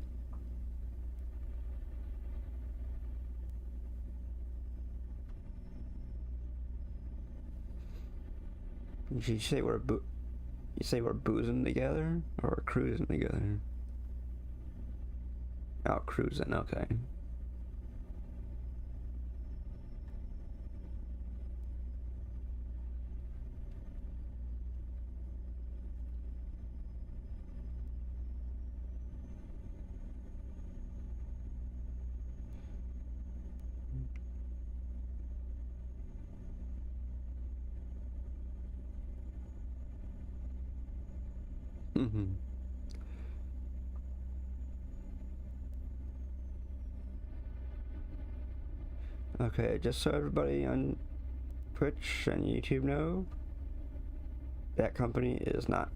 You say we're boozing together or cruising together? Oh, cruising. Okay. Mm-hmm. Okay, just so everybody on Twitch and YouTube know, that company is not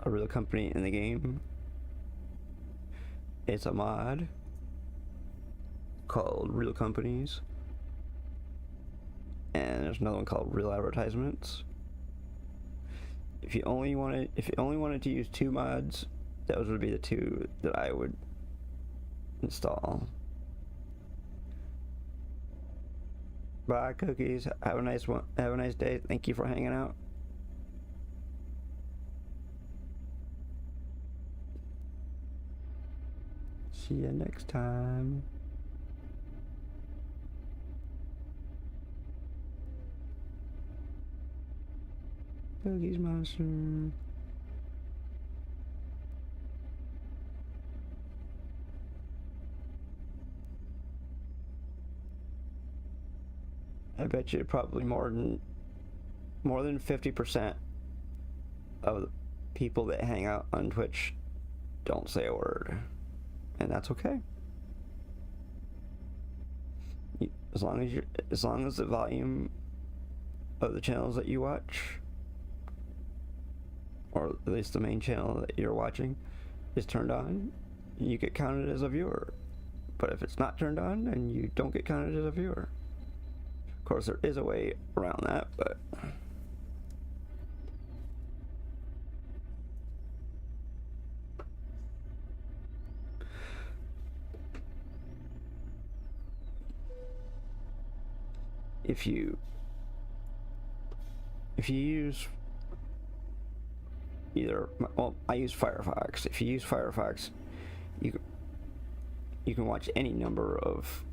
a real company in the game. It's a mod called Real Companies, and there's another one called Real Advertisements. If you only wanted to use two mods, those would be the two that I would install. Bye, cookies. Have a nice one. Have a nice day. Thank you for hanging out. See you next time. Cookies Monster. I bet you probably more than 50% of the people that hang out on Twitch don't say a word, and that's okay. As long as the volume of the channels that you watch, or at least the main channel that you're watching, is turned on, you get counted as a viewer. But if it's not turned on, then you don't get counted as a viewer. Of course, there is a way around that, but if you use either, well, I use Firefox. If you use Firefox, you can watch any number of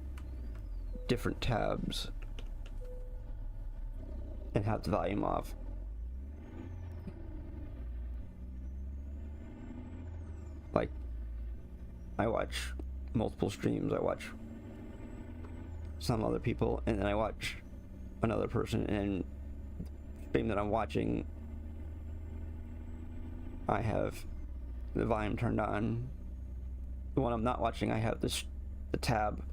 different tabs and have the volume off. Like, I watch multiple streams. I watch some other people, and then I watch another person, and the stream that I'm watching, I have the volume turned on. The one I'm not watching, I have the tab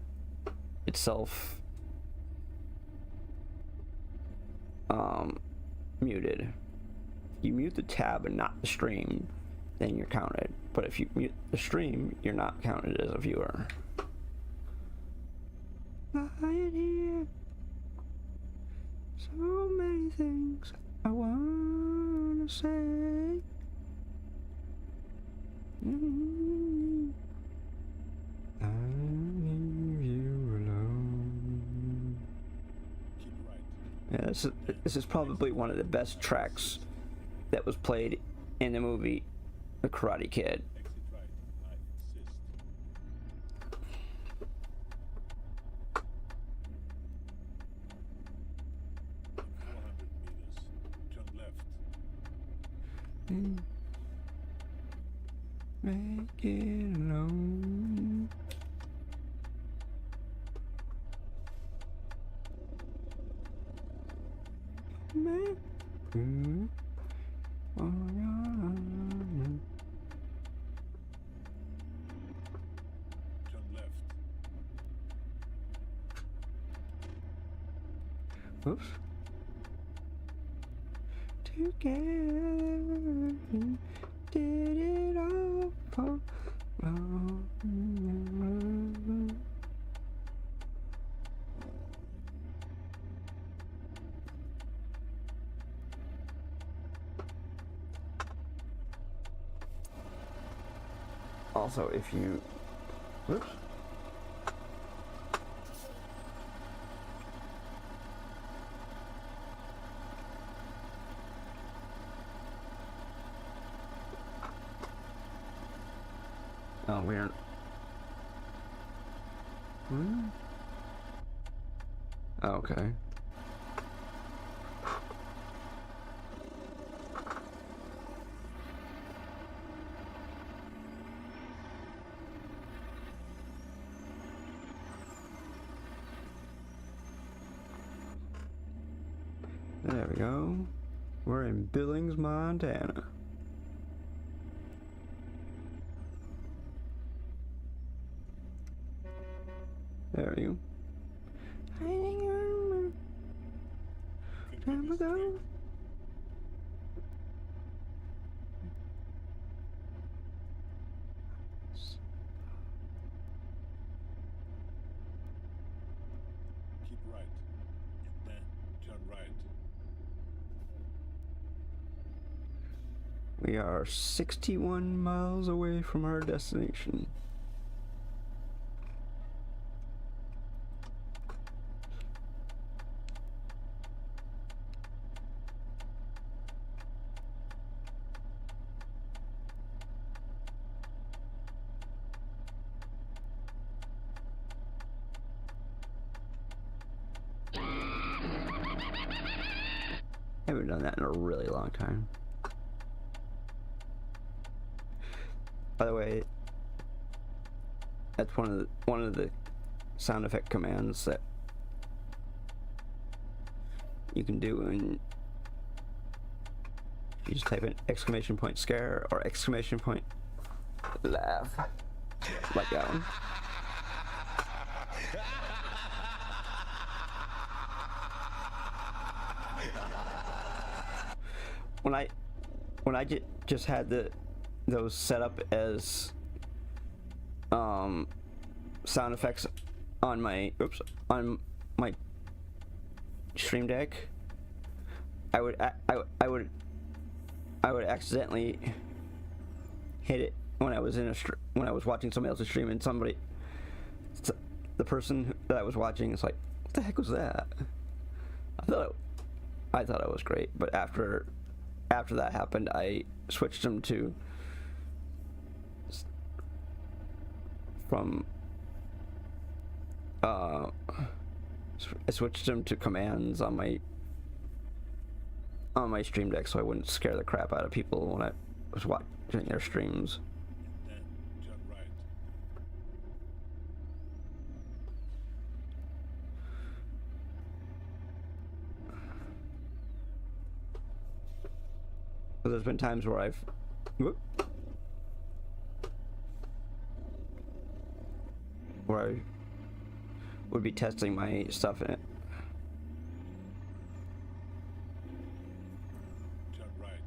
itself muted. If you mute the tab and not the stream, then you're counted. But if you mute the stream, you're not counted as a viewer. Lying here, so many things I wanna say. I leave you alone. Yeah, this is probably one of the best tracks that was played in the movie The Karate Kid. Make it alone. Man. Oh, yeah. Turn left. Oops. Together we did it all for love. Also, if you... Whoops. Oh, we're... Hmm? Oh, okay. There we go. We're in Billings, Montana. There we go. Time to go. Keep right. And then turn right. We are 61 miles away from our destination. Haven't done that in a really long time. By the way, that's one of the sound effect commands that you can do, and you just type in exclamation point scare or exclamation point laugh, like that one. When I just had those set up as sound effects on my Stream Deck, I would accidentally hit it when I was when I was watching somebody else's stream, and the person that I was watching is like, "What the heck was that?" I thought it was great, but after that happened, I switched them to I switched them to commands on my Stream Deck, so I wouldn't scare the crap out of people when I was watching their streams. And then turn right. So there's been times where I would be testing my stuff in it. Turn right.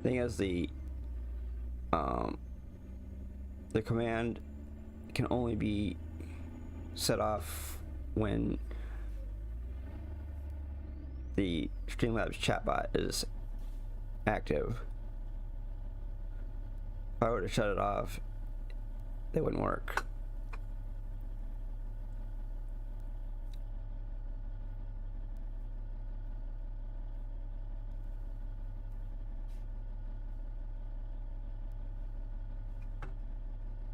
Thing is, the command can only be set off when the Streamlabs chatbot is active. If I were to shut it off, they wouldn't work.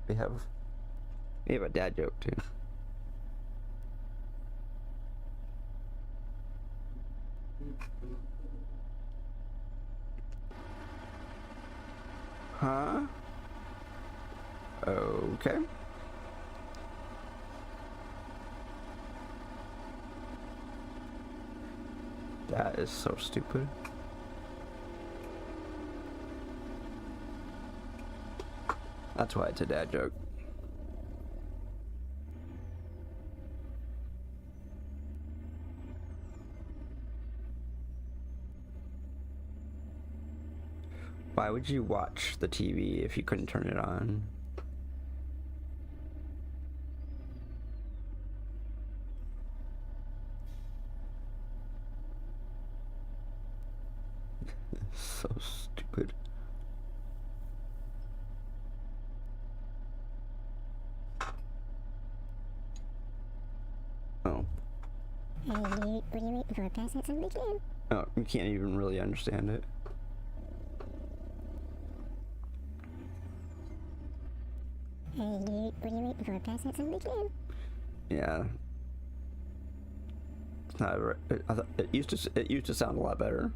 We have a dad joke too. Huh? Okay. That is so stupid. That's why it's a dad joke. Why would you watch the TV if you couldn't turn it on? So stupid. Oh. Hey, dude, what are you waiting for? Pass that son of a bitch down. Oh, you can't even really understand it. Hey, dude, what are you waiting for? Pass that son of a bitch down. Yeah. It's not. I thought it used to sound a lot better.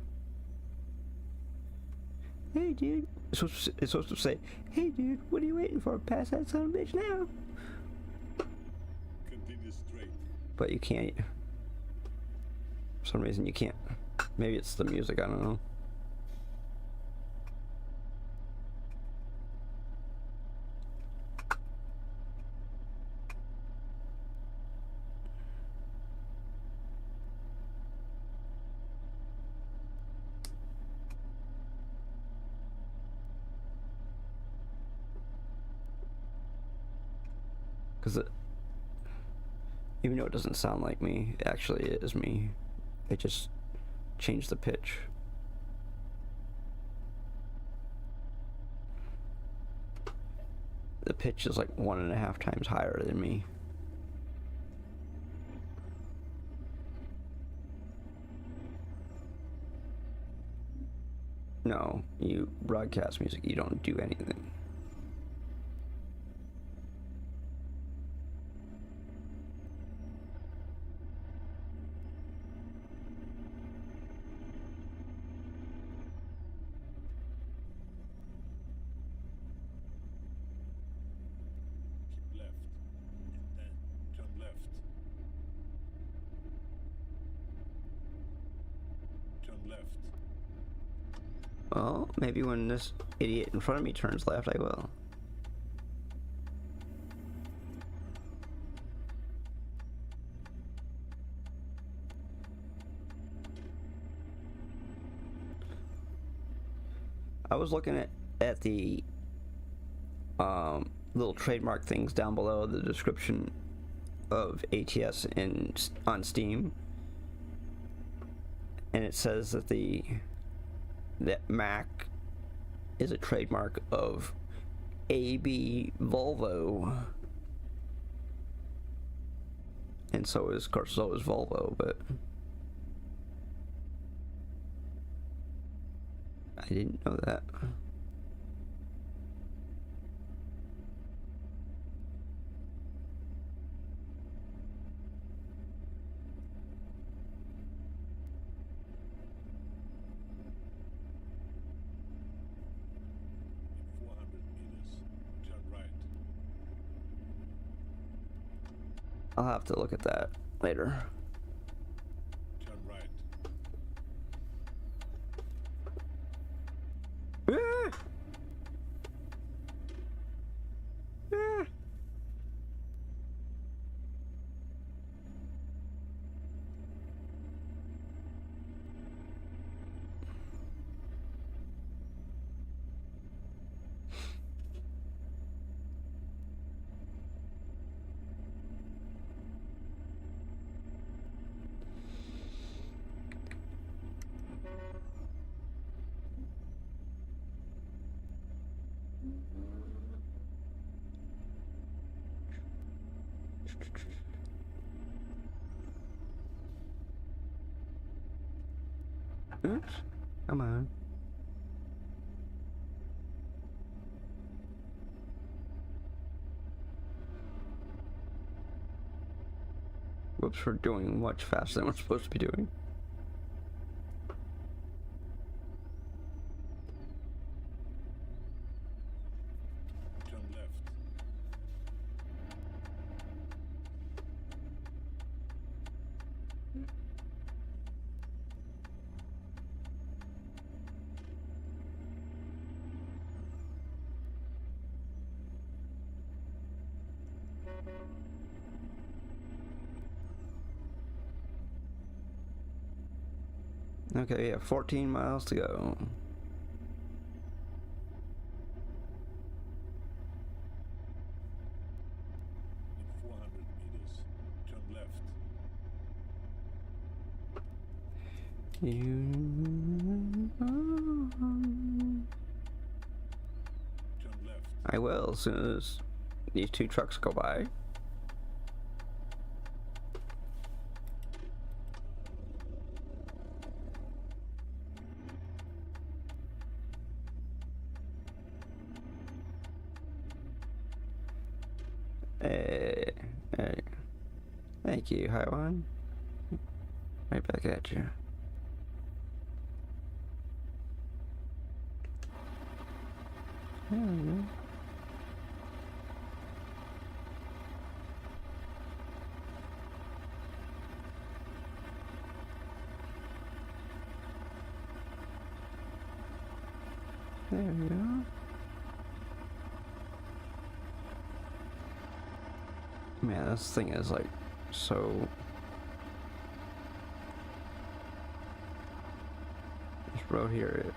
Hey, dude. It's supposed to say, "Hey, dude, what are you waiting for? Pass that son of a bitch now." Continue straight. But you can't. For some reason, you can't. Maybe it's the music. I don't know. Because even though it doesn't sound like me, it actually is me. It just changed the pitch. The pitch is like 1.5 times higher than me. No, you broadcast music, you don't do anything. Keep left. And then turn left. Turn left. Well, maybe when this idiot in front of me turns left, I will. I was looking at the little trademark things down below the description of ATS on Steam, and it says that that Mac is a trademark of AB Volvo, and so is, of course, so is Volvo, but I didn't know that. In 400 meters, turn right. I'll have to look at that later. Turn right. Ah! Ah! Oops. Come on. Whoops, we're doing much faster than we're supposed to be doing. Turn left. Okay, we have 14 miles to go. In 400 meters, turn left. Turn left. I will as soon as these two trucks go by. Hey, hey. Thank you, Highline. Right back at you. There we go. There we go. Man, this thing is like so. This road here.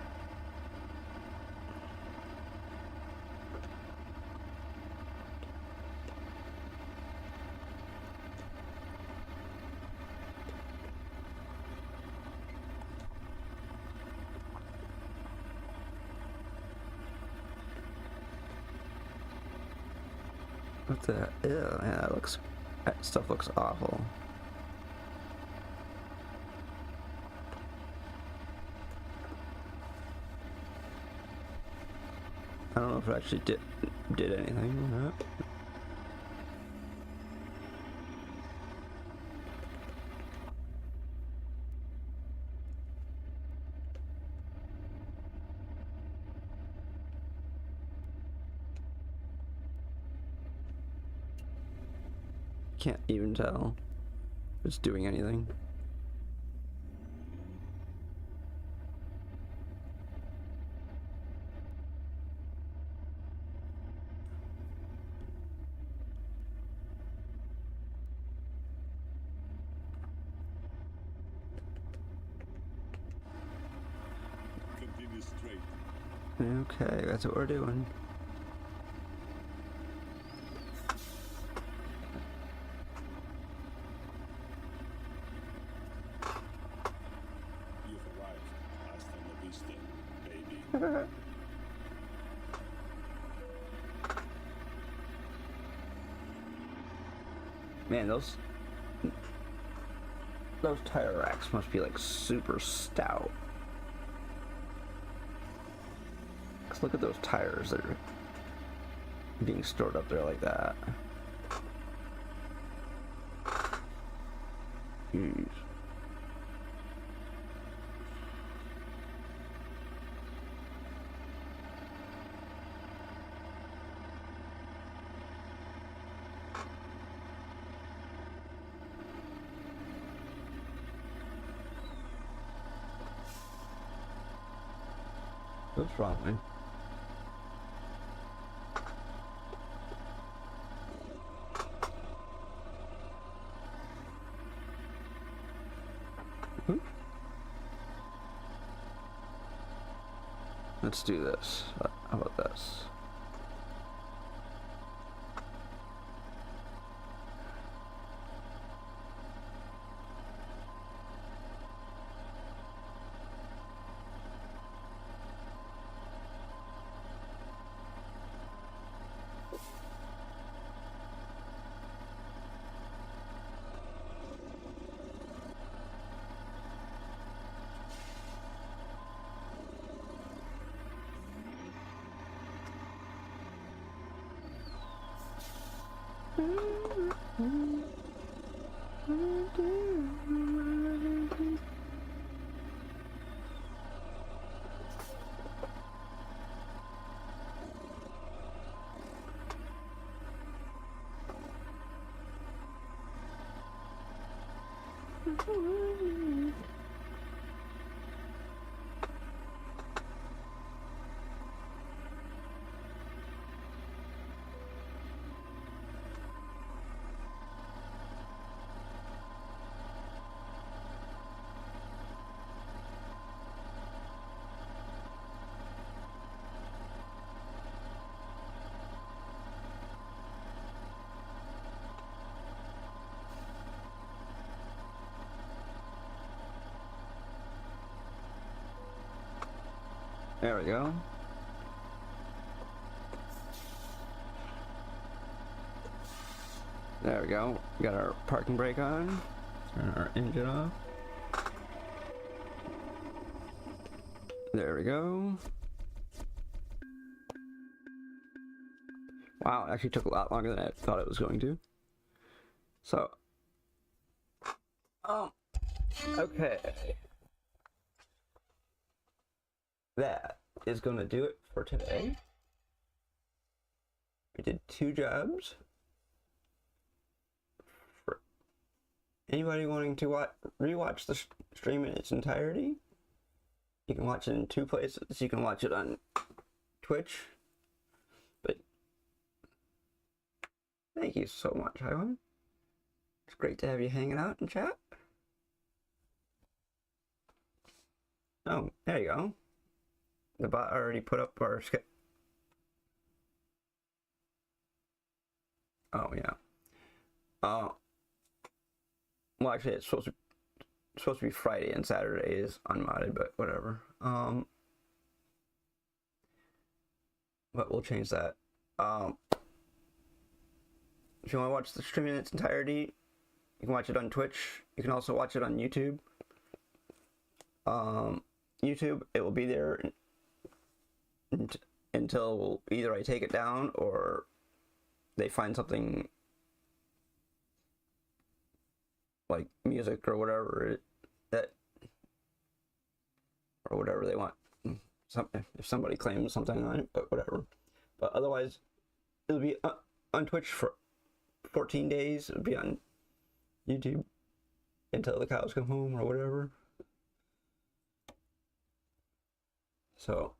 What the? Ew, man, that looks. That stuff looks awful. I don't know if it actually did anything or not. Can't even tell if it's doing anything. Continue straight. Okay, that's what we're doing. You've arrived. Hasta la vista, baby. Man, those tire racks must be like super stout. 'Cause look at those tires that are being stored up there like that. Jeez. What's wrong, man? Let's do this. How about this? There we go. There we go. We got our parking brake on. Turn our engine off. There we go. Wow, it actually took a lot longer than I thought it was going to. So, okay. That is gonna do it for today. We did 2 jobs. For anybody wanting to rewatch the stream in its entirety, you can watch it in 2 places. You can watch it on Twitch. But thank you so much, Ivan. It's great to have you hanging out and chat. Oh, there you go. The bot already put up our skip. Oh yeah. Well, actually, it's supposed to be Friday and Saturday is unmodded, but whatever. But we'll change that. If you want to watch the stream in its entirety, you can watch it on Twitch. You can also watch it on YouTube. YouTube, it will be there until either I take it down or they find something like music or whatever or whatever they want. If somebody claims something on it, but whatever. But otherwise, it'll be on Twitch for 14 days. It'll be on YouTube until the cows come home or whatever. So,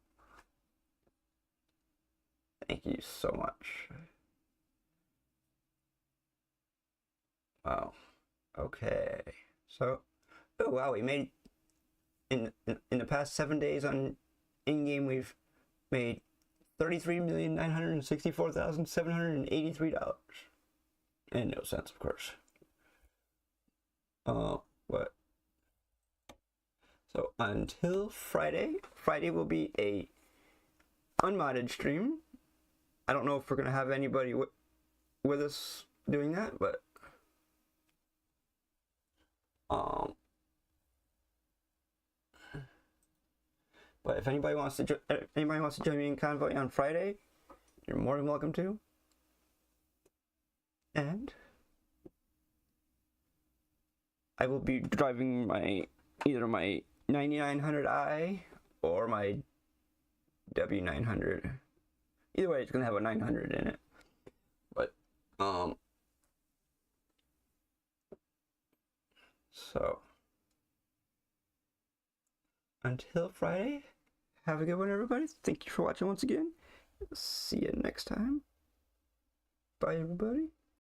thank you so much. Wow. Okay. So, oh wow, we made in the past 7 days on in-game we've made $33,964,783. And no cents, of course. What? So until Friday will be a unmodded stream. I don't know if we're gonna have anybody with us doing that, but if anybody wants to join me in Convoy on Friday, you're more than welcome to. And I will be driving either my 9900i or my W900. Either way, it's gonna have a 900 in it. But so until Friday, have a good one, everybody. Thank you for watching once again. See you next time. Bye, everybody.